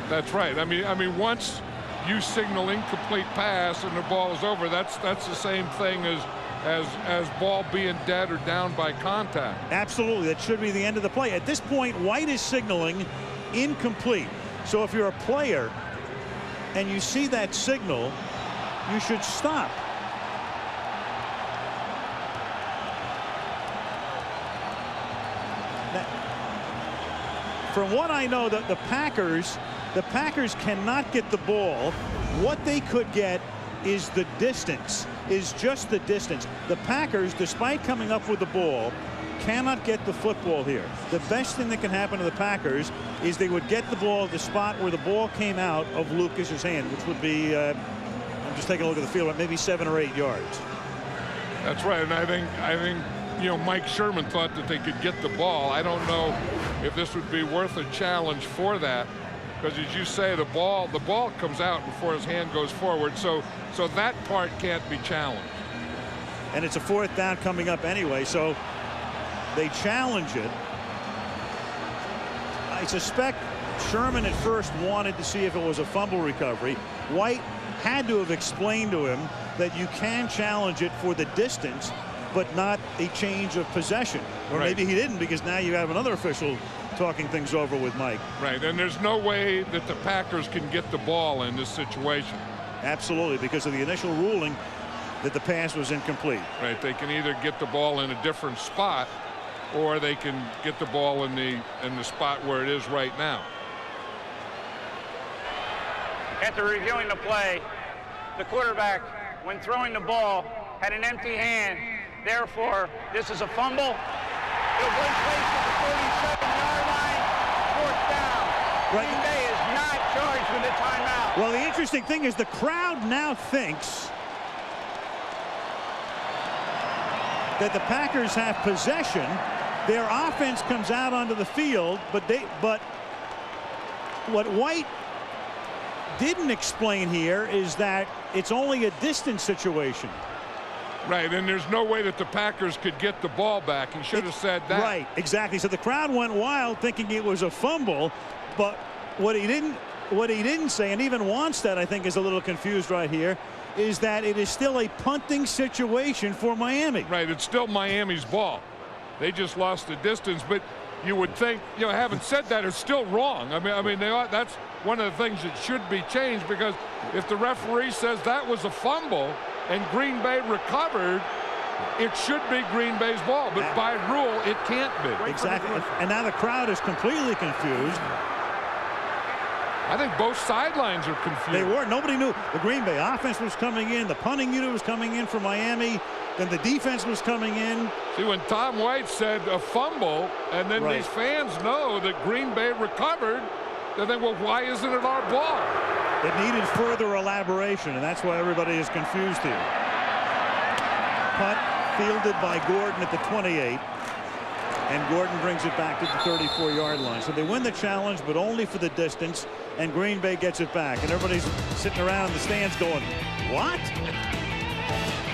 That's right. I mean, once you signal incomplete pass and the ball is over, that's the same thing as ball being dead or down by contact. Absolutely. That should be the end of the play. At this point, White is signaling incomplete. So if you're a player and you see that signal, you should stop. Now, from what I know, the Packers cannot get the ball. What they could get is the distance, is just the distance. The Packers, despite coming up with the ball, cannot get the football here. The best thing that can happen to the Packers is they would get the ball at the spot where the ball came out of Lucas's hand, which would be, I'm just taking a look at the field, maybe 7 or 8 yards. That's right, and I think you know, Mike Sherman thought that they could get the ball. I don't know if this would be worth a challenge for that, because as you say, the ball comes out before his hand goes forward, so that part can't be challenged. And it's a 4th down coming up anyway, so they challenge it. I suspect Sherman at first wanted to see if it was a fumble recovery. White had to have explained to him that you can challenge it for the distance, but not a change of possession. Or maybe he didn't, because now you have another official talking things over with Mike. Right, and there's no way that the Packers can get the ball in this situation. Absolutely, because of the initial ruling that the pass was incomplete. Right, they can either get the ball in a different spot, or they can get the ball in the spot where it is right now. After reviewing the play, the quarterback, when throwing the ball, had an empty hand. Therefore, this is a fumble. It was placed at the 37-yard line. Fourth down. Green Bay is not charged with a timeout. Well, the interesting thing is the crowd now thinks that the Packers have possession. Their offense comes out onto the field, but what White didn't explain here is that it's only a distance situation. Right, and there's no way that the Packers could get the ball back. He should have said that. Right, exactly. So the crowd went wild thinking it was a fumble, but what he didn't say, and even Wanstead I think is a little confused right here, is that it is still a punting situation for Miami. Right, it's still Miami's ball. They just lost the distance, but you would think, you know, having said that, it's still wrong. I mean, that's one of the things that should be changed, because if the referee says that was a fumble and Green Bay recovered, it should be Green Bay's ball, but by rule, it can't be. Exactly, and now the crowd is completely confused. I think both sidelines are confused. They were. Nobody knew. The Green Bay offense was coming in. The punting unit was coming in for Miami. Then the defense was coming in. See, when Tom White said a fumble, and then these fans know that Green Bay recovered, they think, well, why isn't it our ball? It needed further elaboration, and that's why everybody is confused here. Punt fielded by Gordon at the 28. And Gordon brings it back to the 34-yard line. So they win the challenge, but only for the distance, and Green Bay gets it back. And everybody's sitting around in the stands going, what?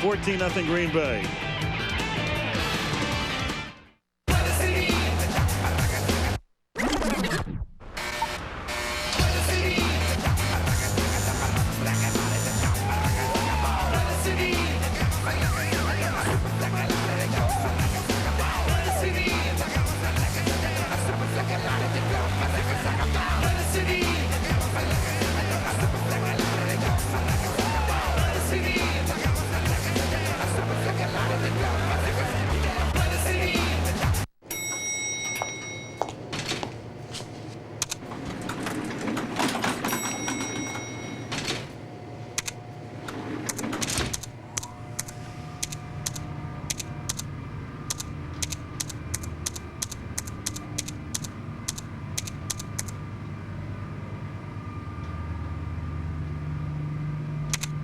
14-0 Green Bay.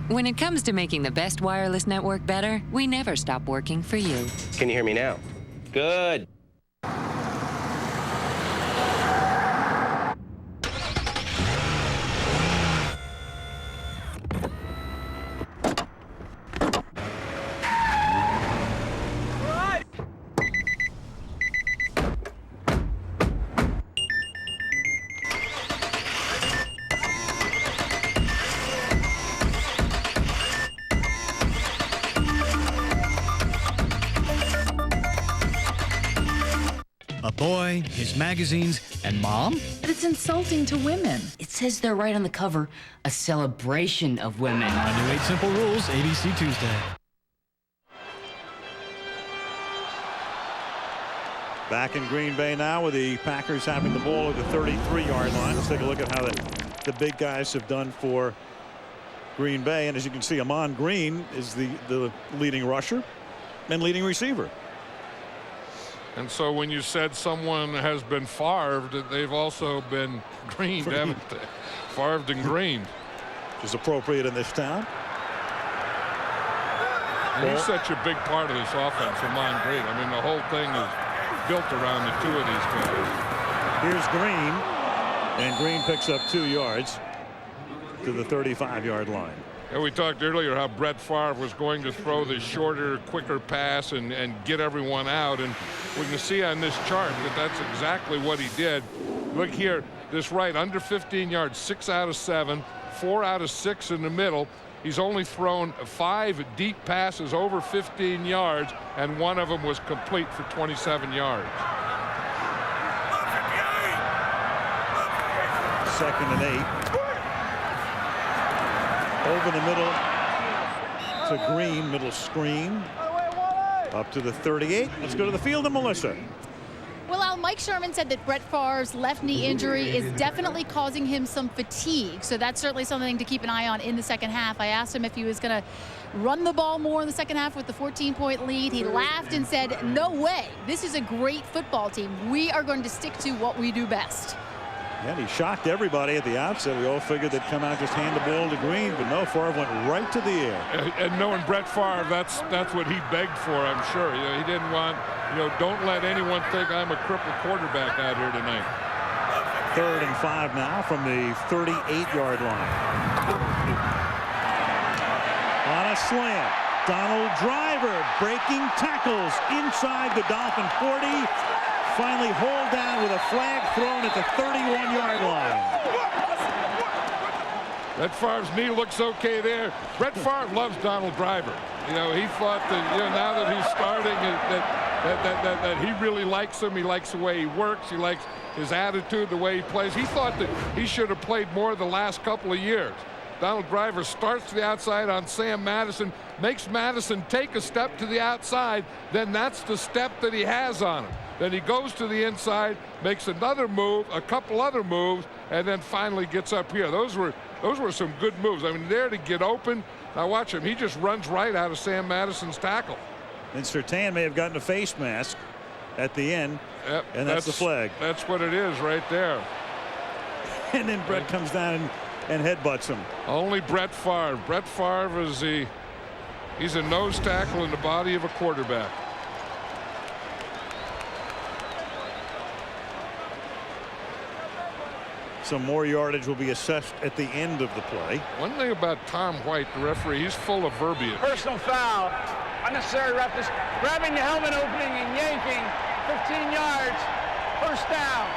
When it comes to making the best wireless network better, we never stop working for you. Can you hear me now? Good. Boy, his magazines, and mom? But it's insulting to women. It says they're right on the cover, a celebration of women. On New 8 Simple Rules, ABC Tuesday. Back in Green Bay now with the Packers having the ball at the 33-yard line. Let's take a look at how the big guys have done for Green Bay. And as you can see, Amon Green is the leading rusher and leading receiver. And so when you said someone has been Favred, they've also been greened, haven't they? Favred and greened. Which is appropriate in this town. And he's such a big part of this offense, Amon Green. I mean, the whole thing is built around the two of these guys. Here's Green, and Green picks up 2 yards to the 35-yard line. And we talked earlier how Brett Favre was going to throw the shorter, quicker pass and get everyone out. And we can see on this chart that that's exactly what he did. Look here, this right under 15 yards, 6 out of 7, 4 out of 6 in the middle. He's only thrown 5 deep passes over 15 yards, and one of them was complete for 27 yards. 2nd and 8. Over the middle to Green, middle screen. Up to the 38. Let's go to the field and Melissa. Well, Al, Mike Sherman said that Brett Favre's left knee injury is definitely causing him some fatigue. So that's certainly something to keep an eye on in the second half. I asked him if he was going to run the ball more in the second half with the 14-point lead. He laughed and said, no way. This is a great football team. We are going to stick to what we do best. And he shocked everybody at the outset. We all figured they'd come out, just hand the ball to Green, but no, Favre went right to the air. And knowing Brett Favre, that's what he begged for, I'm sure. You know, he didn't want, don't let anyone think I'm a crippled quarterback out here tonight. 3rd and 5 now from the 38-yard line. On a slant, Donald Driver breaking tackles inside the Dolphin 40. Finally hauled down with a flag thrown at the 31-yard line. Brett Favre's knee looks okay there. Brett Favre loves Donald Driver. He thought that now that he's starting that he really likes him. He likes the way he works. He likes his attitude, the way he plays. He thought that he should have played more the last couple of years. Donald Driver starts to the outside on Sam Madison, makes Madison take a step to the outside. Then that's the step that he has on him. Then he goes to the inside, makes another move, a couple other moves, and then finally gets up here. Those were some good moves. I mean, there to get open. Now watch him. He just runs right out of Sam Madison's tackle. And Surtain may have gotten a face mask at the end. Yep, and that's the flag. That's what it is right there. And then Brett comes down and headbutts him. Only Brett Favre. Brett Favre is he's a nose tackle in the body of a quarterback. Some more yardage will be assessed at the end of the play. One thing about Tom White, the referee, he's full of verbiage. Personal foul. Unnecessary roughness. Grabbing the helmet opening and yanking. 15 yards. First down.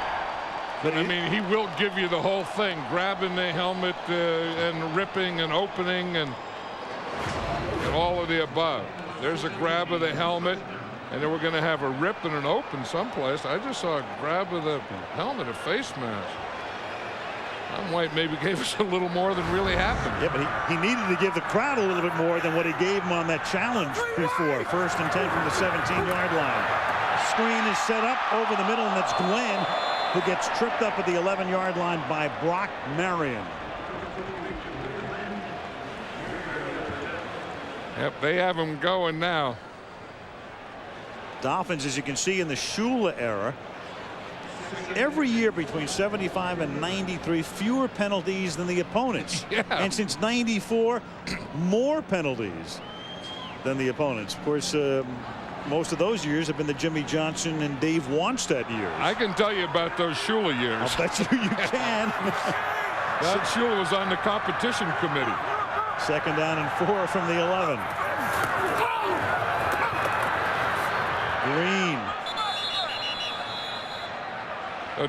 But I mean, he will give you the whole thing. Grabbing the helmet and ripping and opening and all of the above. There's a grab of the helmet. And then we're going to have a rip and an open someplace. I just saw a grab of the helmet, a face mask. Tom White maybe gave us a little more than really happened. Yeah, but he needed to give the crowd a little bit more than what he gave him on that challenge before. 1st and 10 from the 17-yard line. Screen is set up over the middle, and that's Glenn, who gets tripped up at the 11-yard line by Brock Marion. Yep, they have him going now. Dolphins, as you can see in the Shula era, every year between 75 and 93, fewer penalties than the opponents. Yeah. And since 94, more penalties than the opponents. Of course, most of those years have been the Jimmy Johnson and Dave Wanstead years. I can tell you about those Shula years. I'll bet you can. That Shula was on the competition committee. 2nd down and 4 from the 11. Green.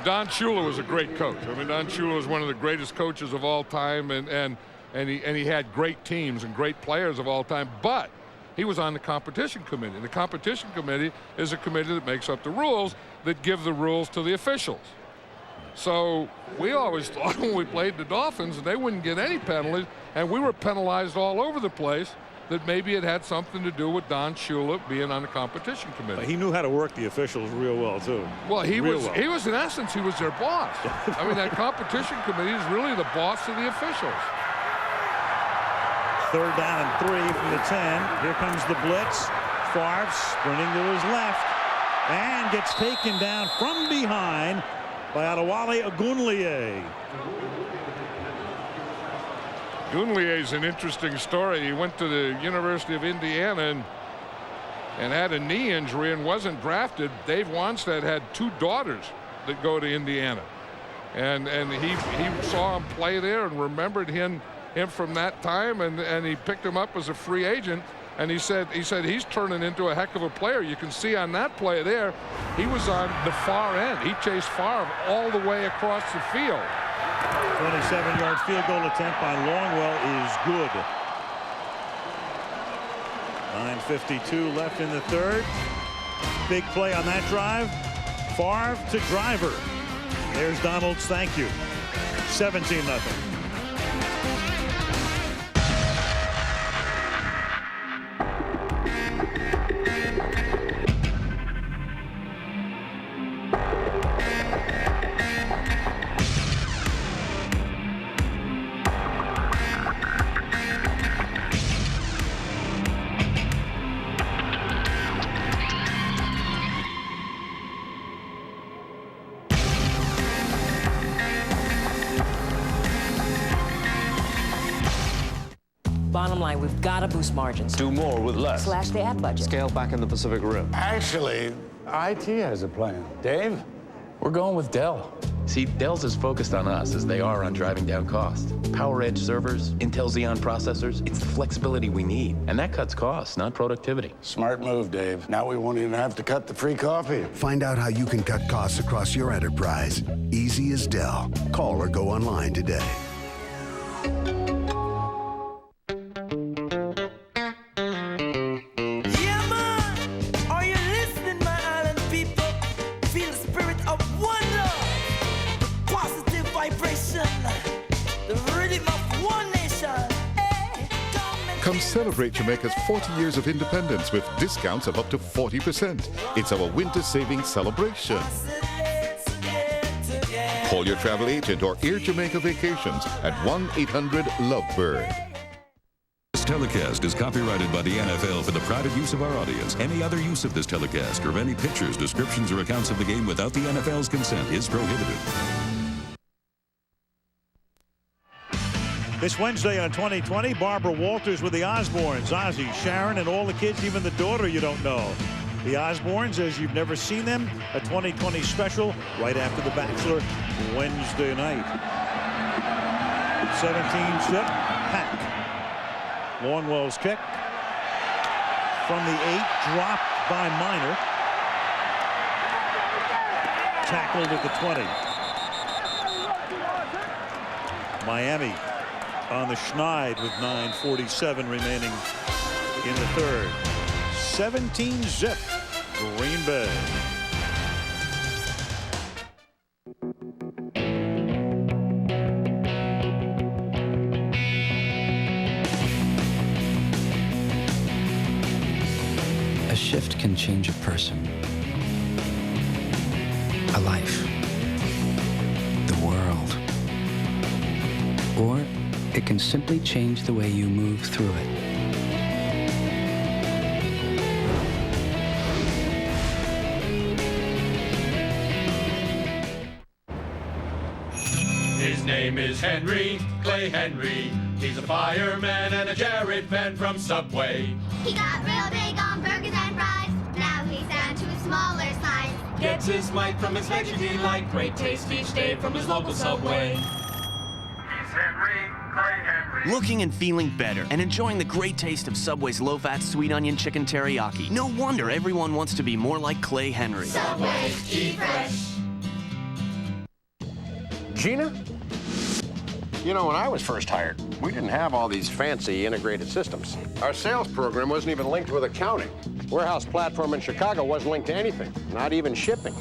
Don Shula was a great coach. I mean, Don Shula was one of the greatest coaches of all time, and he had great teams and great players of all time. But he was on the competition committee. And the competition committee is a committee that makes up the rules that give the rules to the officials. So we always thought when we played the Dolphins, they wouldn't get any penalties, and we were penalized all over the place. That maybe it had something to do with Don Shula being on the competition committee. But he knew how to work the officials real well too. Well, he was in essence, he was their boss. I mean, that competition committee is really the boss of the officials. 3rd down and 3 from the 10. Here comes the blitz. Favre sprinting to his left and gets taken down from behind by Adewale Ogunleye. Ogunleye is an interesting story. He went to the University of Indiana and had a knee injury and wasn't drafted. Dave Wanstead had 2 daughters that go to Indiana, and he saw him play there and remembered him from that time, and he picked him up as a free agent. And he said he's turning into a heck of a player. You can see on that play there, he was on the far end. He chased Favre all the way across the field. 27-yard field goal attempt by Longwell is good. 9:52 left in the third. Big play on that drive. Favre to Driver. There's Donald's thank you. 17-0. Bottom line, we've got to boost margins. Do more with less. Slash the ad budget. Scale back in the Pacific Rim. Actually, IT has a plan. Dave? We're going with Dell. See, Dell's as focused on us as they are on driving down cost. PowerEdge servers, Intel Xeon processors, it's the flexibility we need. And that cuts costs, not productivity. Smart move, Dave. Now we won't even have to cut the free coffee. Find out how you can cut costs across your enterprise. Easy as Dell. Call or go online today. Come celebrate Jamaica's 40 years of independence with discounts of up to 40%. It's our winter savings celebration. Call your travel agent or Air Jamaica Vacations at 1-800-LOVEBIRD. This telecast is copyrighted by the NFL for the private use of our audience. Any other use of this telecast or of any pictures, descriptions, or accounts of the game without the NFL's consent is prohibited. This Wednesday on 2020, Barbara Walters with the Osbournes, Ozzy, Sharon, and all the kids, even the daughter you don't know. The Osbournes, as you've never seen them, a 2020 special right after The Bachelor Wednesday night. 17-zip, Pack. Longwell's kick from the 8, dropped by Minor. Tackled at the 20. Miami on the schneid with 9:47 remaining in the third. 17-zip, Green Bay. A shift can change a person, a life, the world, or it can simply change the way you move through it. His name is Henry, Clay Henry. He's a fireman and a Jared fan from Subway. He got real big on burgers and fries. Now he's down to a smaller size. Gets his mic from his veggie delight. Great taste each day from his local Subway. Looking and feeling better and enjoying the great taste of Subway's low-fat sweet onion chicken teriyaki. No wonder everyone wants to be more like Clay Henry. Subway, eat fresh. Gina? You know, when I was first hired, we didn't have all these fancy integrated systems. Our sales program wasn't even linked with accounting. Warehouse platform in Chicago wasn't linked to anything, not even shipping.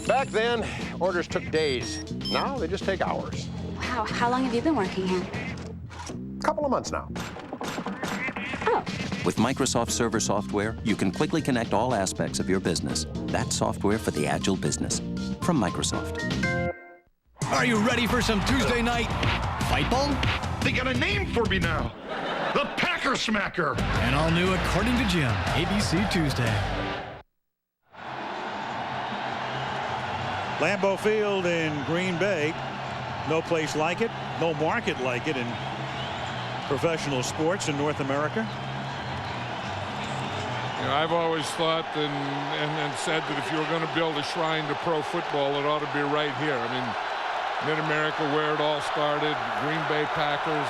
Back then, orders took days. Now they just take hours. Wow, how long have you been working here? Couple of months now. Oh. With Microsoft Server software, you can quickly connect all aspects of your business. That's software for the agile business. From Microsoft. Are you ready for some Tuesday night fight ball? They got a name for me now. The Packer Smacker. And all new according to Jim, ABC Tuesday. Lambeau Field in Green Bay. No place like it, no market like it in professional sports in North America. You know, I've always thought and said that if you were going to build a shrine to pro football, it ought to be right here. I mean, Mid-America, where it all started, Green Bay Packers,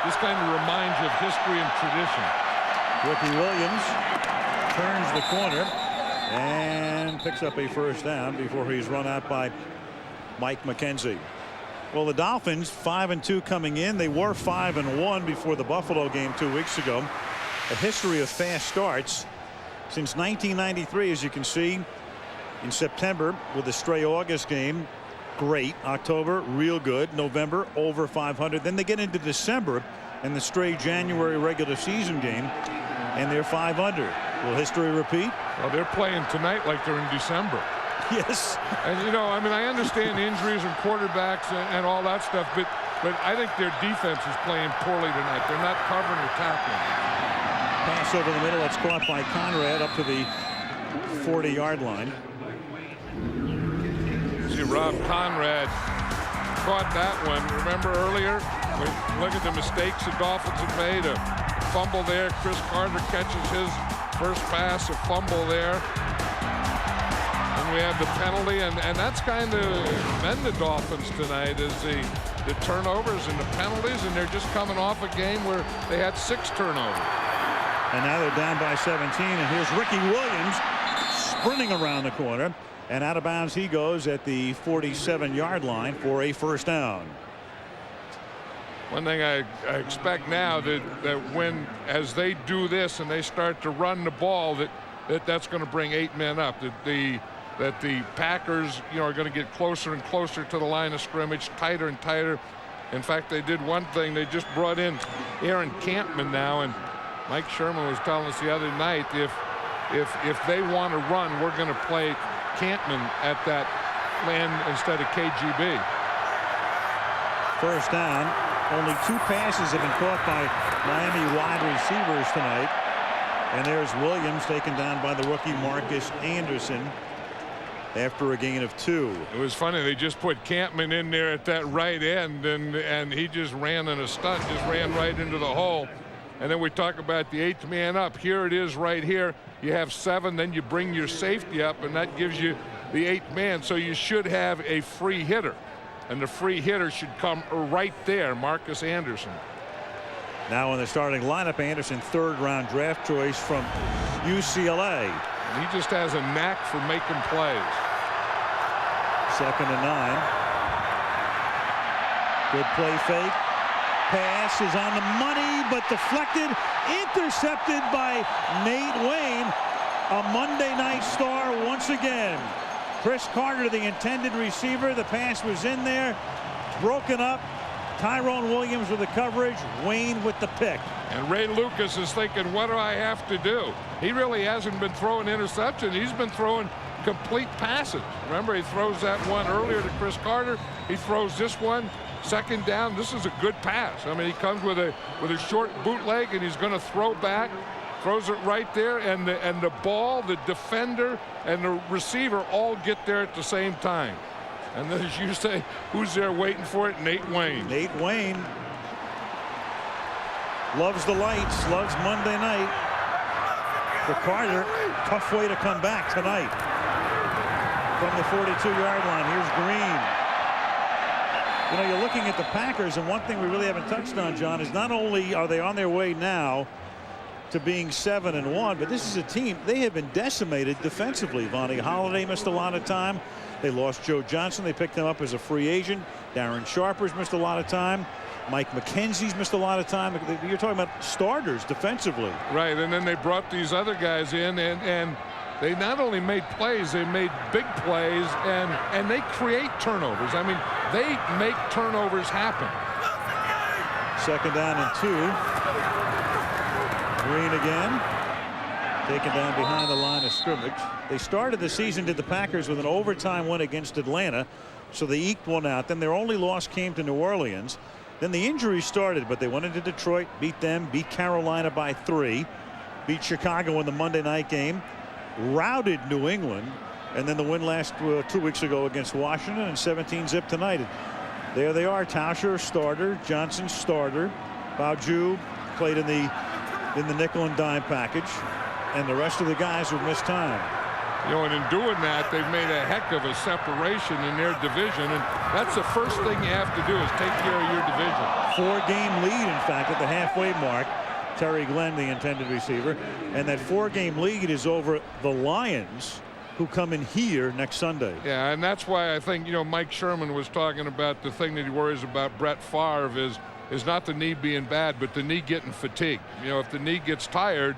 this kind of reminds you of history and tradition. Ricky Williams turns the corner and picks up a first down before he's run out by Mike McKenzie. Well, the Dolphins 5-2 coming in. They were 5-1 before the Buffalo game 2 weeks ago. a history of fast starts since 1993, as you can see. In September with a stray August game, great. October, real good. November, over 500. Then they get into December and the stray January regular season game, and they're 500. Will history repeat? Well, they're playing tonight like they're in December. Yes. And, you know, I mean, I understand injuries and quarterbacks and all that stuff, but I think their defense is playing poorly tonight. They're not covering or tackling. Pass over the middle. That's caught by Conrad up to the 40-yard line. See, Rob Conrad caught that one. Remember earlier? Look at the mistakes the Dolphins have made. A fumble there. Chris Carter catches his first pass, a fumble there. And we have the penalty, and that's kind of been the Dolphins tonight, is the turnovers and the penalties, and they're just coming off a game where they had 6 turnovers. And now they're down by 17, and here's Ricky Williams sprinting around the corner, and out of bounds he goes at the 47-yard line for a first down. One thing I expect now that when, as they do this and they start to run the ball, that's going to bring 8 men up. That the Packers, you know, are going to get closer and closer to the line of scrimmage, tighter and tighter. In fact, they did one thing. They just brought in Aaron Campman now, and Mike Sherman was telling us the other night, if they want to run, we're going to play Campman at that land instead of KGB. First down. Only 2 passes have been caught by Miami wide receivers tonight. And there's Williams taken down by the rookie Marcus Anderson after a gain of 2. It was funny. They just put Campman in there at that right end, and he just ran in a stunt, just ran right into the hole. And then we talk about the 8th man up. Here it is right here. You have 7, then you bring your safety up, and that gives you the 8th man. So you should have a free hitter. And the free hitter should come right there, Marcus Anderson. Now in the starting lineup, Anderson, 3rd-round draft choice from UCLA. And he just has a knack for making plays. 2nd and 9. Good play fake. Pass is on the money, but deflected, intercepted by Nate Wayne, a Monday night star once again. Chris Carter, the intended receiver. The pass was in there, broken up. Tyrone Williams with the coverage, Wayne with the pick. And Ray Lucas is thinking, what do I have to do? He really hasn't been throwing interceptions. He's been throwing complete passes. Remember, he throws that one earlier to Chris Carter. He throws this one. 2nd down. This is a good pass. I mean, he comes with a short bootleg, and he's going to throw back. Throws it right there, and the ball, the defender, and the receiver all get there at the same time. And then, as you say, who's there waiting for it? Nate Wayne. Nate Wayne loves the lights, loves Monday night. For Carter, tough way to come back tonight. From the 42-yard line, here's Green. You know, you're looking at the Packers, and one thing we really haven't touched on, John, is not only are they on their way now to being 7-1, but this is a team, they have been decimated defensively. Vonnie Holiday missed a lot of time. They lost Joe Johnson. They picked him up as a free agent. Darren Sharper's missed a lot of time. Mike McKenzie's missed a lot of time. You're talking about starters defensively. Right, and then they brought these other guys in, and they not only made plays, they made big plays, and they create turnovers. I mean, they make turnovers happen. 2nd down and 2. Green again, taken down behind the line of scrimmage. They started the season, did the Packers, with an overtime win against Atlanta, so they eked one out. Then their only loss came to New Orleans. Then the injuries started, but they went into Detroit, beat them, beat Carolina by 3, beat Chicago in the Monday night game, routed New England, and then the win last 2 weeks ago against Washington, and 17-zip tonight. There they are. Tauscher starter, Johnson starter, Bauju played in the nickel and dime package, and the rest of the guys who missed time. You know, and in doing that, they've made a heck of a separation in their division, and that's the first thing you have to do is take care of your division. 4-game lead, in fact, at the halfway mark. Terry Glenn, the intended receiver, and that 4-game lead is over the Lions, who come in here next Sunday. Yeah, and that's why I think, you know, Mike Sherman was talking about the thing that he worries about Brett Favre is is not the knee being bad, but the knee getting fatigued. You know, if the knee gets tired,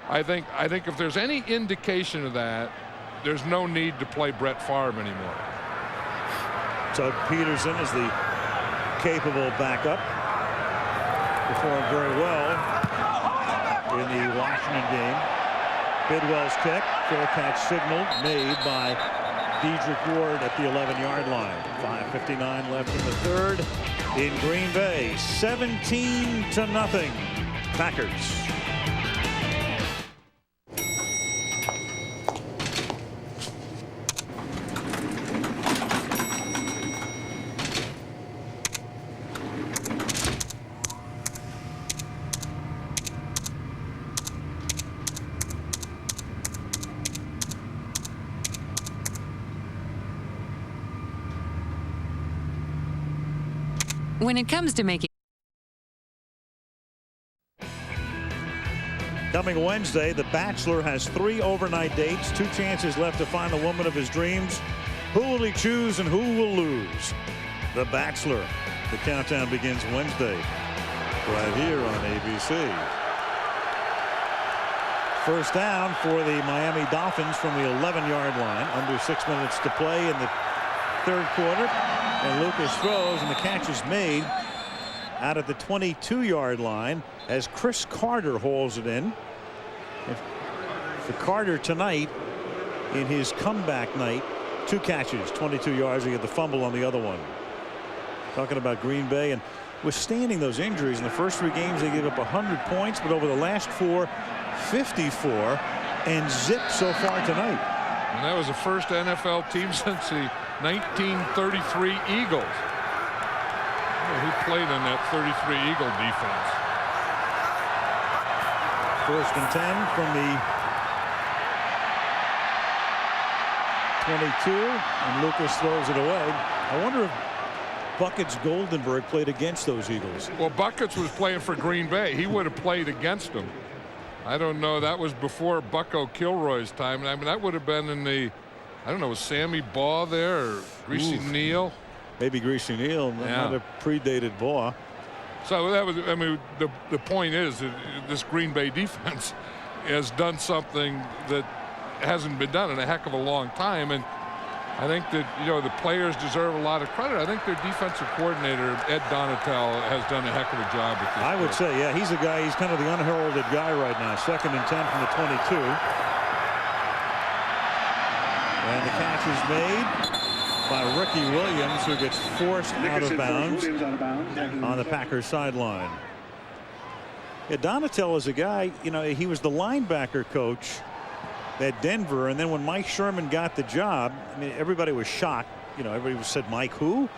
I think if there's any indication of that, there's no need to play Brett Favre anymore. So Peterson is the capable backup. Performed very well in the Washington game. Bidwell's kick, fair catch signal made by Dedrick Ward at the 11-yard line. 5:59 left in the third in Green Bay. 17-0 Packers. When it comes to making Coming Wednesday, The Bachelor has 3 overnight dates, 2 chances left to find the woman of his dreams. Who will he choose and who will lose? The Bachelor. The countdown begins Wednesday right here on ABC. First down for the Miami Dolphins from the 11-yard line. Under 6 minutes to play in the third quarter. And Lucas throws, and the catch is made out at the 22-yard line as Chris Carter hauls it in. For Carter tonight, in his comeback night, 2 catches, 22 yards. He had the fumble on the other one. Talking about Green Bay and withstanding those injuries. In the first 3 games, they gave up 100 points, but over the last 4, 54, and zip so far tonight. And that was the first NFL team since the 1933 Eagles. He played in that 33 Eagle defense. First and 10 from the 22, and Lucas throws it away. I wonder if Buckets Goldenberg played against those Eagles. Well, Buckets was playing for Green Bay. He would have played against them. I don't know. That was before Bucko Kilroy's time. I mean, that would have been in the, I don't know, was Sammy Baugh there or Greasy Neal? Maybe Greasy Neal. Yeah. Might have predated Baugh. So that was, I mean, the point is that this Green Bay defense has done something that hasn't been done in a heck of a long time. And I think that, you know, the players deserve a lot of credit. I think their defensive coordinator, Ed Donatel, has done a heck of a job with this. I would say, yeah, he's a guy, he's kind of the unheralded guy right now. 2nd and 10 from the 22. And the catch is made by Ricky Williams, who gets forced out of bounds on the Packers sideline. Yeah, Donatel is a guy, you know, he was the linebacker coach at Denver, and then when Mike Sherman got the job, I mean, everybody was shocked. You know, everybody said, Mike who?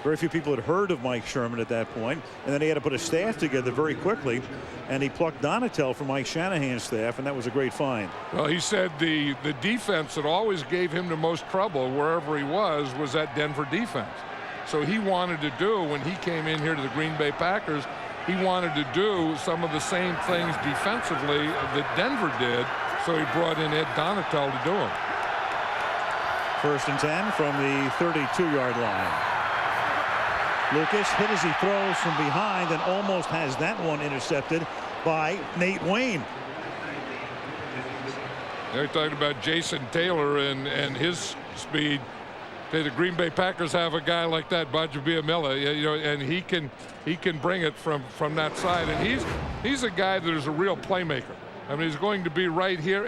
Very few people had heard of Mike Sherman at that point, and then he had to put a staff together very quickly, and he plucked Donatel from Mike Shanahan's staff, and that was a great find. Well, he said the defense that always gave him the most trouble wherever he was that Denver defense. So he wanted to do, when he came in here to the Green Bay Packers, he wanted to do some of the same things defensively that Denver did, so he brought in Ed Donatel to do them. 1st and 10 from the 32-yard line. Lucas hit as he throws from behind and almost has that one intercepted by Nate Wayne. They're talking about Jason Taylor and his speed. The Green Bay Packers have a guy like that, Bajabiamila, you know, and he can bring it from that side, and he's a guy that is a real playmaker. I mean, he's going to be right here,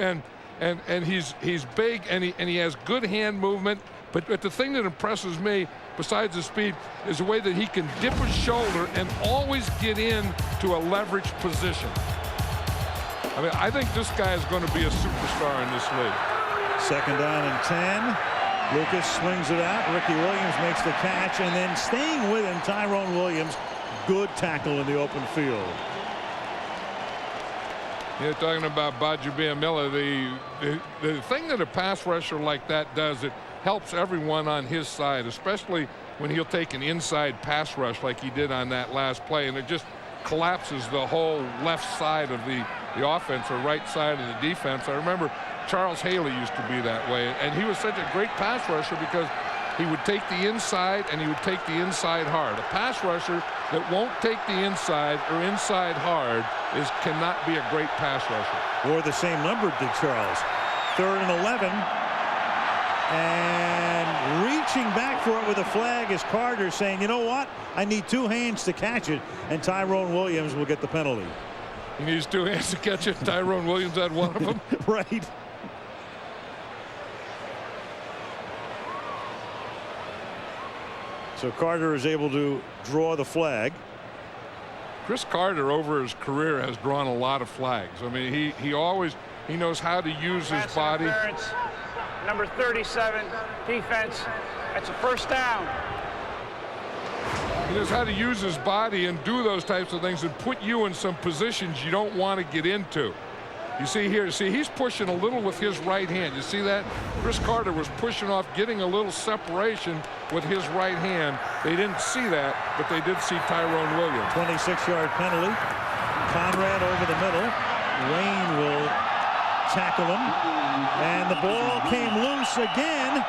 and he's big, and he has good hand movement. But the thing that impresses me, besides his speed, is the way that he can dip his shoulder and always get in to a leverage position. I mean, I think this guy is going to be a superstar in this league. 2nd down and 10. Lucas swings it out. Ricky Williams makes the catch, and then staying with him, Tyrone Williams. Good tackle in the open field. You're talking about Bajabiamila. The thing that a pass rusher like that does, it helps everyone on his side, especially when he'll take an inside pass rush like he did on that last play, and it just collapses the whole left side of the offense or right side of the defense. I remember Charles Haley used to be that way, and he was such a great pass rusher because he would take the inside and he would take the inside hard. A pass rusher that won't take the inside or inside hard cannot be a great pass rusher. Or the same number, did Charles. 3rd and 11. And reaching back for it with a flag is Carter, saying, you know what? I need 2 hands to catch it, and Tyrone Williams will get the penalty. He needs 2 hands to catch it. Tyrone Williams had one of them. Right. So Carter is able to draw the flag. Chris Carter over his career has drawn a lot of flags. I mean, he knows how to use his body. Number 37, defense. That's a first down. He knows how to use his body and do those types of things and put you in some positions you don't want to get into. You see here, he's pushing a little with his right hand. You see that? Chris Carter was pushing off, getting a little separation with his right hand. They didn't see that, but they did see Tyrone Williams. 26-yard penalty. Conrad over the middle. Wayne will tackle him. And the ball came loose again.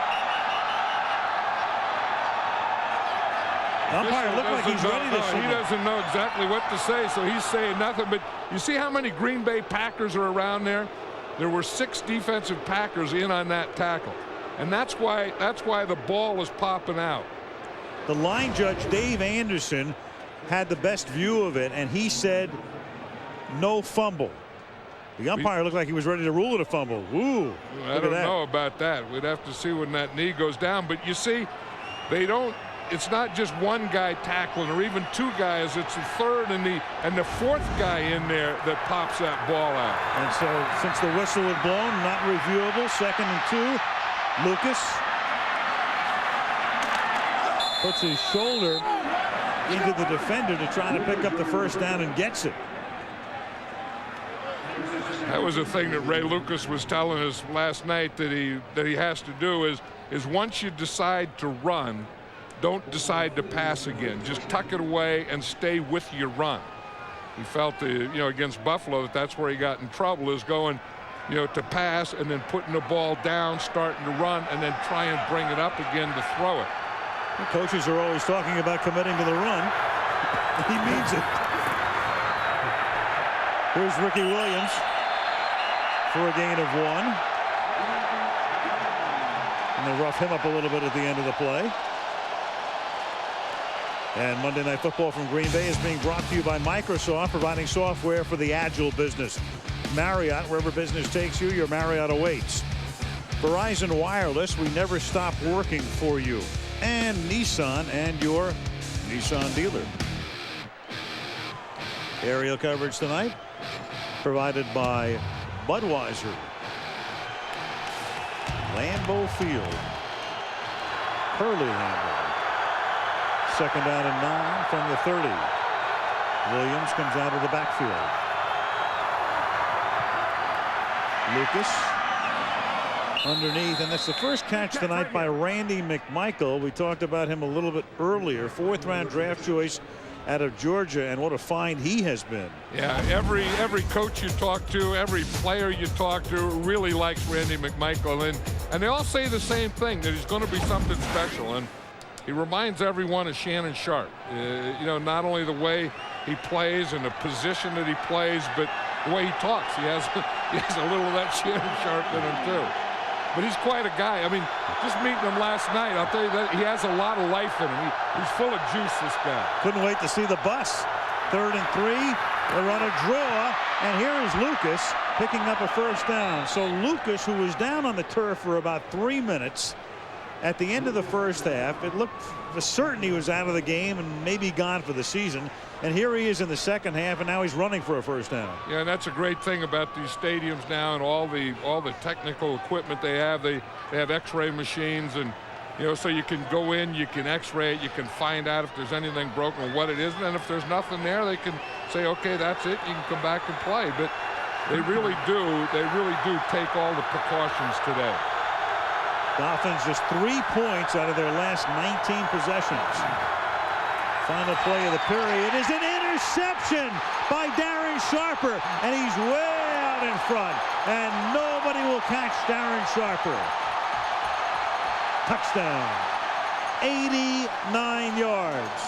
Umpire looked like he's ready to signal. He doesn't know exactly what to say, so he's saying nothing. But you see how many Green Bay Packers are around there? There were 6 defensive Packers in on that tackle. And that's why the ball is popping out. The line judge, Dave Anderson, had the best view of it, and he said no fumble. The umpire looked like he was ready to rule it a fumble. Ooh, I don't know about that. We'd have to see when that knee goes down. But you see, it's not just one guy tackling or even 2 guys. It's the 3rd and the 4th guy in there that pops that ball out. And so since the whistle was blown, not reviewable. 2nd and 2. Lucas puts his shoulder into the defender to try to pick up the first down and gets it. That was the thing that Ray Lucas was telling us last night that he has to do is once you decide to run, don't decide to pass again. Just tuck it away and stay with your run. He felt against Buffalo that's where he got in trouble, is going to pass and then putting the ball down, starting to run, and then try and bring it up again to throw it. The coaches are always talking about committing to the run. He means it. Here's Ricky Williams for a gain of 1. And they rough him up a little bit at the end of the play. And Monday Night Football from Green Bay is being brought to you by Microsoft, providing software for the agile business. Marriott, wherever business takes you, your Marriott awaits. Verizon Wireless, we never stop working for you. And Nissan and your Nissan dealer. Aerial coverage tonight provided by Budweiser. Lambeau Field. Hurley handle. 2nd down and 9 from the 30. Williams comes out of the backfield. Lucas underneath, and that's the first catch tonight by Randy McMichael. We talked about him a little bit earlier. 4th-round draft choice out of Georgia, and what a find he has been. Yeah, every coach you talk to, every player you talk to really likes Randy McMichael, and they all say the same thing, that he's going to be something special. And he reminds everyone of Shannon Sharp. Not only the way he plays and the position that he plays, but the way he talks. He has a little of that Shannon Sharp in him too. But he's quite a guy. I mean, just meeting him last night, I'll tell you that he has a lot of life in him. He's full of juice, this guy. Couldn't wait to see the bus. 3rd and 3. They run a draw, and here is Lucas picking up a first down. So Lucas, who was down on the turf for about 3 minutes, at the end of the first half, it looked for certain he was out of the game and maybe gone for the season. And here he is in the second half, and now he's running for a first down. Yeah, and that's a great thing about these stadiums now and all the technical equipment they have. They have X-ray machines, and so you can go in, you can X-ray it, you can find out if there's anything broken or what it is, and if there's nothing there, they can say, okay, that's it. You can come back and play. But they really do take all the precautions today. Dolphins just 3 points out of their last 19 possessions. Final play of the period is an interception by Darren Sharper, and he's way out in front, and nobody will catch Darren Sharper. Touchdown. 89 yards.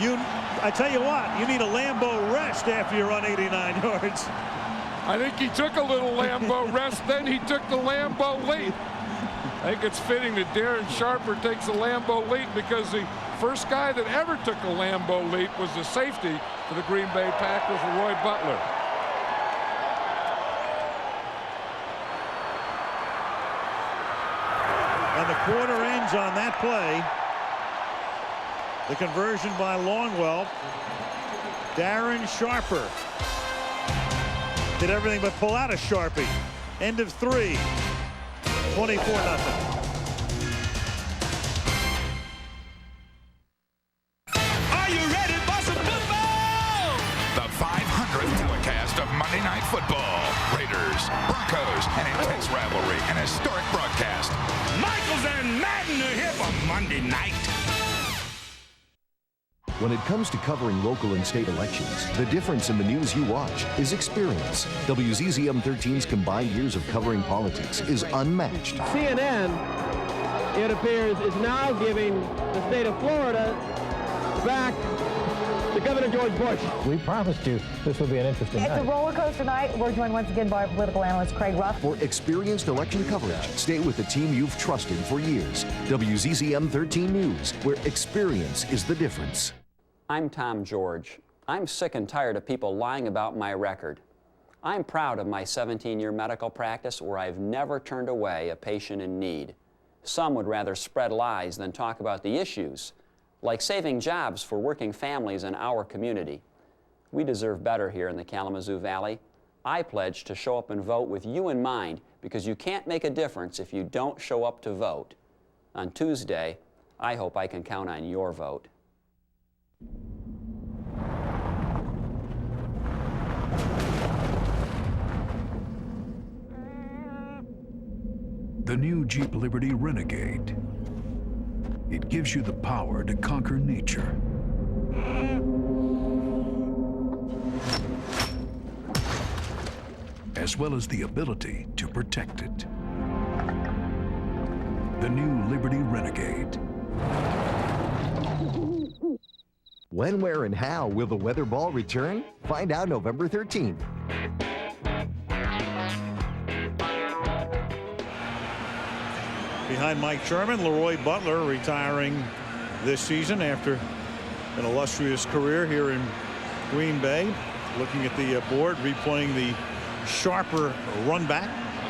I tell you what, you need a Lambeau rest after you run 89 yards. I think he took a little Lambeau rest, then he took the Lambeau leap. I think it's fitting that Darren Sharper takes a Lambeau leap because the first guy that ever took a Lambeau leap was the safety for the Green Bay Packers, Roy Butler. And the quarter ends on that play. The conversion by Longwell. Darren Sharper did everything but pull out a Sharpie. End of 3. 24-0. Are you ready for some football? The 500th telecast of Monday Night Football. Raiders, Broncos, an intense rivalry, an historic broadcast. Michaels and Madden are here for Monday night. When it comes to covering local and state elections, the difference in the news you watch is experience. WZZM 13's combined years of covering politics is unmatched. CNN, it appears, is now giving the state of Florida back to Governor George Bush. We promised you this would be an interesting night. It's a roller coaster night. We're joined once again by our political analyst, Craig Ruff. For experienced election coverage, stay with the team you've trusted for years. WZZM 13 News, where experience is the difference. I'm Tom George. I'm sick and tired of people lying about my record. I'm proud of my 17-year medical practice where I've never turned away a patient in need. Some would rather spread lies than talk about the issues, like saving jobs for working families in our community. We deserve better here in the Kalamazoo Valley. I pledge to show up and vote with you in mind because you can't make a difference if you don't show up to vote. On Tuesday, I hope I can count on your vote. The new Jeep Liberty Renegade. It gives you the power to conquer nature. As well as the ability to protect it. The new Liberty Renegade. When, where, and how will the weather ball return? Find out November 13th. Behind Mike Sherman, Leroy Butler retiring this season after an illustrious career here in Green Bay. Looking at the board, replaying the Sharper run back.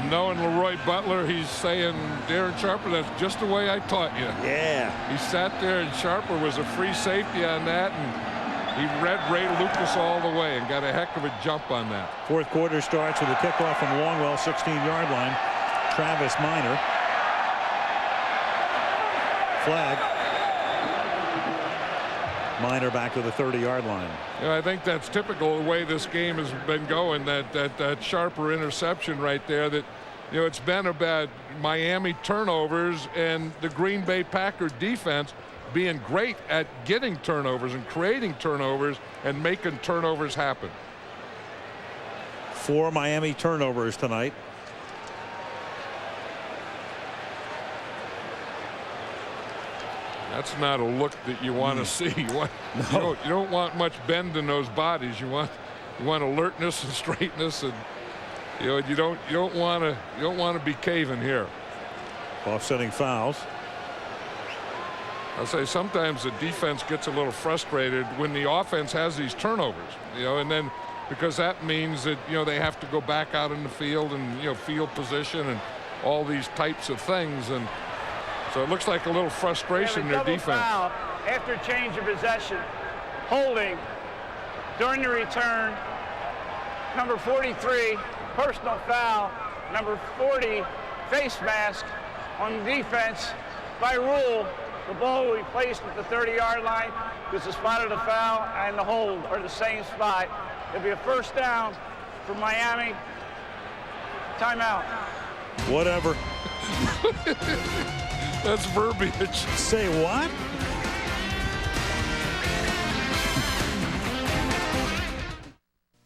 Knowing Leroy Butler, he's saying, Darren Sharper, that's just the way I taught you. Yeah. He sat there, and Sharper was a free safety on that, and he read Ray Lucas all the way and got a heck of a jump on that. Fourth quarter starts with a kickoff from Longwell, 16-yard line. Travis Minor. Flag. Minor back to the 30-yard line. Yeah, I think that's typical of the way this game has been going. That Sharper interception right there. That, you know, it's been about Miami turnovers and the Green Bay Packer defense being great at getting turnovers and creating turnovers and making turnovers happen. 4 Miami turnovers tonight. That's not a look that you want to see. You don't want much bend in those bodies. You want alertness and straightness, and you don't want to be caving here. Offsetting fouls. I'll say sometimes the defense gets a little frustrated when the offense has these turnovers, and then because that means that they have to go back out in the field and field position and all these types of things, and so it looks like a little frustration in their defense. Foul after change of possession, holding during the return. Number 43, personal foul. Number 40, face mask on defense. By rule, the ball will be placed at the 30-yard line because the spot of the foul and the hold are the same spot. It'll be a first down for Miami. Timeout. Whatever. That's verbiage. Say what?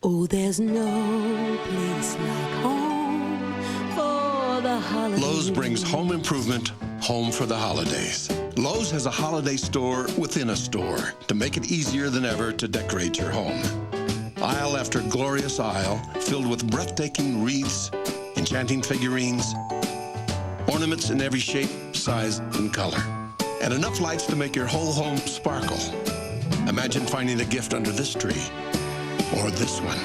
Oh, there's no place like home for the holidays. Lowe's brings home improvement home for the holidays. Lowe's has a holiday store within a store to make it easier than ever to decorate your home. Aisle after glorious aisle filled with breathtaking wreaths, enchanting figurines, ornaments in every shape, size, and color, and enough lights to make your whole home sparkle. Imagine finding a gift under this tree or this one.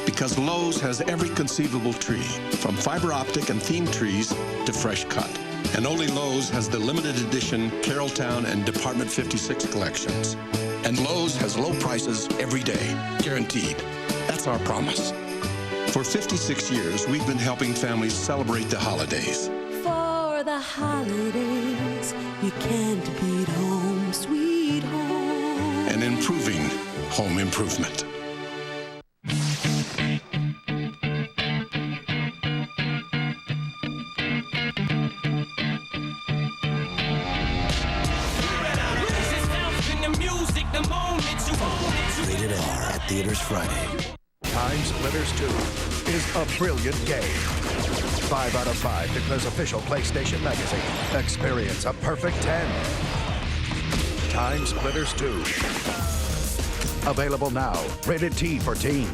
Because Lowe's has every conceivable tree, from fiber optic and themed trees to fresh cut. And only Lowe's has the limited edition Carrolltown and Department 56 collections. And Lowe's has low prices every day, guaranteed. That's our promise. For 56 years, we've been helping families celebrate the holidays. For the holidays, you can't beat home, sweet home. And improving home improvement. Rated R at theaters Friday. Time Splitters 2 is a brilliant game. 5 out of 5 declares official PlayStation Magazine. Experience a perfect 10. Time Splitters 2. Available now. Rated T for teen.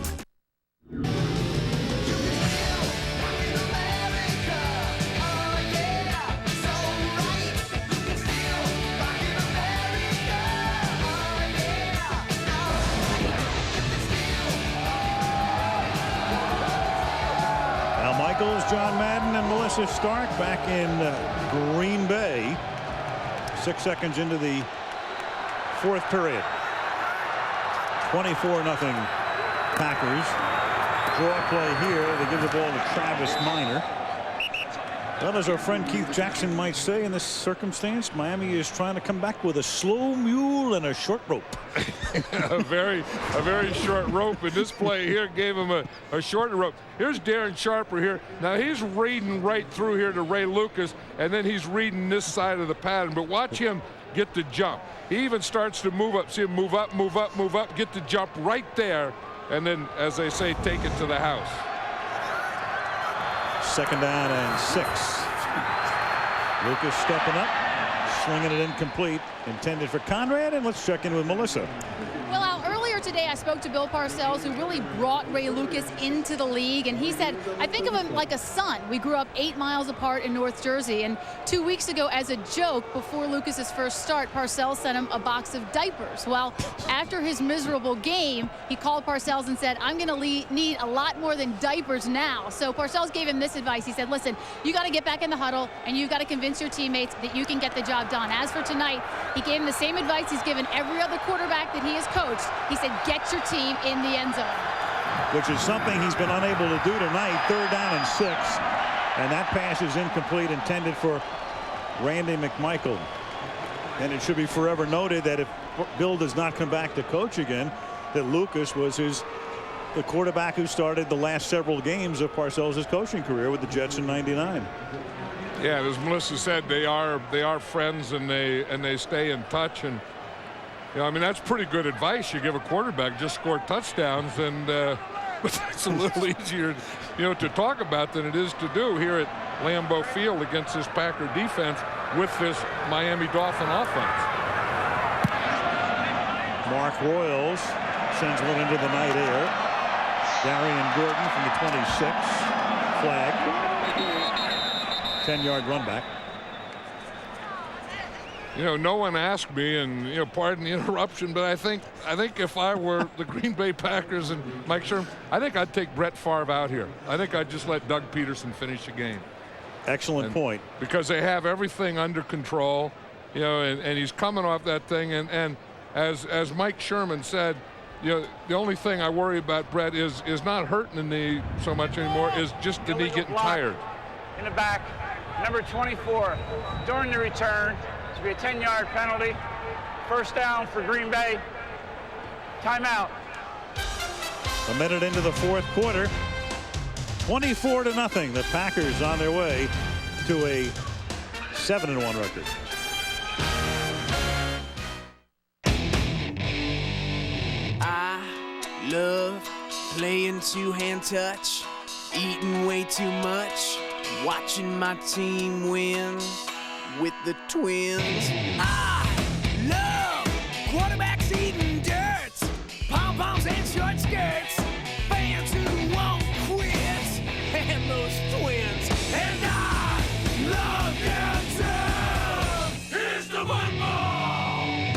John Madden and Melissa Stark back in Green Bay. 6 seconds into the fourth period. 24-0 Packers. Draw play here. They give the ball to Travis Minor. Well, as our friend Keith Jackson might say, in this circumstance, Miami is trying to come back with a slow mule and a short rope. a very short rope, and this play here gave him a shorter rope. Here's Darren Sharper here. Now he's reading right through here to Ray Lucas, and then he's reading this side of the pattern. But watch him get the jump. He even starts to move up. See him move up, move up, move up, get the jump right there, and then, as they say, take it to the house. 2nd down and 6. Lucas stepping up, slinging it incomplete, intended for Conrad, and let's check in with Melissa. Well, Al, earlier today I spoke to Bill Parcells, who really brought Ray Lucas into the league, and he said, I think of him like a son. We grew up 8 miles apart in North Jersey, and 2 weeks ago, as a joke, before Lucas's first start, Parcells sent him a box of diapers. Well, after his miserable game, he called Parcells and said, I'm going to need a lot more than diapers now. So Parcells gave him this advice. He said, listen, you got to get back in the huddle, and you got to convince your teammates that you can get the job done. As for tonight, he gave him the same advice he's given every other quarterback that he has coached. He said, get your team in the end zone. Which is something he's been unable to do tonight. 3rd down and 6. And that pass is incomplete, intended for Randy McMichael. And it should be forever noted that if Bill does not come back to coach again, that Lucas was the quarterback who started the last several games of Parcells' coaching career with the Jets in '99. Yeah, as Melissa said, they are friends, and they stay in touch. And you know, I mean, that's pretty good advice you give a quarterback. Just score touchdowns, and but it's a little easier, you know, to talk about than it is to do here at Lambeau Field against this Packer defense with this Miami Dolphin offense. Mark Royals sends one into the night air. Darian Gordon from the 26. Flag. 10-yard run back. You know, no one asked me, and you know, pardon the interruption, but I think if I were the Green Bay Packers and Mike Sherman, I think I'd take Brett Favre out here. I think I'd just let Doug Peterson finish the game. Excellent point. Because they have everything under control, you know, and he's coming off that thing, and as Mike Sherman said, you know, the only thing I worry about, Brett, is not hurting the knee so much anymore, is just the knee getting tired. In the back, number 24, during the return. To be a 10-yard penalty. 1st down for Green Bay. Timeout. A minute into the 4th quarter. 24-0. The Packers on their way to a 7-1 record. I love playing two-hand touch, eating way too much, watching my team win. with the Twins. I love quarterbacks eating dirt, pom-poms and short skirts, fans who won't quit, and those Twins. And I love them too. Here's the football.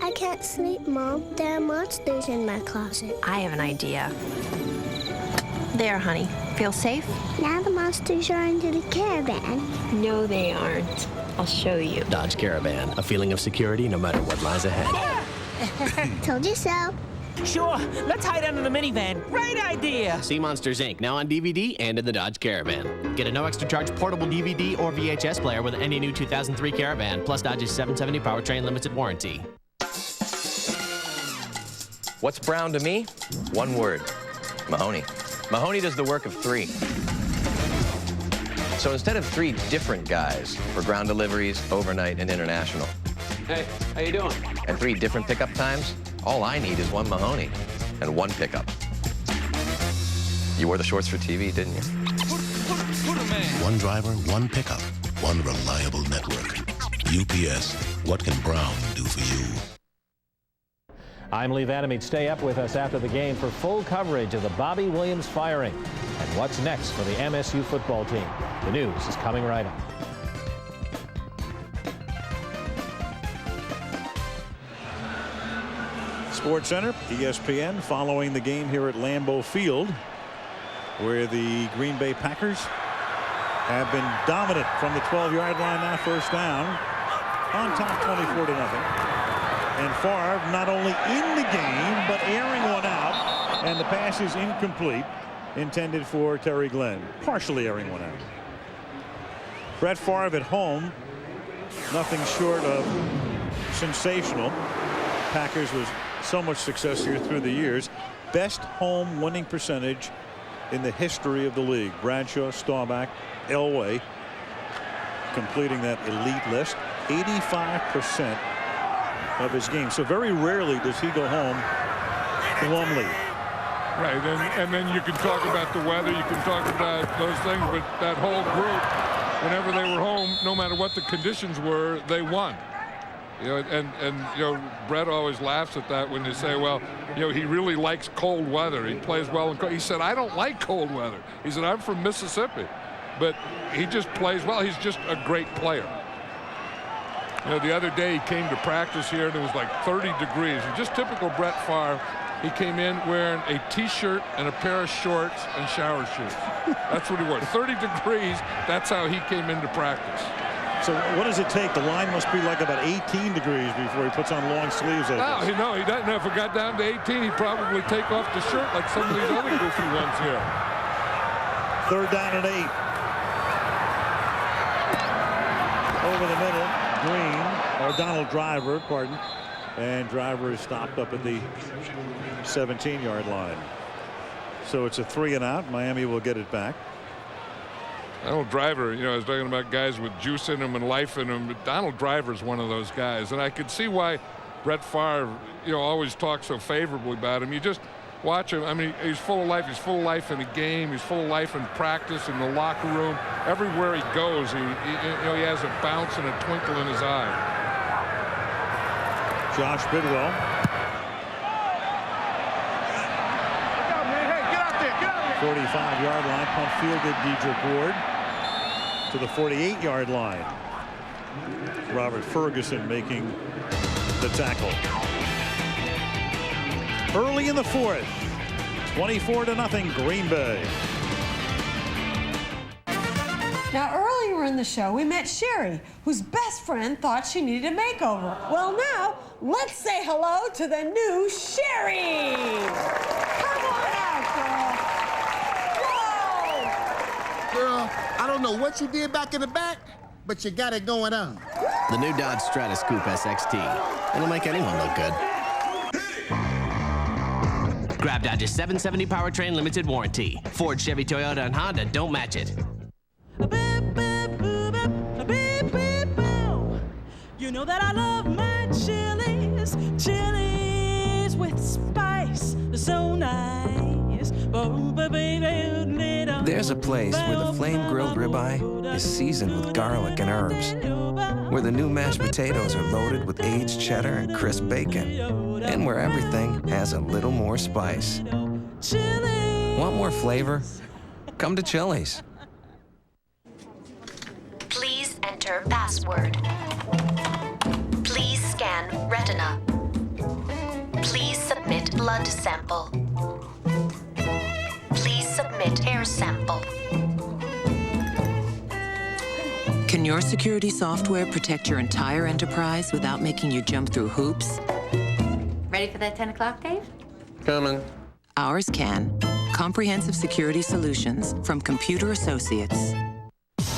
I can't sleep, Mom. There are monsters in my closet. I have an idea. There, honey. Feel safe? Now the monsters are under the Caravan. No, they aren't. I'll show you. Dodge Caravan. A feeling of security no matter what lies ahead. Told you so. Sure. Let's hide under the minivan. Great idea. See Monsters, Inc. now on DVD and in the Dodge Caravan. Get a no extra charge portable DVD or VHS player with any new 2003 Caravan, plus Dodge's 770 powertrain limited warranty. What's brown to me? One word. Mahoney. Mahoney does the work of three. So instead of 3 different guys for ground deliveries, overnight, and international. Hey, how you doing? And 3 different pickup times, all I need is one Mahoney and one pickup. You wore the shorts for TV, didn't you? One driver, one pickup, one reliable network. UPS, what can Brown do for you? I'm Lee Vandermeet. Stay up with us after the game for full coverage of the Bobby Williams firing and what's next for the MSU football team. The news is coming right up. Sports Center, ESPN, following the game here at Lambeau Field, where the Green Bay Packers have been dominant from the 12-yard line. Now first down, on top 24-0. And Favre not only in the game, but airing one out. And the pass is incomplete, intended for Terry Glenn. Partially airing one out. Brett Favre at home, nothing short of sensational. Packers was so much success here through the years. Best home winning percentage in the history of the league. Bradshaw, Staubach, Elway completing that elite list. 85% of his games. So very rarely does he go home glumly. Right, and then you can talk about the weather, you can talk about those things, but that whole group, whenever they were home, no matter what the conditions were, they won. You know, and you know, Brett always laughs at that when they say, well, you know, he really likes cold weather. He plays well in cold. He said, I don't like cold weather. He said, I'm from Mississippi, but he just plays well. He's just a great player. You know, the other day he came to practice here and it was like 30 degrees. And just typical Brett Favre. He came in wearing a T-shirt and a pair of shorts and shower shoes. That's what he wore. 30 degrees. That's how he came into practice. So what does it take? The line must be like about 18 degrees before he puts on long sleeves. No, he doesn't. If it got down to 18, he'd probably take off the shirt like some of these other goofy ones here. Third down and 8. Over the middle, Green, or Donald Driver, pardon. And Driver is stopped up at the 17-yard line. So it's a 3 and out. Miami will get it back. Donald Driver, you know, I was talking about guys with juice in them and life in them. But Donald Driver is one of those guys. And I could see why Brett Favre, you know, always talks so favorably about him. You just watch him. I mean, he's full of life. He's full of life in the game. He's full of life in practice, in the locker room. Everywhere he goes, you know, he has a bounce and a twinkle in his eye. Josh Bidwell. Hey, get out there, get out there. 45-yard line, punt fielded. Dedrick Ward to the 48-yard line. Robert Ferguson making the tackle. Early in the fourth, 24-0 Green Bay. Now, earlier in the show, we met Sherry, whose best friend thought she needed a makeover. Well, now, let's say hello to the new Sherry. Come on out, girl. Whoa! Girl, I don't know what you did back in the back, but you got it going on. The new Dodge Stratus Coupe SXT. It'll make anyone look good. Grab Dodge's 770 powertrain limited warranty. Ford, Chevy, Toyota, and Honda don't match it. You know that I love my chilies, chilies with spice, so nice. There There's a place where the flame-grilled ribeye is seasoned with garlic and herbs, where the new mashed potatoes are loaded with aged cheddar and crisp bacon, and where everything has a little more spice. Want more flavor? Come to Chili's. Please enter password. Please scan retina. Please submit blood sample. Please submit hair sample. Can your security software protect your entire enterprise without making you jump through hoops? Ready for that 10 o'clock, Dave? Coming. Ours can. Comprehensive security solutions from Computer Associates.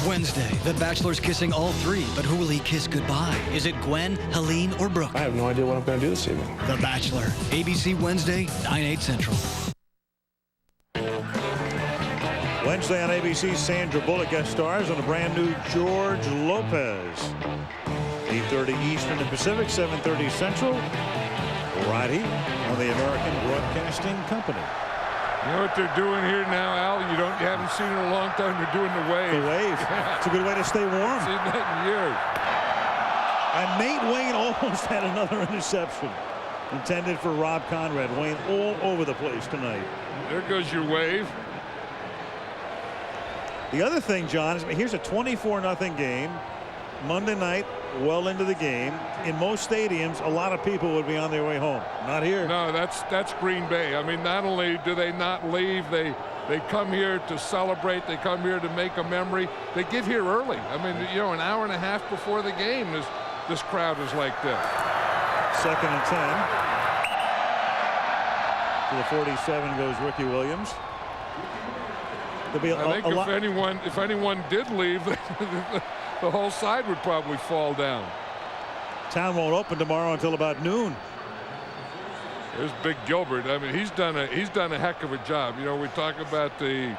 Wednesday, The Bachelor's kissing all three, but who will he kiss goodbye? Is it Gwen, Helene, or Brooke? I have no idea what I'm going to do this evening. The Bachelor, ABC Wednesday, 9/8 Central. Wednesday on ABC, Sandra Bullock guest stars on a brand new George Lopez. 8:30 Eastern and Pacific, 7:30 Central. Right here on the American Broadcasting Company. You know what they're doing here now, Al? You haven't seen it in a long time. They're doing the wave. The wave. It's a good way to stay warm. Seen that in years. And Nate Wayne almost had another interception intended for Rob Conrad. Wayne all over the place tonight. There goes your wave. The other thing, John, is here's a 24-0 game. Monday night, well into the game. In most stadiums, a lot of people would be on their way home. Not here. No, that's Green Bay. I mean, not only do they not leave, they come here to celebrate. They come here to make a memory. They get here early. I mean, you know, an hour and a half before the game, this crowd is like this. 2nd and 10. To the 47 goes Ricky Williams. I think if anyone did leave, the whole side would probably fall down. Town won't open tomorrow until about noon. There's Big Gilbert. I mean, he's done a heck of a job. You know, we talk about the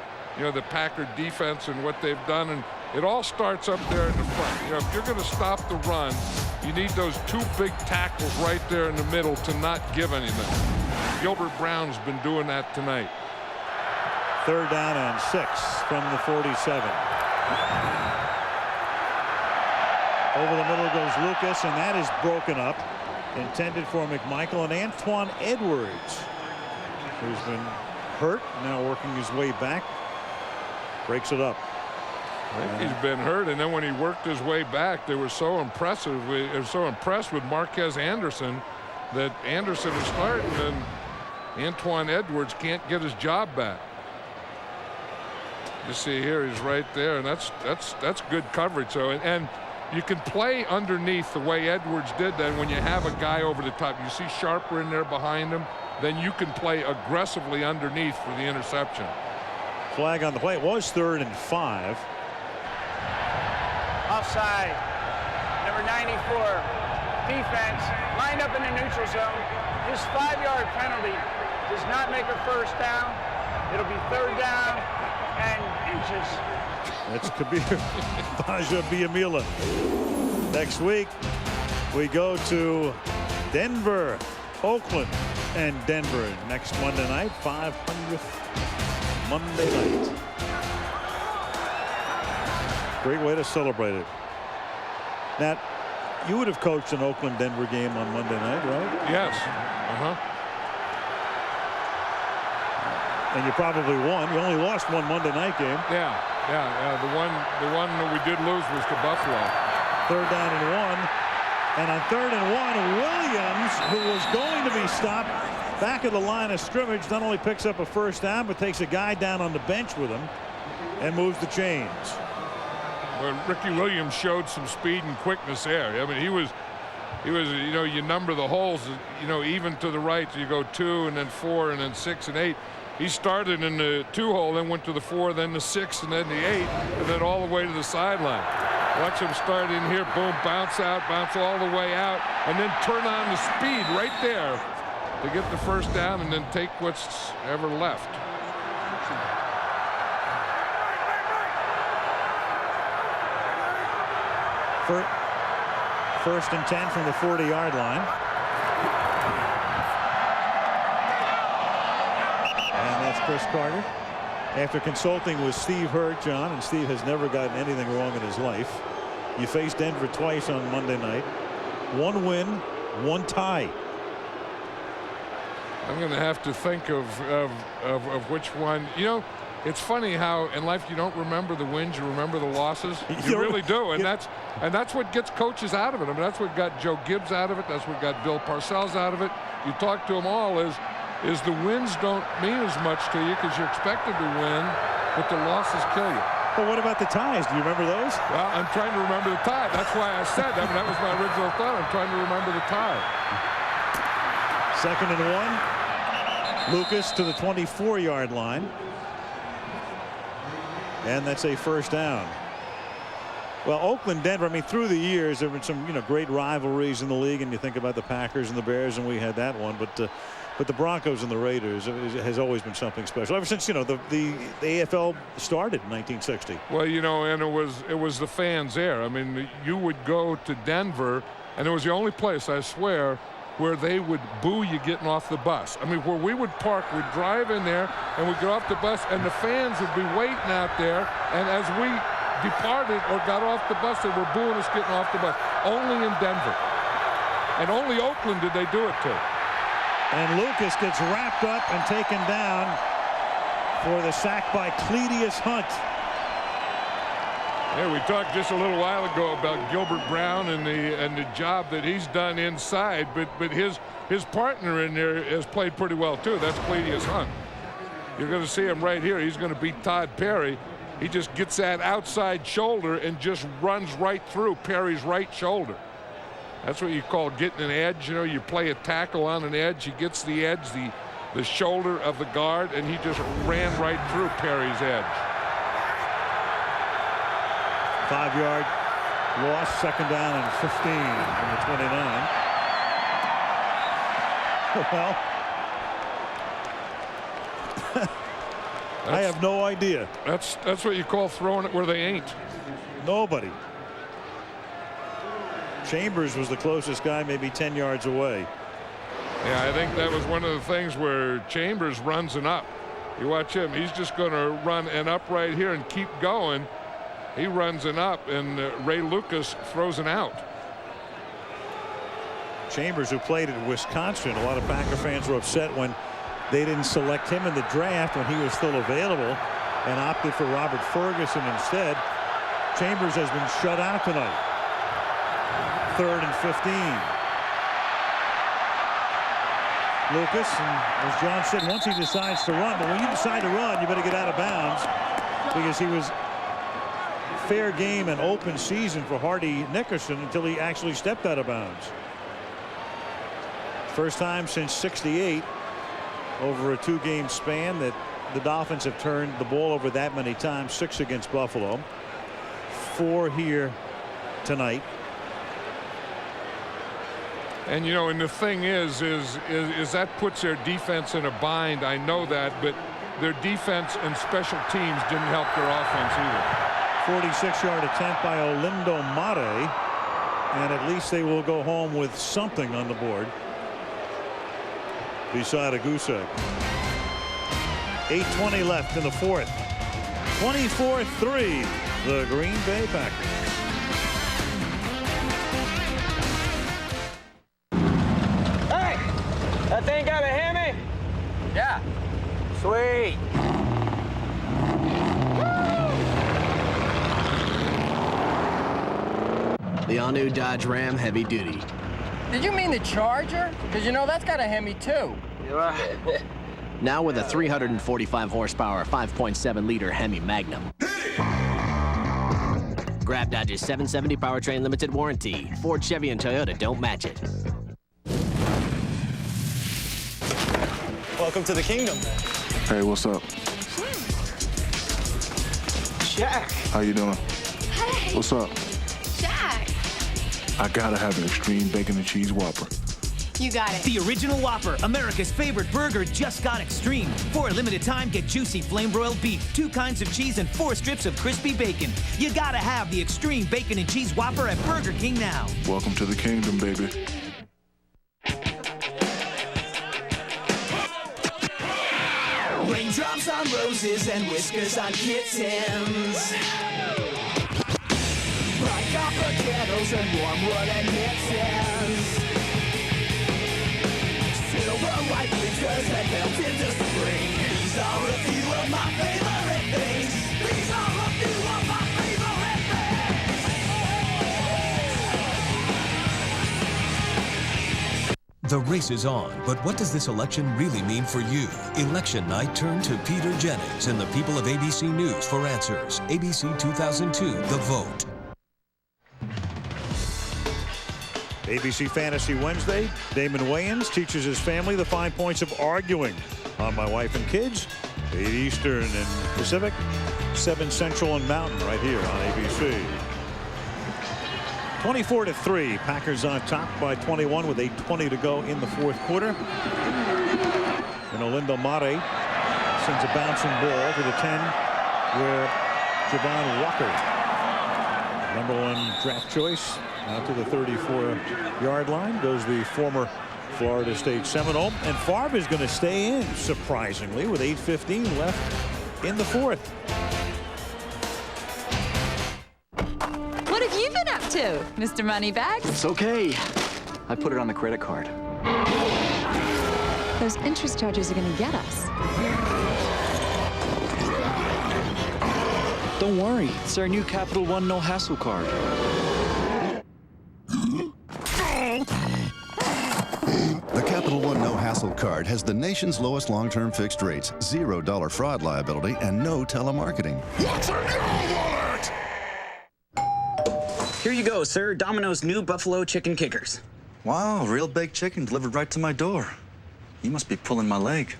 Packer defense and what they've done, and it all starts up there in the front. You know, if you're going to stop the run, you need those two big tackles right there in the middle to not give anything. Gilbert Brown's been doing that tonight. 3rd down and 6 from the 47. Over the middle goes Lucas, and that is broken up. Intended for McMichael, and Antoine Edwards, who's been hurt, now working his way back, breaks it up. I think he's been hurt, and then when he worked his way back, they were so impressed with Marquez Anderson that Anderson is starting, and Antoine Edwards can't get his job back. You see here, he's right there, and that's good coverage. So and you can play underneath the way Edwards did that when you have a guy over the top. You see Sharper in there behind him, then you can play aggressively underneath for the interception. Flag on the play. It was 3rd and 5. Offside. Number 94. Defense lined up in the neutral zone. His 5-yard penalty does not make a first down. It'll be 3rd down and inches. That's Kabir Baja-Biamila. Next week, we go to Denver, Oakland, and Denver next Monday night, 500th Monday night. Great way to celebrate it. Nat, you would have coached an Oakland-Denver game on Monday night, right? Yes. And you probably won. You only lost one Monday night game. Yeah. The one that we did lose was to Buffalo. 3rd down and 1. And on 3rd and 1, Williams, who was going to be stopped back at the line of scrimmage, not only picks up a first down, but takes a guy down on the bench with him and moves the chains. Well, Ricky Williams showed some speed and quickness there. I mean, he was, you know, you number the holes, you know, even to the right. So you go 2 and then 4 and then 6 and 8. He started in the 2 hole, then went to the 4, then the 6, and then the 8, and then all the way to the sideline. Watch him start in here, boom, bounce out, bounce all the way out, and then turn on the speed right there to get the first down and then take what's ever left. First and 10 from the 40-yard line. And that's Chris Carter. After consulting with Steve Hurt, John, and Steve has never gotten anything wrong in his life. You faced Denver twice on Monday night. 1 win, 1 tie. I'm going to have to think of which one. You know, it's funny how in life you don't remember the wins, you remember the losses. You really do, and that's what gets coaches out of it. I mean, that's what got Joe Gibbs out of it. That's what got Bill Parcells out of it. You talk to them all is the wins don't mean as much to you because you're expected to win, but the losses kill you. But what about the ties? Do you remember those? Well, I'm trying to remember the tie. That's why I said that. I mean, that was my original thought. I'm trying to remember the tie. 2nd and 1. Lucas to the 24-yard line. And that's a first down. Well, Oakland, Denver, I mean, through the years, there have been some, great rivalries in the league, and you think about the Packers and the Bears, and we had that one. But the Broncos and the Raiders has always been something special ever since, the AFL started in 1960. Well, and it was the fans there. I mean, you would go to Denver, and it was the only place, I swear, where they would boo you getting off the bus. I mean, where we would park, we'd drive in there, and we'd get off the bus, and the fans would be waiting out there, and as we departed or got off the bus, they were booing us getting off the bus. Only in Denver. And only Oakland did they do it to. And Lucas gets wrapped up and taken down for the sack by Cledius Hunt. Yeah, we talked just a little while ago about Gilbert Brown and the job that he's done inside, but his partner in there has played pretty well too. That's Cledius Hunt. You're going to see him right here. He's going to beat Todd Perry. He just gets that outside shoulder and just runs right through Perry's right shoulder. That's what you call getting an edge. You play a tackle on an edge. He gets the edge, the shoulder of the guard, and he just ran right through Perry's edge. 5-yard loss, 2nd down and 15 from the 29. Well, I have no idea. That's what you call throwing it where they ain't. Nobody. Chambers was the closest guy, maybe 10 yards away. Yeah, I think that was one of the things where Chambers runs an up. You watch him. He's just going to run an up right here and keep going. He runs an up, and Ray Lucas throws an out. Chambers, who played at Wisconsin, a lot of Packer fans were upset when they didn't select him in the draft when he was still available and opted for Robert Ferguson instead. Chambers has been shut out tonight. 3rd and 15. Lucas, and as John said, once he decides to run, but when you decide to run, you better get out of bounds, because he was fair game and open season for Hardy Nickerson until he actually stepped out of bounds. First time since '68 over a 2-game span that the Dolphins have turned the ball over that many times. 6 against Buffalo, 4 here tonight. And and the thing is that puts their defense in a bind. I know that, but their defense and special teams didn't help their offense either. 46-yard attempt by Olindo Mare, and at least they will go home with something on the board beside a goose egg. 8:20 left in the 4th. 24-3, the Green Bay Packers. Hey, that thing got a hammy? Yeah. Sweet. The all-new Dodge Ram Heavy Duty. Did you mean the Charger? Because that's got a Hemi too. Now with a 345 horsepower, 5.7-liter Hemi Magnum. Grab Dodge's 770 powertrain limited warranty. Ford, Chevy, and Toyota don't match it. Welcome to the kingdom. Hey, what's up? Jack. How you doing? Hey. What's up? Jack. I gotta have an extreme bacon and cheese Whopper. You got it. The original Whopper, America's favorite burger, just got extreme. For a limited time, get juicy flame-broiled beef, 2 kinds of cheese, and 4 strips of crispy bacon. You gotta have the extreme bacon and cheese Whopper at Burger King now. Welcome to the kingdom, baby. Raindrops on road. noses and whiskers on kittens. Bright copper kettles and warm wooden mixes. Silver white bleachers that melt into spring. These are a few of my favorite things. These are a few of my favorite things. The race is on, but what does this election really mean for you? Election night turned to Peter Jennings and the people of ABC News for answers. ABC 2002, The Vote. ABC Fantasy Wednesday. Damon Wayans teaches his family the 5 points of arguing on My Wife and Kids. 8 Eastern and Pacific, 7 Central and Mountain right here on ABC. 24-3. Packers on top by 21 with 8:20 to go in the fourth quarter. And Olindo Mare sends a bouncing ball to the 10 where Javon Walker, #1 draft choice, out to the 34-yard line goes the former Florida State Seminole. And Favre is going to stay in, surprisingly, with 8:15 left in the fourth. What have you been up to, Mr. Moneybags? It's okay. I put it on the credit card. Those interest charges are going to get us. Don't worry. It's our new Capital One No Hassle card. The Capital One No Hassle card has the nation's lowest long-term fixed rates, $0 fraud liability, and no telemarketing. What's in your wallet? Here you go, sir. Domino's new Buffalo Chicken Kickers. Wow, real baked chicken delivered right to my door. You must be pulling my leg.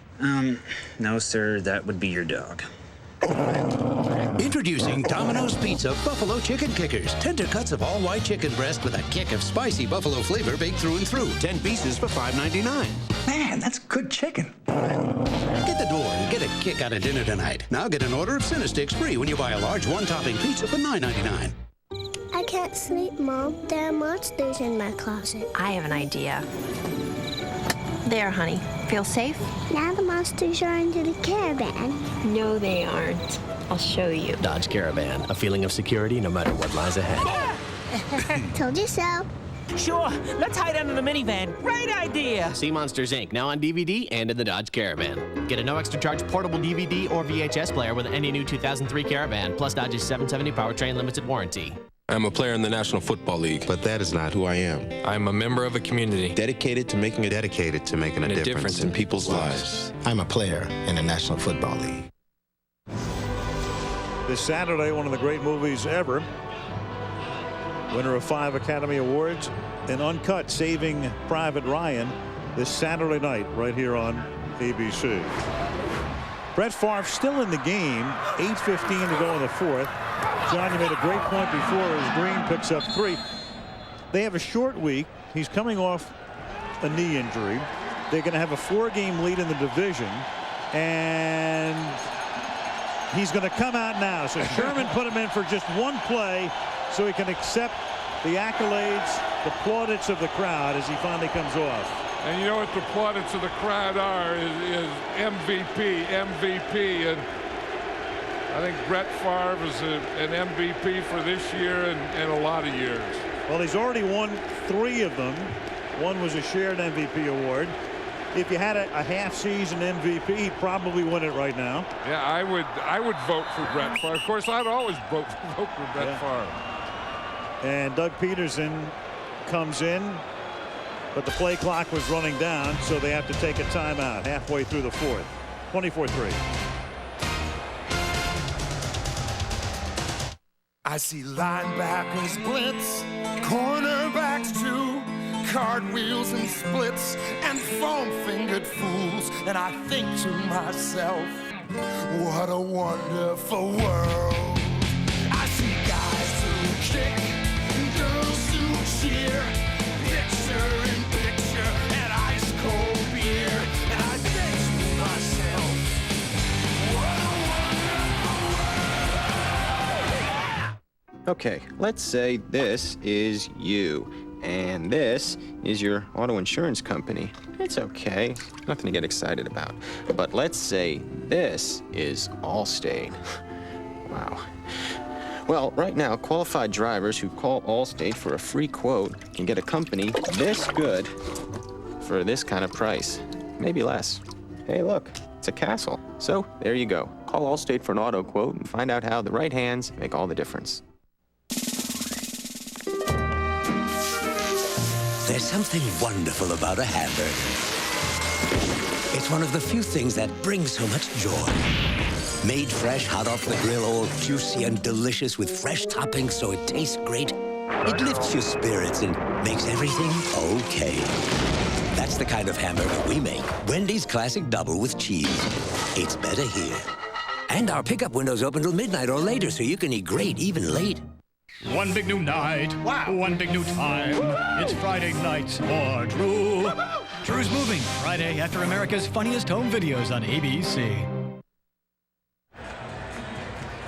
No, sir. That would be your dog. Introducing Domino's Pizza Buffalo Chicken Kickers. Tender cuts of all-white chicken breast with a kick of spicy buffalo flavor baked through and through. 10 pieces for $5.99. Man, that's good chicken. Get the door and get a kick out of dinner tonight. Now get an order of Cinesticks free when you buy a large one-topping pizza for $9.99. I can't sleep, Mom. There are monsters in my closet. I have an idea. There, honey. Feel safe? Now the monsters are into the caravan. No, they aren't. I'll show you. Dodge Caravan, a feeling of security no matter what lies ahead. Told you so. Sure, let's hide under the minivan. Great idea! See Monsters, Inc. now on DVD and in the Dodge Caravan. Get a no extra charge portable DVD or VHS player with any new 2003 Caravan, plus Dodge's 770 powertrain limited warranty. I'm a player in the National Football League. But that is not who I am. I'm a member of a community. Dedicated to making a difference in people's lives. I'm a player in the National Football League. This Saturday, one of the great movies ever. Winner of 5 Academy Awards, and Uncut, Saving Private Ryan, this Saturday night right here on ABC. Brett Favre still in the game. 8:15 to go in the fourth. John, you made a great point before as Green picks up 3. They have a short week. He's coming off a knee injury. They're going to have a 4-game lead in the division, and he's going to come out now. So Sherman put him in for just one play so he can accept the accolades, the plaudits of the crowd as he finally comes off. And you know what the plaudits of the crowd are is MVP. And I think Brett Favre is an MVP for this year and a lot of years. Well, he's already won 3 of them. One was a shared MVP award. If you had a half-season MVP, he'd probably win it right now. Yeah, I would vote for Brett Favre. Of course, I'd always vote for Brett Favre. And Doug Peterson comes in, but the play clock was running down, so they have to take a timeout halfway through the fourth. 24-3. I see linebackers blitz, cornerbacks too, cartwheels and splits, and foam-fingered fools. And I think to myself, what a wonderful world. I see guys who kick, girls who cheer, picture in picture, and ice-cold beer. And I think to myself, what a wonderful world. Okay, let's say this is you, And this is your auto insurance company. It's okay, nothing to get excited about. But let's say this is Allstate. Wow. Well, right now, qualified drivers who call Allstate for a free quote can get a company this good for this kind of price, maybe less. Hey, look, it's a castle. So there you go. Call Allstate for an auto quote and find out how the right hands make all the difference. There's something wonderful about a hamburger. It's one of the few things that brings so much joy. Made fresh, hot off the grill, all juicy and delicious with fresh toppings so it tastes great. It lifts your spirits and makes everything okay. That's the kind of hamburger we make. Wendy's Classic Double with cheese. It's better here. And our pickup window's open till midnight or later, so you can eat great even late. One big new night, wow. One big new time. It's Friday night for Drew. Drew's Moving, Friday after America's Funniest Home Videos on ABC.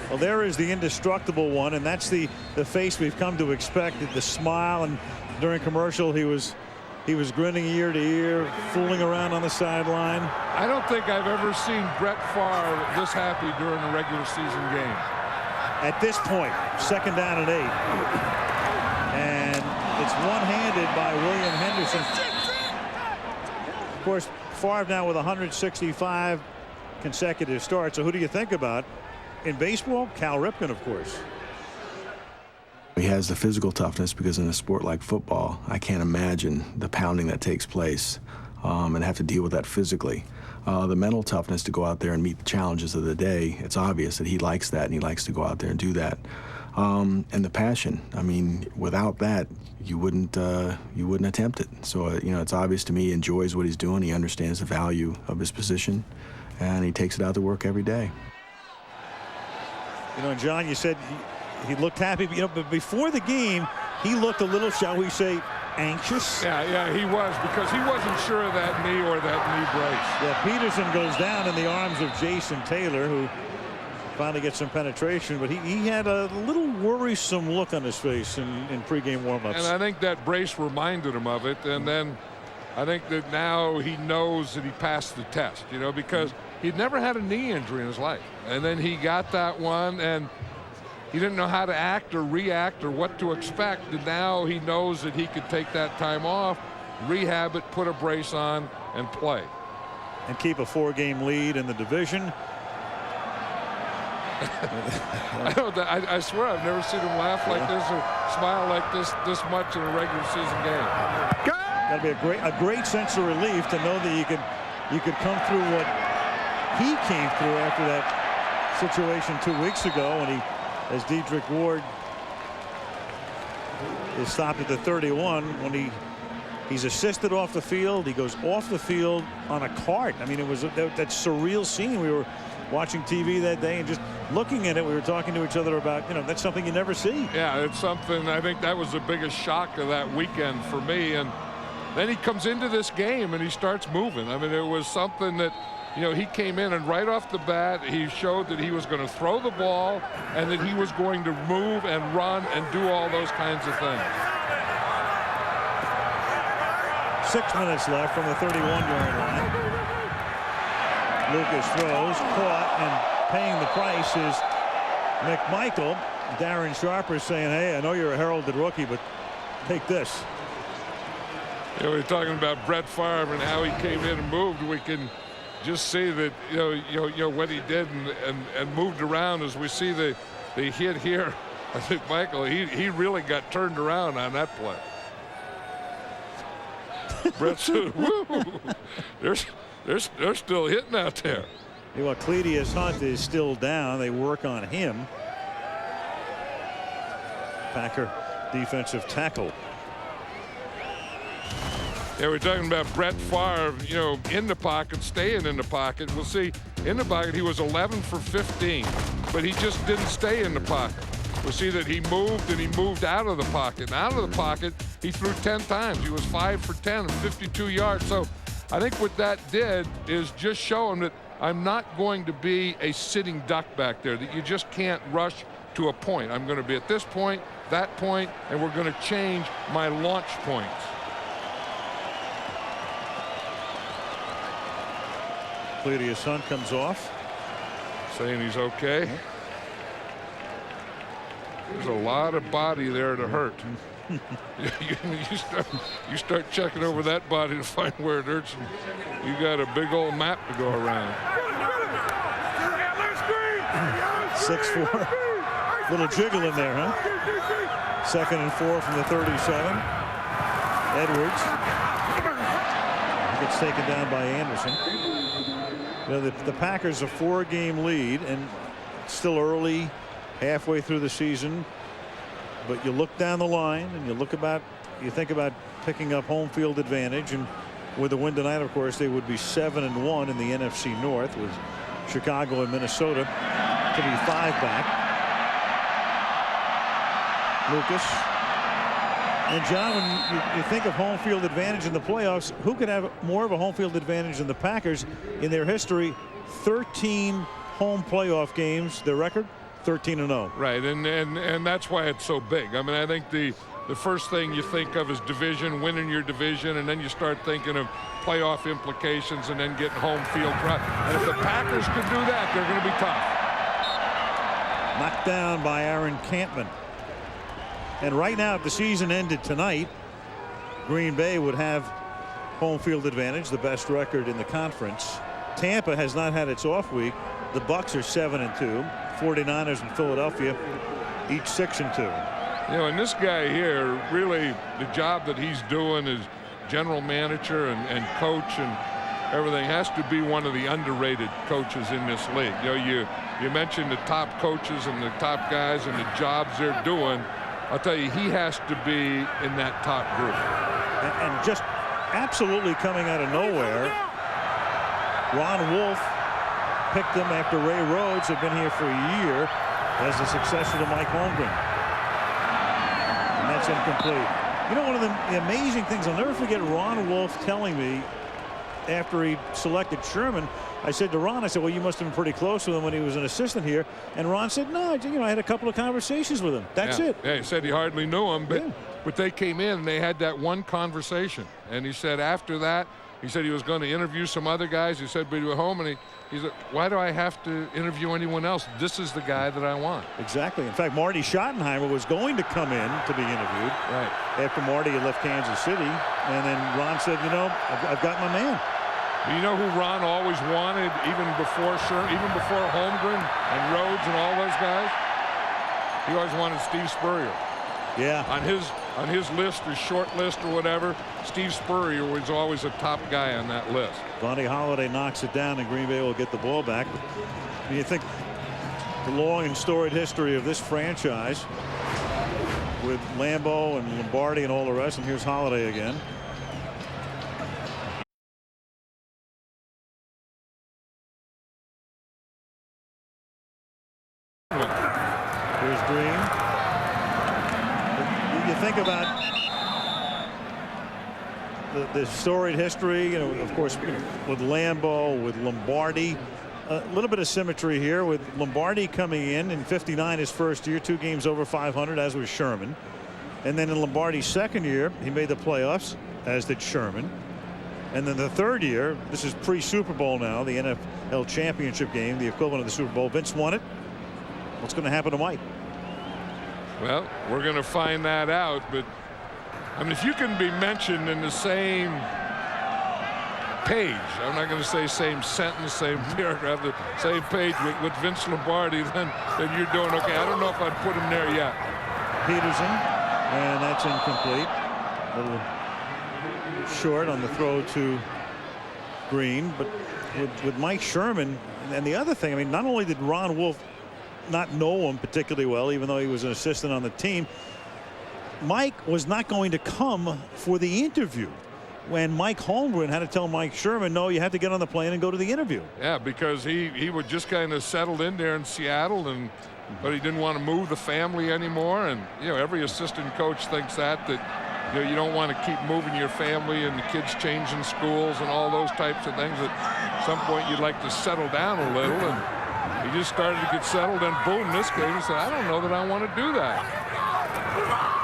Well, there is the indestructible one, and that's the face we've come to expect. The smile, and during commercial he was grinning ear to ear, fooling around on the sideline. I don't think I've ever seen Brett Favre this happy during a regular season game. At this point, 2nd down and 8. And it's one-handed by William Henderson. Of course, Favre now with 165 consecutive starts. So who do you think about? In baseball, Cal Ripken, of course. He has the physical toughness because in a sport like football, I can't imagine the pounding that takes place and have to deal with that physically. The mental toughness to go out there and meet the challenges of the day, it's obvious that he likes that and he likes to go out there and do that. And the passion, I mean, without that, you wouldn't attempt it. So, it's obvious to me he enjoys what he's doing. He understands the value of his position and he takes it out to work every day. John, you said he looked happy, but before the game, he looked a little, shall we say, anxious. Yeah, he was, because he wasn't sure of that knee or that knee brace. Yeah, Peterson goes down in the arms of Jason Taylor, who finally gets some penetration, but he had a little worrisome look on his face in pregame warmups. And I think that brace reminded him of it, and then I think that now he knows that he passed the test, because he'd never had a knee injury in his life. And then he got that one, and he didn't know how to act or react or what to expect. And now he knows that he could take that time off, rehab it, put a brace on, and play. And keep a 4-game lead in the division. I swear I've never seen him laugh like this or smile like this much in a regular season game. That'd be a great sense of relief to know that you could come through what he came through after that situation 2 weeks ago, when as Dedrick Ward is stopped at the 31, when he's assisted off the field, he goes off the field on a cart. I mean, it was that surreal scene. We were watching TV that day and just looking at it. We were talking to each other about, that's something you never see. Yeah, it's something. I think that was the biggest shock of that weekend for me. And then he comes into this game and he starts moving. I mean, it was something that, he came in and right off the bat, he showed that he was going to throw the ball and that he was going to move and run and do all those kinds of things. 6 minutes left from the 31-yard line. Lucas throws, caught, and paying the price is McMichael. Darren Sharper saying, hey, I know you're a heralded rookie, but take this. We're talking about Brett Favre and how he came in and moved. We can just see that what he did and moved around. As we see the hit here, I think Michael he really got turned around on that play. Brett said, "Woo, they're still hitting out there." Well, Cledius Hunt is still down. They work on him. Packer defensive tackle. Yeah, we're talking about Brett Favre, in the pocket, staying in the pocket. We'll see, in the pocket, he was 11 for 15, but he just didn't stay in the pocket. We'll see that he moved, and he moved out of the pocket. And out of the pocket, he threw 10 times. He was 5 for 10 and 52 yards. So I think what that did is just show him that I'm not going to be a sitting duck back there that you just can't rush to a point. I'm going to be at this point, that point, and we're going to change my launch points. Cletus Hunt comes off, saying he's okay. There's a lot of body there to hurt. you start checking over that body to find where it hurts, and you got a big old map to go around. 6'4". Little jiggle in there, huh? 2nd and 4 from the 37. Edwards. He gets taken down by Anderson. You know, the Packers a 4-game lead, and still early, halfway through the season. But you look down the line and you think about picking up home field advantage, and with the win tonight, of course, they would be 7-1 in the NFC North, with Chicago and Minnesota to be 5 back. Lucas. And John, when you think of home field advantage in the playoffs, who could have more of a home field advantage than the Packers in their history? 13 home playoff games, their record 13-0. Right, and that's why it's so big. I mean, I think the first thing you think of is division, winning your division, and then you start thinking of playoff implications and then getting home field. And if the Packers could do that, they're going to be tough. Knocked down by Aaron Campman. And right now, if the season ended tonight, Green Bay would have home field advantage, the best record in the conference. Tampa has not had its off week. The Bucs are 7-2. 49ers and Philadelphia each 6-2. You know, and this guy here, really, the job that he's doing as general manager and coach and everything, has to be one of the underrated coaches in this league. You know, you mentioned the top coaches and the top guys and the jobs they're doing. I'll tell you, he has to be in that top group. And just absolutely coming out of nowhere, Ron Wolf picked him after Ray Rhodes had been here for a year as the successor to Mike Holmgren. And that's incomplete. You know, one of the amazing things, I'll never forget Ron Wolf telling me after he selected Sherman, I said to Ron, I said, well, you must have been pretty close with him when he was an assistant here. And Ron said, no, you know, I had a couple of conversations with him. That's it. Yeah, he said he hardly knew him, but they came in and they had that one conversation. And he said after that, he said he was going to interview some other guys. He said, but he went home and he said, why do I have to interview anyone else? This is the guy that I want. Exactly. In fact, Marty Schottenheimer was going to come in to be interviewed. Right. After Marty had left Kansas City. And then Ron said, you know, I've got my man. You know who Ron always wanted, even before Holmgren and Rhodes and all those guys? He always wanted Steve Spurrier. Yeah. On his list, his short list or whatever, Steve Spurrier was always a top guy on that list. Vontae Holliday knocks it down and Green Bay will get the ball back. But you think the long and storied history of this franchise with Lambeau and Lombardi and all the rest, and here's Holliday again. Here's Green. You think about the storied history, you know, of course, with Lambeau, with Lombardi. A little bit of symmetry here with Lombardi coming in '59, his first year, 2 games over 500, as was Sherman. And then in Lombardi's second year, he made the playoffs, as did Sherman. And then the third year, this is pre-Super Bowl now, the NFL championship game, the equivalent of the Super Bowl. Vince won it. What's going to happen to Mike? Well, we're going to find that out. But I mean, if you can be mentioned in the same page, I'm not going to say same sentence, same paragraph, the same page with Vince Lombardi, then you're doing okay. I don't know if I'd put him there yet. Peterson, and that's incomplete. A little short on the throw to Green, but with Mike Sherman, and the other thing, I mean, not only did Ron Wolf not know him particularly well, even though he was an assistant on the team, Mike was not going to come for the interview when Mike Holmgren had to tell Mike Sherman, no, you have to get on the plane and go to the interview. Yeah, because he would just kind of settled in there in Seattle, but he didn't want to move the family anymore. And, you know, every assistant coach thinks that You know, you don't want to keep moving your family and the kids changing schools and all those types of things. At some point, you'd like to settle down a little, and he just started to get settled, and boom, this game, he said, I don't know that I want to do that.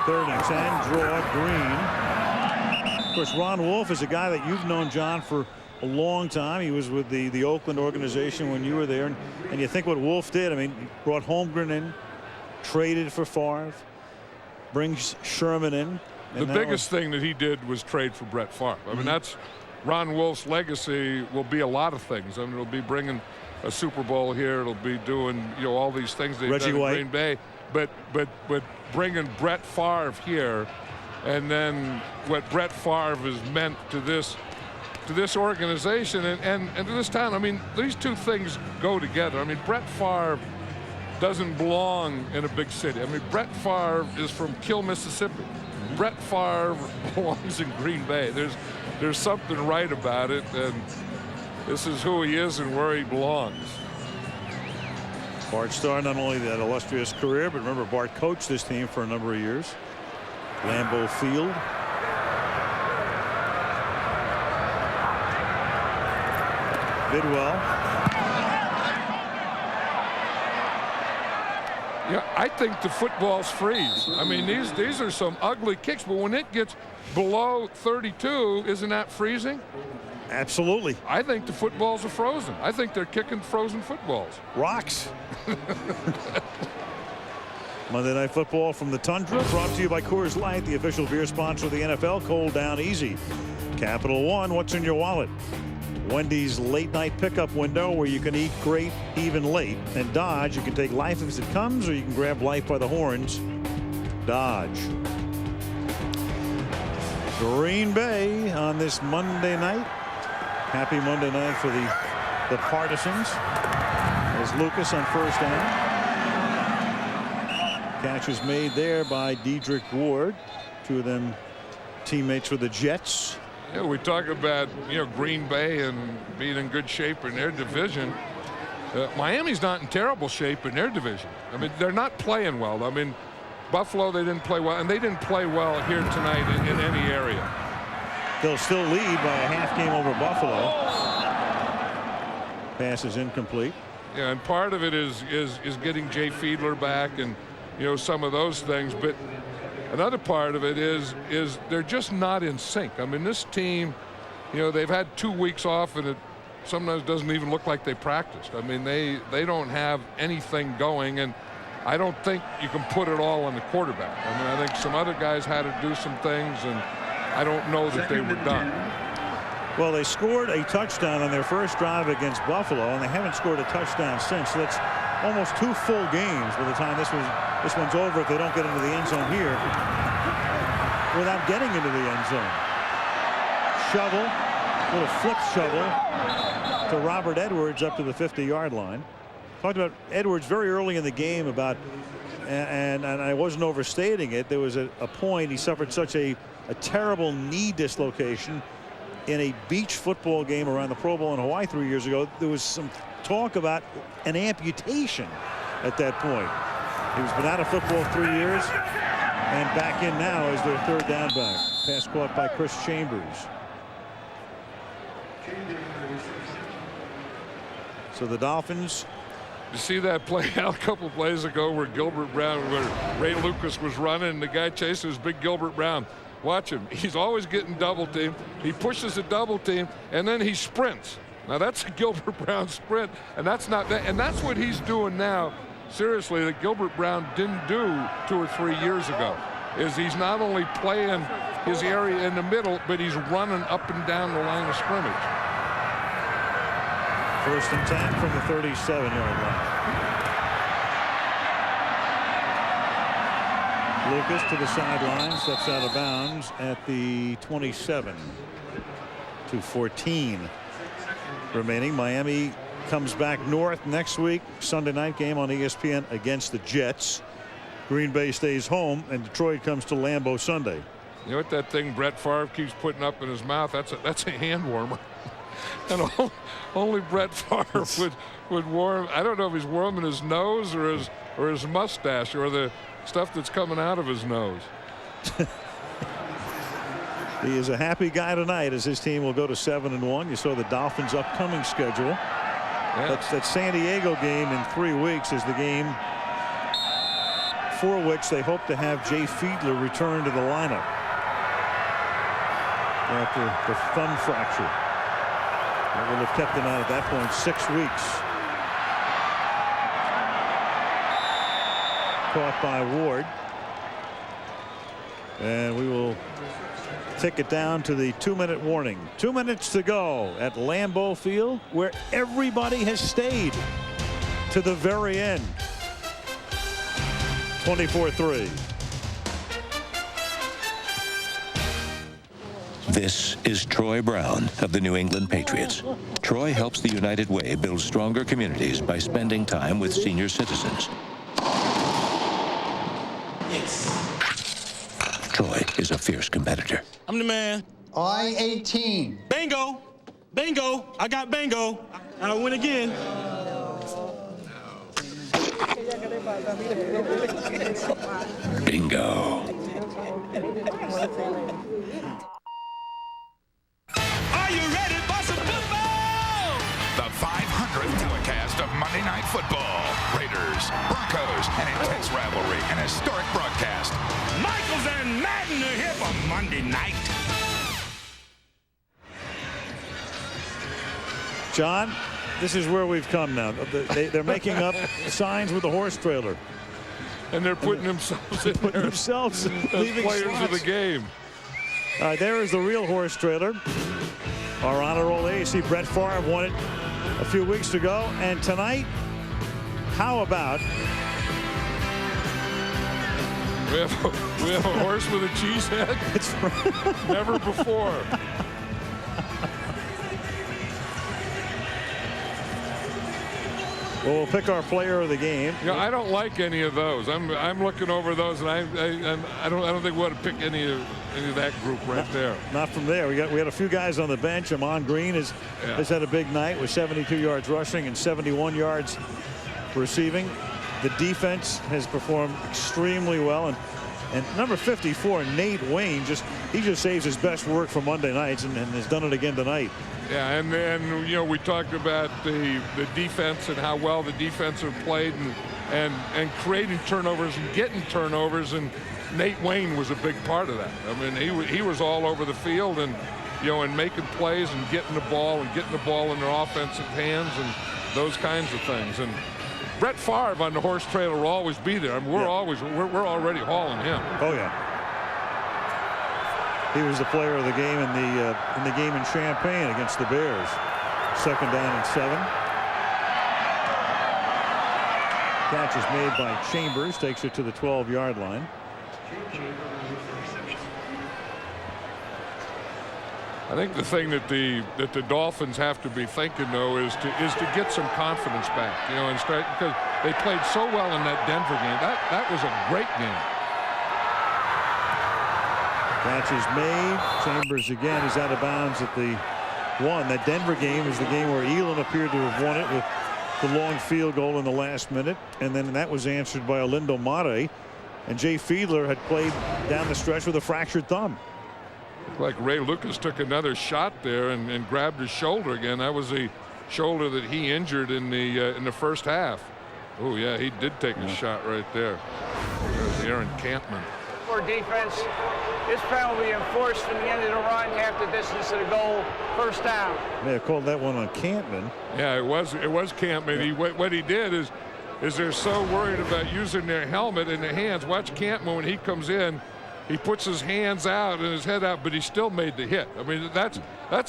3rd and 10, draw Green. Of course, Ron Wolf is a guy that you've known, John, for a long time. He was with the Oakland organization when you were there, and you think what Wolf did. I mean, he brought Holmgren in, traded for Favre, brings Sherman in. The biggest thing that he did was trade for Brett Favre. I mean, that's Ron Wolf's legacy. Will be a lot of things. I mean, it'll be bringing a Super Bowl here. It'll be doing, you know, all these things they've done in Green Bay. But bringing Brett Favre here, and then what Brett Favre has meant to this organization and to this town. I mean, these two things go together. I mean, Brett Favre doesn't belong in a big city. I mean, Brett Favre is from Kill, Mississippi. Brett Favre belongs in Green Bay. There's something right about it, and this is who he is and where he belongs. Bart Starr, not only that illustrious career, but remember, Bart coached this team for a number of years. Lambeau Field. Bidwell. Yeah, I think the footballs freeze. I mean, these are some ugly kicks, but when it gets below 32, isn't that freezing? Absolutely. I think the footballs are frozen. I think they're kicking frozen footballs. Rocks. Monday Night Football from the Tundra, brought to you by Coors Light, the official beer sponsor of the NFL. Cold down easy. Capital One, what's in your wallet? Wendy's late night pickup window where you can eat great even late. And Dodge, you can take life as it comes, or you can grab life by the horns. Dodge. Green Bay on this Monday night. Happy Monday night for the Partisans. As Lucas on first down. Catch was made there by Dedrick Ward. Two of them teammates with the Jets. Yeah, we talk about, you know, Green Bay and being in good shape in their division. Miami's not in terrible shape in their division. I mean, they're not playing well. I mean, Buffalo, they didn't play well, and they didn't play well here tonight in any area. They'll still lead by a half game over Buffalo. Pass is incomplete. Yeah, and part of it is getting Jay Fiedler back and, you know, some of those things. But another part of it is they're just not in sync. I mean, this team, you know, they've had 2 weeks off, and it sometimes doesn't even look like they practiced. I mean, they don't have anything going, and I don't think you can put it all on the quarterback. I mean, I think some other guys had to do some things, and I don't know that they were done. Well, they scored a touchdown on their first drive against Buffalo, and they haven't scored a touchdown since. So that's almost 2 full games by the time this one's over, if they don't get into the end zone here without getting into the end zone. Shovel, little flip shovel to Robert Edwards up to the 50-yard line. Talked about Edwards very early in the game about, and I wasn't overstating it, there was a point he suffered such a terrible knee dislocation in a beach football game around the Pro Bowl in Hawaii 3 years ago. There was some talk about an amputation at that point. He's been out of football 3 years and back in now as their third down back. Pass caught by Chris Chambers. So the Dolphins. You see that play out a couple plays ago where where Ray Lucas was running and the guy chasing was big Gilbert Brown. Watch him. He's always getting double teamed. He pushes a double team and then he sprints. Now that's a Gilbert Brown sprint, and that's not that. And that's what he's doing now. Seriously, that Gilbert Brown didn't do 2 or 3 years ago. Is he's not only playing his area in the middle, but he's running up and down the line of scrimmage. 1st and 10 from the 37-yard line. Lucas to the sideline, steps out of bounds at the 27. 2:14 remaining. Miami comes back north next week. Sunday night game on ESPN against the Jets. Green Bay stays home, and Detroit comes to Lambeau Sunday. You know what that thing Brett Favre keeps putting up in his mouth? That's a hand warmer. And only Brett Favre would warm. I don't know if he's warming his nose or his mustache or the stuff that's coming out of his nose. He is a happy guy tonight as his team will go to 7-1. You saw the Dolphins' upcoming schedule. Yeah. That San Diego game in 3 weeks is the game for which they hope to have Jay Fiedler return to the lineup after the thumb fracture. That will have kept him out at that point 6 weeks. Caught by Ward. And we will take it down to the 2-minute warning. 2 minutes to go at Lambeau Field, where everybody has stayed to the very end. 24-3. This is Troy Brown of the New England Patriots. Troy helps the United Way build stronger communities by spending time with senior citizens. Troy is a fierce competitor. I'm the man. I-18. Bingo. Bingo. I got bingo. I win again. Bingo. Are you ready for some football? The 500th telecast of Monday Night Football. Raiders, Broncos, an intense rivalry, an historic broadcast. Michaels and Madden are here for Monday night. John, this is where we've come now. They're making up signs with the horse trailer. And they're putting themselves in there. As players of the game. All right, there is the real horse trailer. Our honor roll ace, Brett Favre won it a few weeks ago. And tonight, how about... We have a horse with a cheese head? It's never before. Well, we'll pick our player of the game. You know, I don't like any of those. I'm looking over those, and I don't think we want to pick any of that group right there. Not from there. We had a few guys on the bench. Amon Green has had a big night with 72 yards rushing and 71 yards receiving. The defense has performed extremely well, and number 54, Nate Wayne, just saves his best work for Monday nights and has done it again tonight. Yeah, and then we talked about the defense and how well the defense have played and creating turnovers and getting turnovers, and Nate Wayne was a big part of that. I mean, he was all over the field and and making plays and getting the ball in their offensive hands and those kinds of things. And Brett Favre on the horse trailer will always be there. I mean, we're already hauling him. Oh yeah. He was the player of the game in the game in Champaign against the Bears. 2nd down and 7. Catch is made by Chambers, takes it to the 12-yard line. I think the thing that the Dolphins have to be thinking, though, is to get some confidence back, and start, because they played so well in that Denver game. That was a great game. Catch is made. Chambers again is out of bounds at the 1. That Denver game is the game where Elam appeared to have won it with the long field goal in the last minute, and then that was answered by Olindo Mare, and Jay Fiedler had played down the stretch with a fractured thumb. Like Ray Lucas took another shot there and grabbed his shoulder again. That was the shoulder that he injured in the first half. Oh yeah, he did take a shot right there. There's Aaron Campman. For defense, this penalty enforced from the end of the run, half the distance to the goal, first down. May have called that one on Campman. Yeah, it was Campman. Yeah. What he did is they're so worried about using their helmet in their hands. Watch Campman when he comes in. He puts his hands out and his head out, but he still made the hit. I mean, that's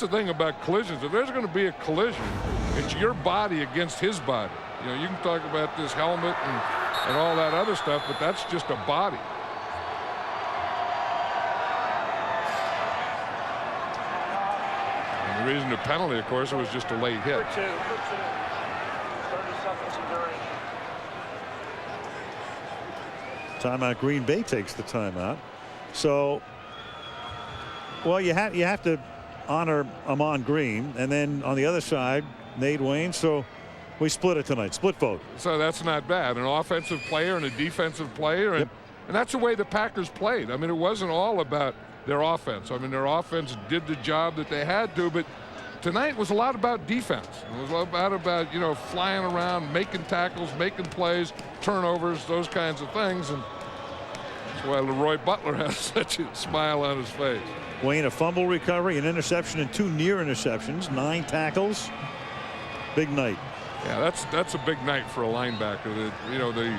the thing about collisions. If there's going to be a collision, it's your body against his body. You can talk about this helmet and all that other stuff, but that's just a body. And the reason the penalty, of course, it was just a late hit. Timeout. Green Bay takes the timeout. So, well, you have to honor Amon Green, and then on the other side, Nate Wayne. So we split it tonight. Split vote. So that's not bad. An offensive player and a defensive player, and that's the way the Packers played. I mean, it wasn't all about their offense. I mean, their offense did the job that they had to, but tonight was a lot about defense. It was a lot about, you know, flying around, making tackles, making plays, turnovers, those kinds of things. And that's why Leroy Butler has such a smile on his face. Wayne, a fumble recovery, an interception, and 2 near interceptions, 9 tackles. Big night. Yeah, that's a big night for a linebacker. You know, the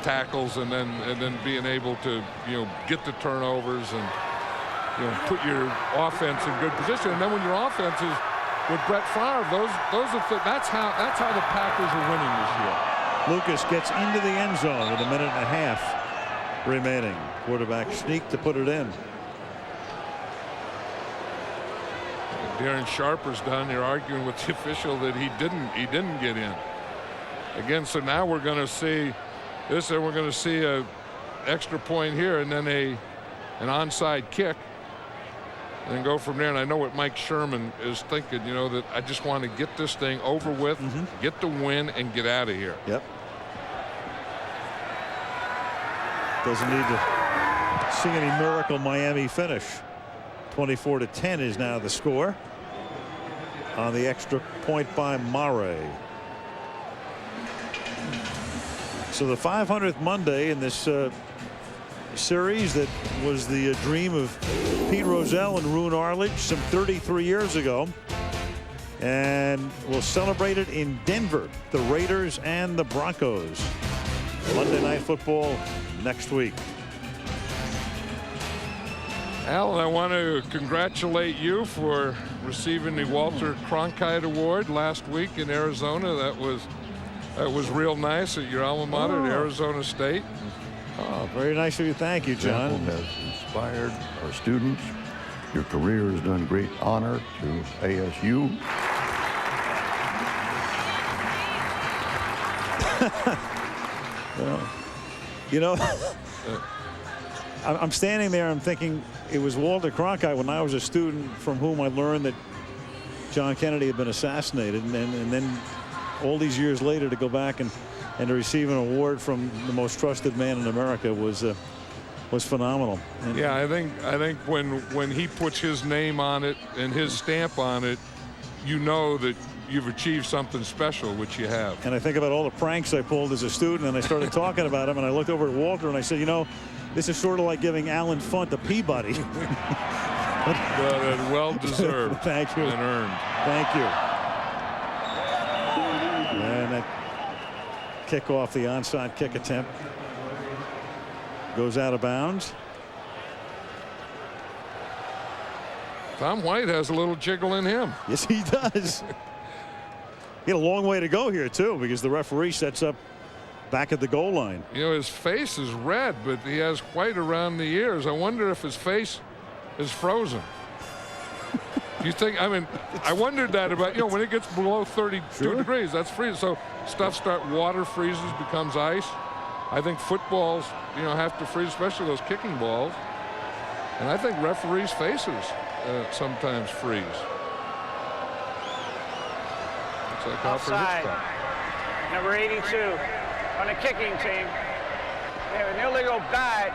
tackles and then being able to, you know, get the turnovers and, you know, put your offense in good position. And then when your offense is with Brett Favre, that's how the Packers are winning this year. Lucas gets into the end zone with 1.5 minutes remaining. Quarterback sneak to put it in. Darren Sharper's down there arguing with the official that he didn't get in. Again, so now we're going to see this, and we're going to see a extra point here, and then an onside kick, and then go from there. And I know what Mike Sherman is thinking, you know, that I just want to get this thing over with, get the win, and get out of here. Yep. Doesn't need to see any miracle Miami finish. 24-10 is now the score on the extra point by Mare. So the 500th Monday in this series that was the dream of Pete Rozelle and Roone Arledge some 33 years ago, and we'll celebrate it in Denver, the Raiders and the Broncos. Monday Night Football next week. Alan, I want to congratulate you for receiving the Walter Cronkite Award last week in Arizona. That was real nice at your alma mater, at Arizona State. Oh, very nice of you. Thank you, John. Has inspired our students. Your career has done great honor to ASU. Well, you know, I'm standing there, I'm thinking it was Walter Cronkite when I was a student from whom I learned that John Kennedy had been assassinated, and then all these years later to go back and to receive an award from the most trusted man in America was phenomenal. And yeah, I think when he puts his name on it and his stamp on it, you know that you've achieved something special, which you have. And I think about all the pranks I pulled as a student, and I started talking about him, and I looked over at Walter and I said, you know, this is sort of like giving Alan Funt a Peabody. Well deserved. Thank you. And earned. Thank you. And that kickoff, the onside kick attempt, goes out of bounds. Tom White has a little jiggle in him. Yes, he does. He had a long way to go here, too, because the referee sets up back at the goal line. You know, his face is red, but he has white around the ears. I wonder if his face is frozen. You think, I mean, I wondered that about, you know, when it gets below 32 degrees, that's freezing. So water freezes, becomes ice. I think footballs, you know, have to freeze, especially those kicking balls. And I think referees' faces sometimes freeze. It's like offside. Number 82 on the kicking team. They have an illegal bat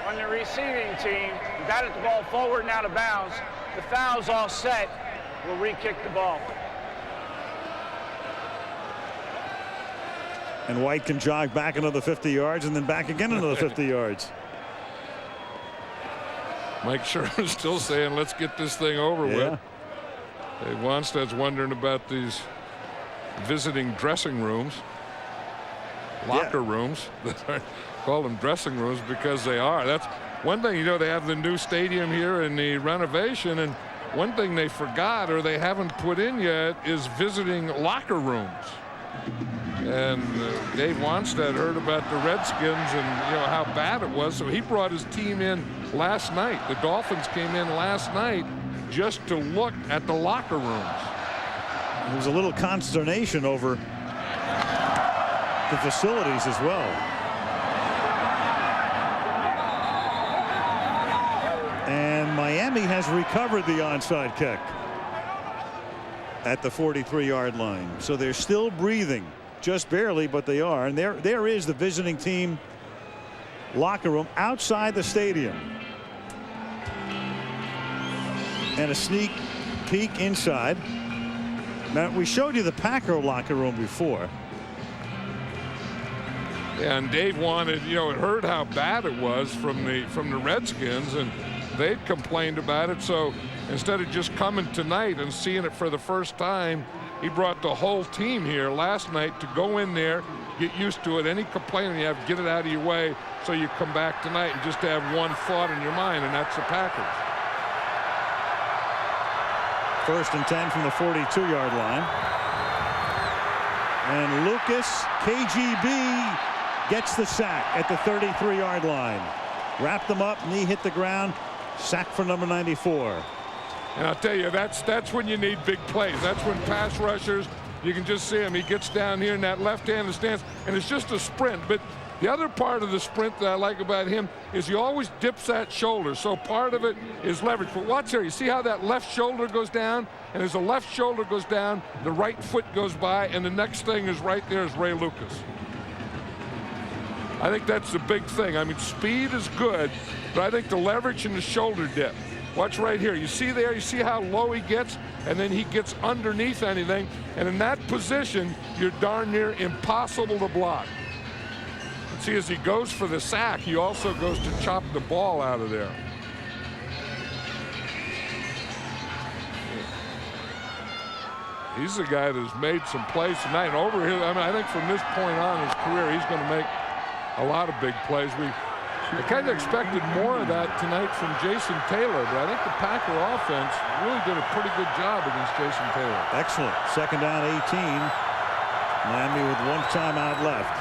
on the receiving team. Batted the ball forward and out of bounds. The foul's all set. We'll re-kick the ball. And White can jog back another 50 yards and then back again another 50 yards. Mike Sherman's still saying, let's get this thing over with. Dave Wanstead's wondering about these visiting dressing rooms, locker rooms. Call them dressing rooms because they are. That's one thing, you know, they have the new stadium here and the renovation, and one thing they forgot or they haven't put in yet is visiting locker rooms. And Dave Wanstead heard about the Redskins and, you know, how bad it was, so he brought his team in last night. The Dolphins came in last night just to look at the locker rooms. There was a little consternation over the facilities as well. And Miami has recovered the onside kick at the 43-yard line. So they're still breathing, just barely, but they are. And there is the visiting team locker room outside the stadium. And a sneak peek inside. Now, we showed you the Packer locker room before. Yeah, and Dave wanted, it heard how bad it was from the Redskins, and they'd complained about it. So instead of just coming tonight and seeing it for the first time, he brought the whole team here last night to go in there, get used to it. Any complaining you have, get it out of your way, so you come back tonight and just have one thought in your mind, and that's the Packers. 1st and 10 from the 42-yard line. And Lucas, KGB, gets the sack at the 33-yard line. Wrapped them up, knee hit the ground, sack for number 94. And I'll tell you, that's when you need big plays. That's when pass rushers, you can just see him. He gets down here in that left-handed stance, and it's just a sprint. But the other part of the sprint that I like about him is he always dips that shoulder. So part of it is leverage. But watch here. You see how that left shoulder goes down? And as the left shoulder goes down, the right foot goes by, and the next thing is right there is Ray Lucas. I think that's the big thing. I mean, speed is good, but I think the leverage and the shoulder dip. Watch right here. You see there, you see how low he gets, and then he gets underneath anything. And in that position, you're darn near impossible to block. And see, as he goes for the sack, he also goes to chop the ball out of there. He's the guy that's made some plays tonight. And over here, I mean, I think from this point on in his career, he's going to make a lot of big plays. I kind of expected more of that tonight from Jason Taylor, but I think the Packer offense really did a pretty good job against Jason Taylor. Excellent. 2nd down, 18. Miami with 1 timeout left.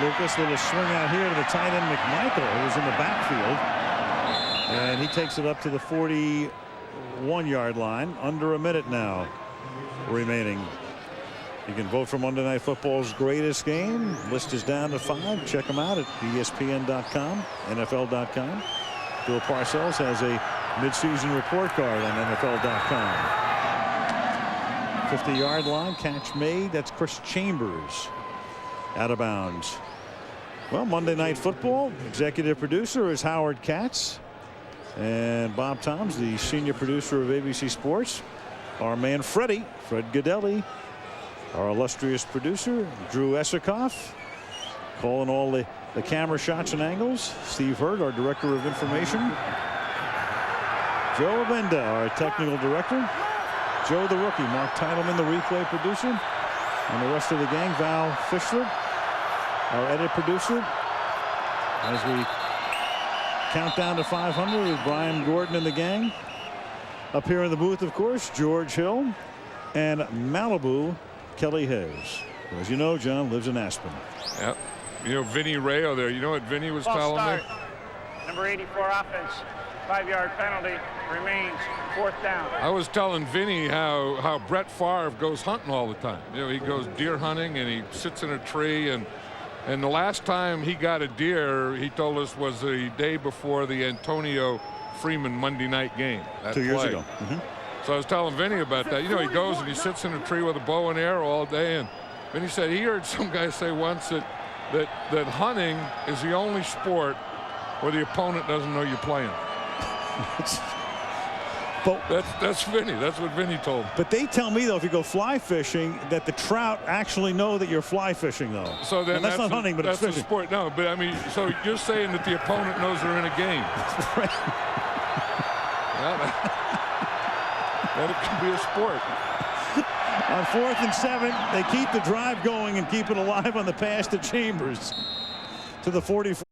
Lucas, little swing out here to the tight end McMichael, who was in the backfield. And he takes it up to the 41-yard line. Under a minute now remaining. You can vote for Monday Night Football's greatest game. List is down to 5. Check them out at ESPN.com, NFL.com. Bill Parcells has a midseason report card on NFL.com. 50-yard line, catch made. That's Chris Chambers. Out of bounds. Well, Monday Night Football, executive producer is Howard Katz. And Bob Toms, the senior producer of ABC Sports. Our man Fred Godelli. Our illustrious producer, Drew Esikoff, calling all the camera shots and angles. Steve Hurd, our director of information. Joe Abenda, our technical director. Joe the rookie, Mark Titleman, the replay producer. And the rest of the gang, Val Fischler, our edit producer. As we count down to 500 with Brian Gordon and the gang. Up here in the booth, of course, George Hill and Malibu Kelly Hayes, who, as you know, John, lives in Aspen. Yep. Vinny Rayo there. You know what Vinny was telling me? Number 84 offense. 5-yard penalty remains. 4th down. I was telling Vinny how Brett Favre goes hunting all the time. He goes deer hunting and he sits in a tree, and the last time he got a deer, he told us, was the day before the Antonio Freeman Monday night game. 2 years ago. So I was telling Vinny about that. He goes and he sits in a tree with a bow and arrow all day. And Vinny said he heard some guy say once that hunting is the only sport where the opponent doesn't know you're playing. But that's Vinny. That's what Vinny told me. But they tell me, though, if you go fly fishing, that the trout actually know that you're fly fishing, though. So then and that's not hunting, but that's it's fishing. The sport. No, but I mean, so you're saying that the opponent knows they're in a game. That it can be a sport. On 4th and 7, they keep the drive going and keep it alive on the pass to Chambers to the 44.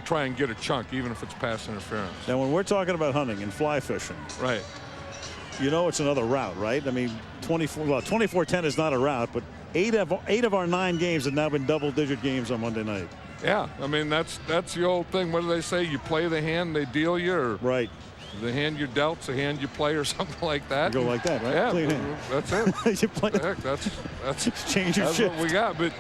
Try and get a chunk, even if it's pass interference. Now, when we're talking about hunting and fly fishing, right? It's another route, right? I mean, 24-10 is not a route, but 8 of our 9 games have now been double-digit games on Monday night. Yeah, I mean that's the old thing. What do they say? You play the hand they deal you, or right? The hand you dealt's the hand you play, or something like that. You go like that, right? Yeah, Clean hand. That's it. You play. Heck, that's change your that's shift. what we got. But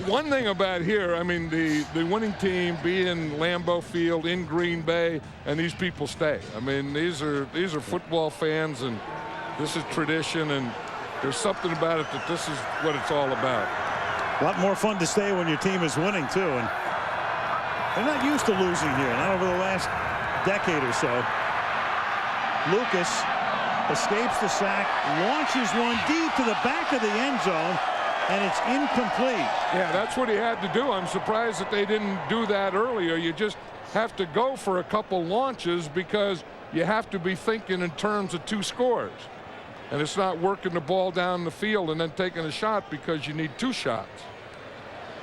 one thing about here, I mean, the winning team being Lambeau Field in Green Bay, and these people stay. I mean, these are football fans, and this is tradition, and there's something about it that this is what it's all about. A lot more fun to stay when your team is winning too, and they're not used to losing here. Not over the last decade or so. Lucas escapes the sack, launches one deep to the back of the end zone, and it's incomplete. Yeah, that's what he had to do. I'm surprised that they didn't do that earlier. You just have to go for a couple launches because you have to be thinking in terms of 2 scores. And it's not working the ball down the field and then taking a shot because you need 2 shots.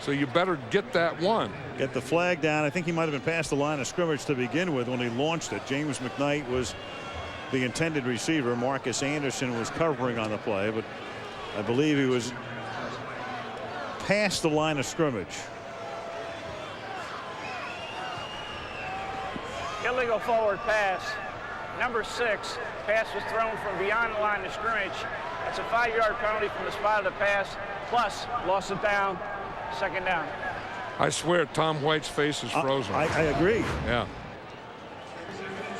So you better get that one. Get the flag down. I think he might have been past the line of scrimmage to begin with when he launched it. James McKnight was the intended receiver. Marcus Anderson was covering on the play, but I believe he was past the line of scrimmage. Illegal forward pass. Number 6. Pass was thrown from beyond the line of scrimmage. That's a 5-yard penalty from the spot of the pass. Plus, loss of down. 2nd down. I swear Tom White's face is frozen. I agree. Yeah.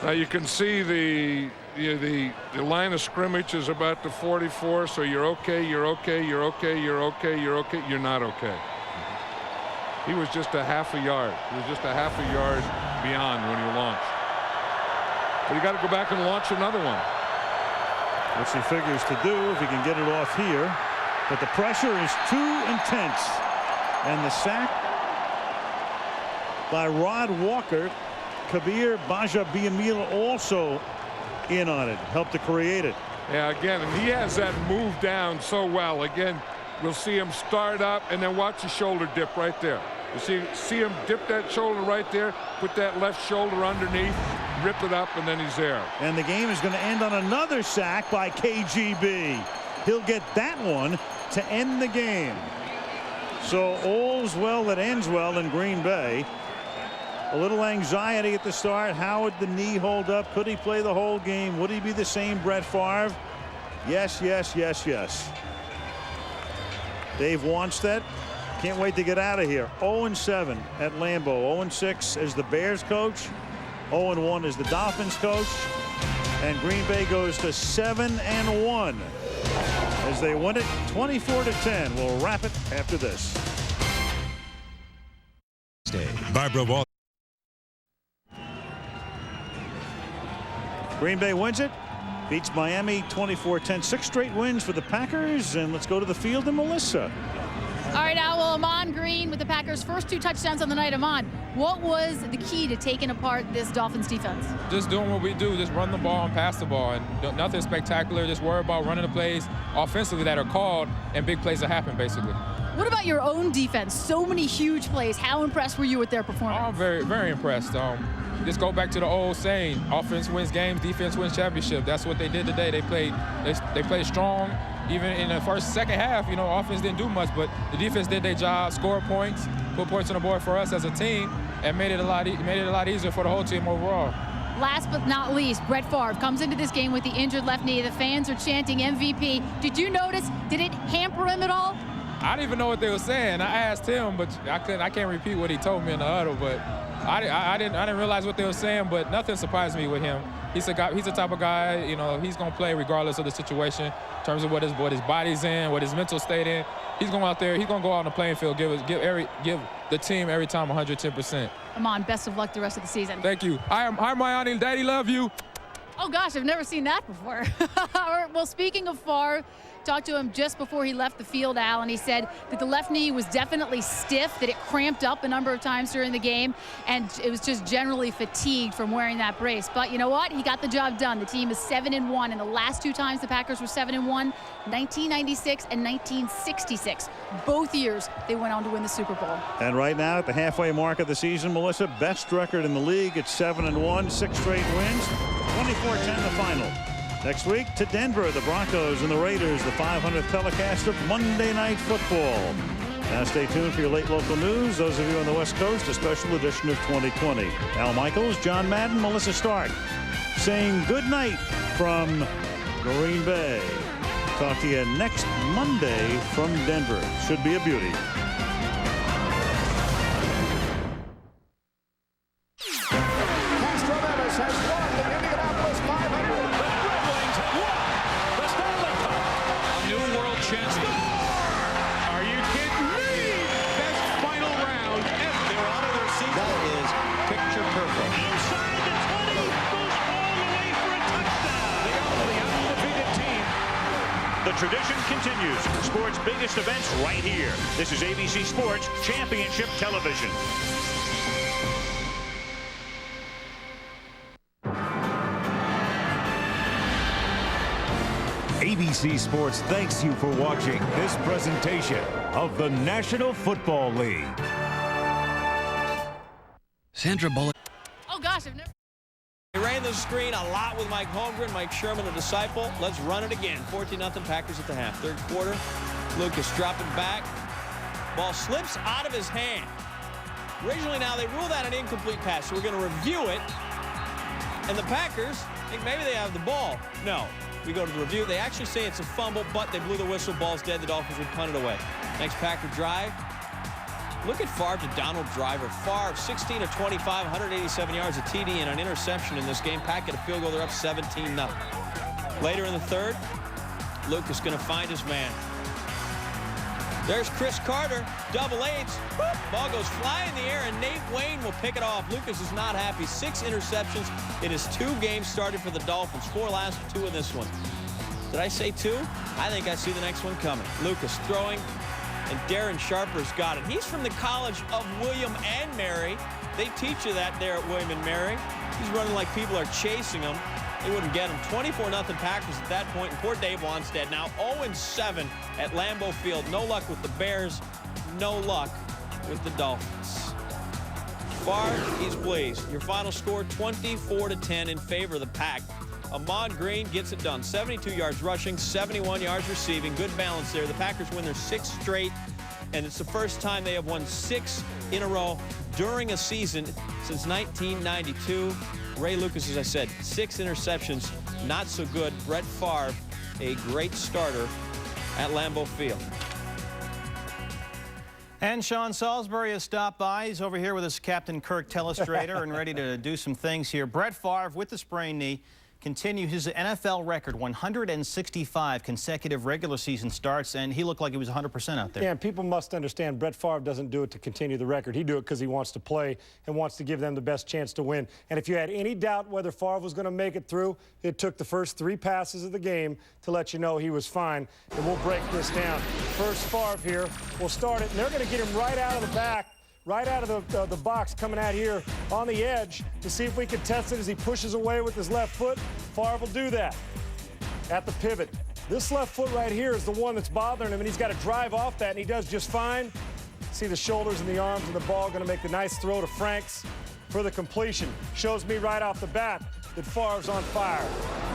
Now you can see the line of scrimmage is about the 44, so you're okay, you're okay, you're okay, you're okay, you're okay, you're not okay. He was just a half a yard. He was just a half a yard beyond when he launched. But you got to go back and launch another one. Which he figures to do if he can get it off here. But the pressure is too intense. And the sack by Rod Walker. Kabir Bajabiamila also in on it. Helped to create it. Yeah, again, and he has that move down so well. Again, we'll see him start up and then watch the shoulder dip right there. You see him dip that shoulder right there, put that left shoulder underneath, rip it up, and then he's there. And the game is going to end on another sack by KGB. He'll get that one to end the game. So all's well that ends well in Green Bay. A little anxiety at the start. How would the knee hold up? Could he play the whole game? Would he be the same Brett Favre? Yes, yes, yes, yes. Dave Wanstead can't wait to get out of here. 0-7 at Lambeau. 0-6 as the Bears coach. 0-1 as the Dolphins coach. And Green Bay goes to 7-1 as they win it 24-10. We'll wrap it after this. Barbara Wall. Green Bay wins it. Beats Miami 24-10. 6 straight wins for the Packers. And let's go to the field and Melissa. All right, now, well, Amon Green with the Packers' first 2 touchdowns on the night. Amon, what was the key to taking apart this Dolphins defense? Just doing what we do, just run the ball and pass the ball, and nothing spectacular. Just worry about running the plays offensively that are called, and big plays that happen, basically. What about your own defense? So many huge plays. How impressed were you with their performance? I'm very, very impressed. Just go back to the old saying: offense wins games, defense wins championship. That's what they did today. They played strong. Even in the second half, offense didn't do much, but the defense did their job, scored points, put points on the board for us as a team, and made it a lot easier for the whole team overall. Last but not least, Brett Favre comes into this game with the injured left knee. The fans are chanting MVP. Did you notice? Did it hamper him at all? I didn't even know what they were saying. I asked him, but I can't repeat what he told me in the huddle. But I didn't realize what they were saying. But nothing surprised me with him. He's the type of guy, he's going to play regardless of the situation in terms of what his body's in, what his mental state in. He's going out there. He's going to go out on the playing field, give the team every time 110%. Amon, best of luck the rest of the season. Thank you. Hi, Mayani. Daddy love you. Oh, gosh, I've never seen that before. Well, speaking of Favre, talked to him just before he left the field, Al, and he said that the left knee was definitely stiff, that it cramped up a number of times during the game, and it was just generally fatigued from wearing that brace. But you know what? He got the job done. The team is 7-1, and the last 2 times the Packers were 7-1, 1996 and 1966. Both years they went on to win the Super Bowl. And right now at the halfway mark of the season, Melissa, best record in the league at 7-1, 6 straight wins, 24-10 the final. Next week to Denver, the Broncos and the Raiders, the 500th telecast of Monday Night Football. Now stay tuned for your late local news. Those of you on the West Coast, a special edition of 2020. Al Michaels, John Madden, Melissa Stark saying good night from Green Bay. Talk to you next Monday from Denver. Should be a beauty. The tradition continues. Sports' biggest events right here. This is ABC Sports Championship Television. ABC Sports thanks you for watching this presentation of the National Football League. Sandra Bullock. Oh, gosh, I've never... They ran the screen a lot with Mike Holmgren, Mike Sherman, a disciple. Let's run it again. 14-0 Packers at the half. Third quarter, Lucas dropping back. Ball slips out of his hand. Originally now, they rule that an incomplete pass, so we're going to review it. And the Packers think maybe they have the ball. No. We go to the review. They actually say it's a fumble, but they blew the whistle. Ball's dead. The Dolphins would punt it away. Next Packer drive. Look at Favre to Donald Driver. Favre, 16 of 25, 187 yards, a TD, and an interception in this game. Pack at a field goal. They're up 17-0. Later in the third, Lucas going to find his man. There's Chris Carter, double H. Whoop, ball goes flying in the air, and Nate Wayne will pick it off. Lucas is not happy. 6 interceptions in his 2 games started for the Dolphins. 4 last, 2 in this one. Did I say 2? I think I see the next one coming. Lucas throwing, and Darren Sharper's got it. He's from the College of William and Mary. They teach you that there at William and Mary. He's running like people are chasing him. They wouldn't get him. 24-0 Packers at that point. And poor Dave Wanstead now 0-7 at Lambeau Field. No luck with the Bears. No luck with the Dolphins. Favre, he's pleased. Your final score, 24-10 in favor of the Pack. Ahman Green gets it done. 72 yards rushing, 71 yards receiving. Good balance there. The Packers win their 6th straight, and it's the first time they have won 6 in a row during a season since 1992. Ray Lucas, as I said, 6 interceptions, not so good. Brett Favre, a great starter at Lambeau Field. And Sean Salisbury has stopped by. He's over here with his Captain Kirk Telestrator and ready to do some things here. Brett Favre, with the sprained knee, continues his NFL record, 165 consecutive regular season starts, and he looked like he was 100% out there. Yeah, and people must understand Brett Favre doesn't do it to continue the record. He do it because he wants to play and wants to give them the best chance to win. And if you had any doubt whether Favre was going to make it through, it took the first 3 passes of the game to let you know he was fine. And we'll break this down. First Favre here. We'll start it, and they're going to get him right out of the back. Right out of the box, coming out here on the edge to see if we can test it as he pushes away with his left foot. Favre will do that at the pivot. This left foot right here is the one that's bothering him, and he's got to drive off that, and he does just fine. See the shoulders and the arms and the ball. Going to make the nice throw to Franks for the completion. Shows me right off the bat that Favre's on fire.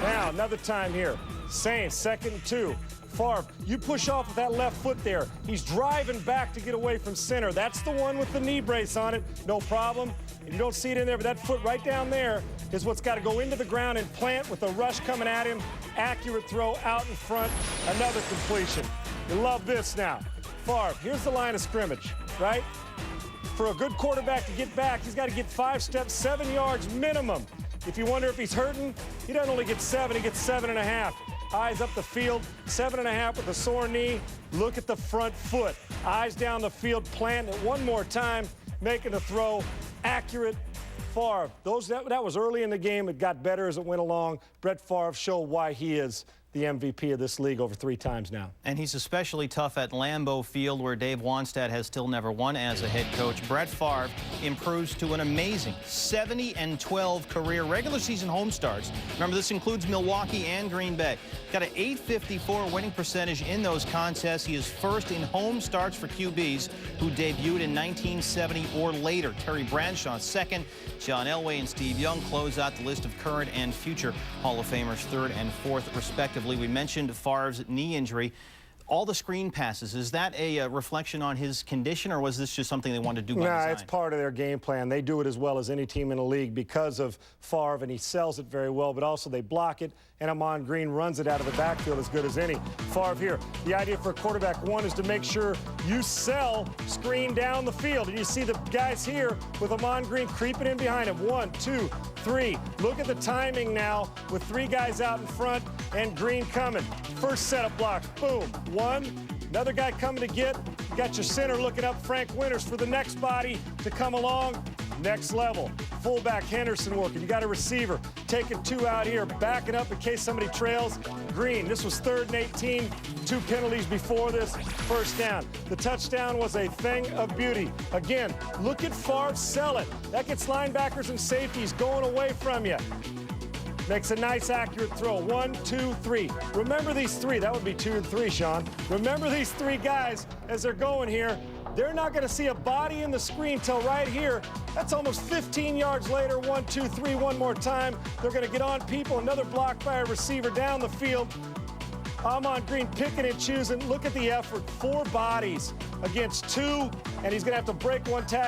Now, another time here. Same, 2nd and 2. Favre, you push off with that left foot there. He's driving back to get away from center. That's the one with the knee brace on it. No problem. And you don't see it in there, but that foot right down there is what's got to go into the ground and plant with the rush coming at him. Accurate throw out in front. Another completion. You love this now. Favre, here's the line of scrimmage, right? For a good quarterback to get back, he's got to get 5 steps, 7 yards minimum. If you wonder if he's hurting, he doesn't only get 7, he gets 7.5. Eyes up the field, 7.5 with a sore knee. Look at the front foot. Eyes down the field, plant it one more time, making the throw. Accurate. Favre, that was early in the game. It got better as it went along. Brett Favre showed why he is the MVP of this league over 3 times now. And he's especially tough at Lambeau Field, where Dave Wanstead has still never won as a head coach. Brett Favre improves to an amazing 70-12 career regular season home starts. Remember, this includes Milwaukee and Green Bay. Got an .854 winning percentage in those contests. He is first in home starts for QBs who debuted in 1970 or later. Terry Bradshaw second. John Elway and Steve Young close out the list of current and future Hall of Famers, 3rd and 4th, respectively. We mentioned Favre's knee injury. All the screen passes, is that a reflection on his condition, or was this just something they wanted to do by design? It's part of their game plan. They do it as well as any team in the league because of Favre, and he sells it very well, but also they block it, and Ahman Green runs it out of the backfield as good as any. Favre here. The idea for a quarterback, one, is to make sure you sell screen down the field. And you see the guys here with Ahman Green creeping in behind him. 1, 2, 3. Look at the timing now with 3 guys out in front and Green coming. First setup block. Boom. 1. Another guy coming to get. You got your center looking up, Frank Winters, for the next body to come along. Next level. Fullback Henderson working. You got a receiver taking 2 out here, backing up in case somebody trails. Green. This was 3rd and 18. 2 penalties before this. First down. The touchdown was a thing of beauty. Again, look at Favre sell it. That gets linebackers and safeties going away from you. Makes a nice, accurate throw. 1, 2, 3. Remember these 3. That would be 2 and 3, Sean. Remember these 3 guys as they're going here. They're not going to see a body in the screen till right here. That's almost 15 yards later. 1, 2, 3. One more time. They're going to get on people. Another block by a receiver down the field. Ahman Green picking and choosing. Look at the effort. 4 bodies against 2, and he's going to have to break 1 tackle.